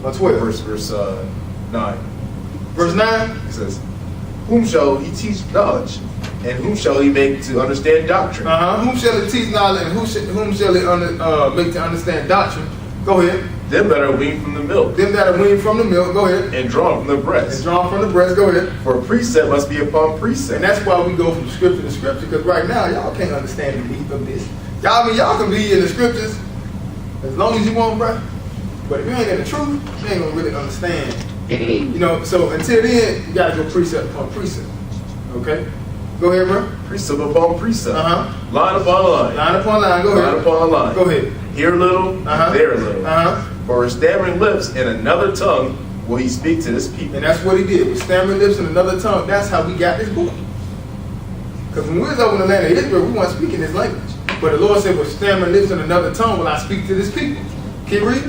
Or 12? Verse 9. Verse 9? It says, whom shall he teach knowledge? And whom shall he make to understand doctrine? Whom shall he teach knowledge, and whom shall he make to understand doctrine? Go ahead. Them that are weaned from the milk. Them that are weaned from the milk, go ahead. And drawn from the breast. And drawn from the breast, go ahead. For precept must be upon precept. And that's why we go from scripture to scripture, because right now, y'all can't understand the meat of this. Y'all can be in the scriptures as long as you want, bro. But if you ain't in the truth, you ain't gonna really understand. You know, so until then, you gotta go precept upon precept. Okay? Go ahead, bro. Precept upon precept. Line upon line. Line upon line, go ahead. Line upon line. Go ahead. Here a little, there a little. For with stammering lips and another tongue will he speak to this people. And that's what he did. With stammering lips and another tongue, that's how we got this book. Because when we was over in the land of Israel, we weren't speaking this language. But the Lord said, with stammering lips and another tongue will I speak to this people. Can you read?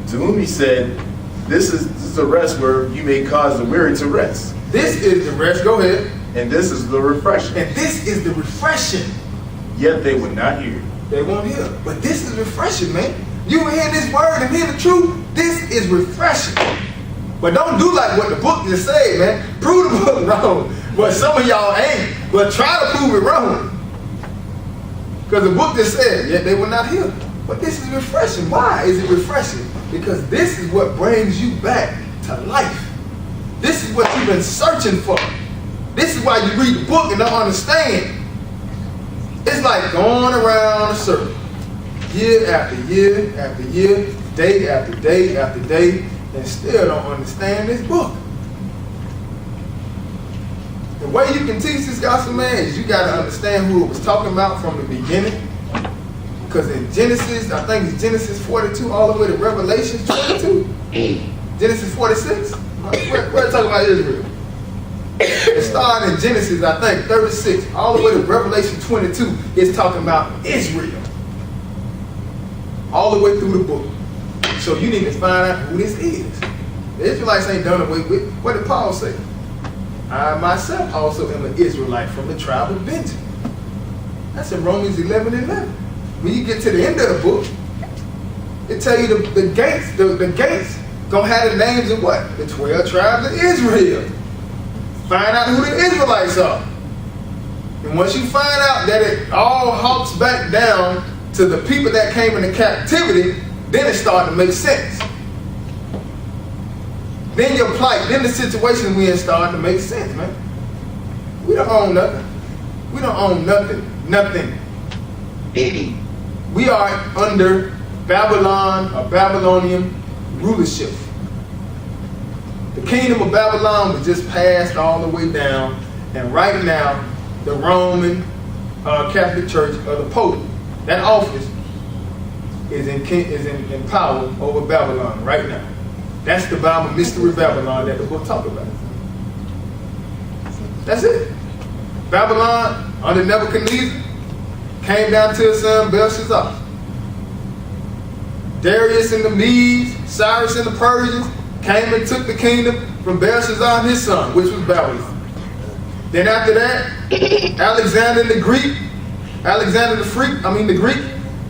To whom he said, this is the rest where you may cause the weary to rest. This is the rest. Go ahead. And this is the refreshing. And this is the refreshing. Yet they would not hear. They won't hear. But this is refreshing, man. You hear this word and hear the truth. This is refreshing. But don't do like what the book just said, man. Prove the book wrong. But some of y'all ain't. But try to prove it wrong. Because the book just said, yet they will not hear. But this is refreshing. Why is it refreshing? Because this is what brings you back to life. This is what you've been searching for. This is why you read the book and don't understand. It's like going around a circle. Year after year after year, day after day after day, and still don't understand this book. The way you can teach this gospel, man, is you got to understand who it was talking about from the beginning. Because in Genesis, I think it's Genesis 42 all the way to Revelation 22. Genesis 46. We're talking about Israel. It started in Genesis, I think, 36, all the way to Revelation 22. It's talking about Israel. All the way through the book. So you need to find out who this is. The Israelites ain't done away with. What did Paul say? I myself also am an Israelite from the tribe of Benjamin. That's in Romans 11:11. When you get to the end of the book, it tell you the gates gonna have the names of what? The 12 tribes of Israel. Find out who the Israelites are. And once you find out that it all hops back down to the people that came into captivity, then it started to make sense. Then your plight, then the situation we in started to make sense, man. We don't own nothing. We don't own nothing. Nothing. We are under Babylon, or Babylonian rulership. The kingdom of Babylon was just passed all the way down, and right now, the Roman Catholic Church, or the Pope, that office is in power over Babylon right now. That's the Bible mystery Babylon that the book talks about. That's it. Babylon under Nebuchadnezzar came down to his son Belshazzar. Darius and the Medes, Cyrus and the Persians came and took the kingdom from Belshazzar and his son, which was Babylon. Then after that, Alexander the Greek,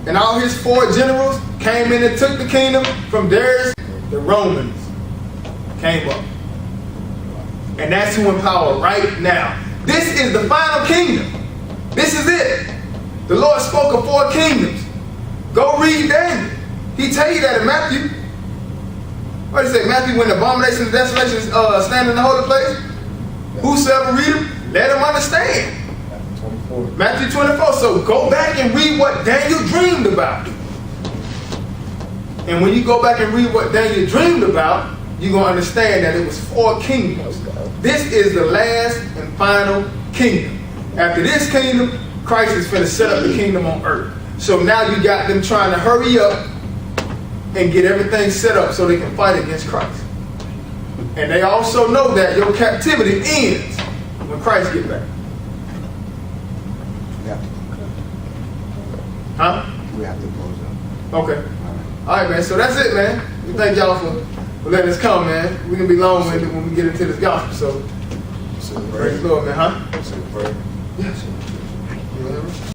and all his 4 generals came in and took the kingdom from Darius. The Romans came up. And that's who in power right now. This is the final kingdom. This is it. The Lord spoke of 4 kingdoms. Go read Daniel. He tell you that in Matthew. What did he say? Matthew, when abomination and desolation stand in the holy place, whosoever read them, let him understand. Matthew 24. So go back and read what Daniel dreamed about. And when you go back and read what Daniel dreamed about, you're going to understand that it was 4 kingdoms. This is the last and final kingdom. After this kingdom, Christ is going to set up the kingdom on earth. So now you got them trying to hurry up and get everything set up so they can fight against Christ. And they also know that your captivity ends when Christ gets back. Huh? We have to close up. Okay. All right, man. So that's it, man. We thank y'all for letting us come, man. We're going to be long-winded when we get into this gospel. So, praise the Lord, man. Huh? Say a prayer. Yes.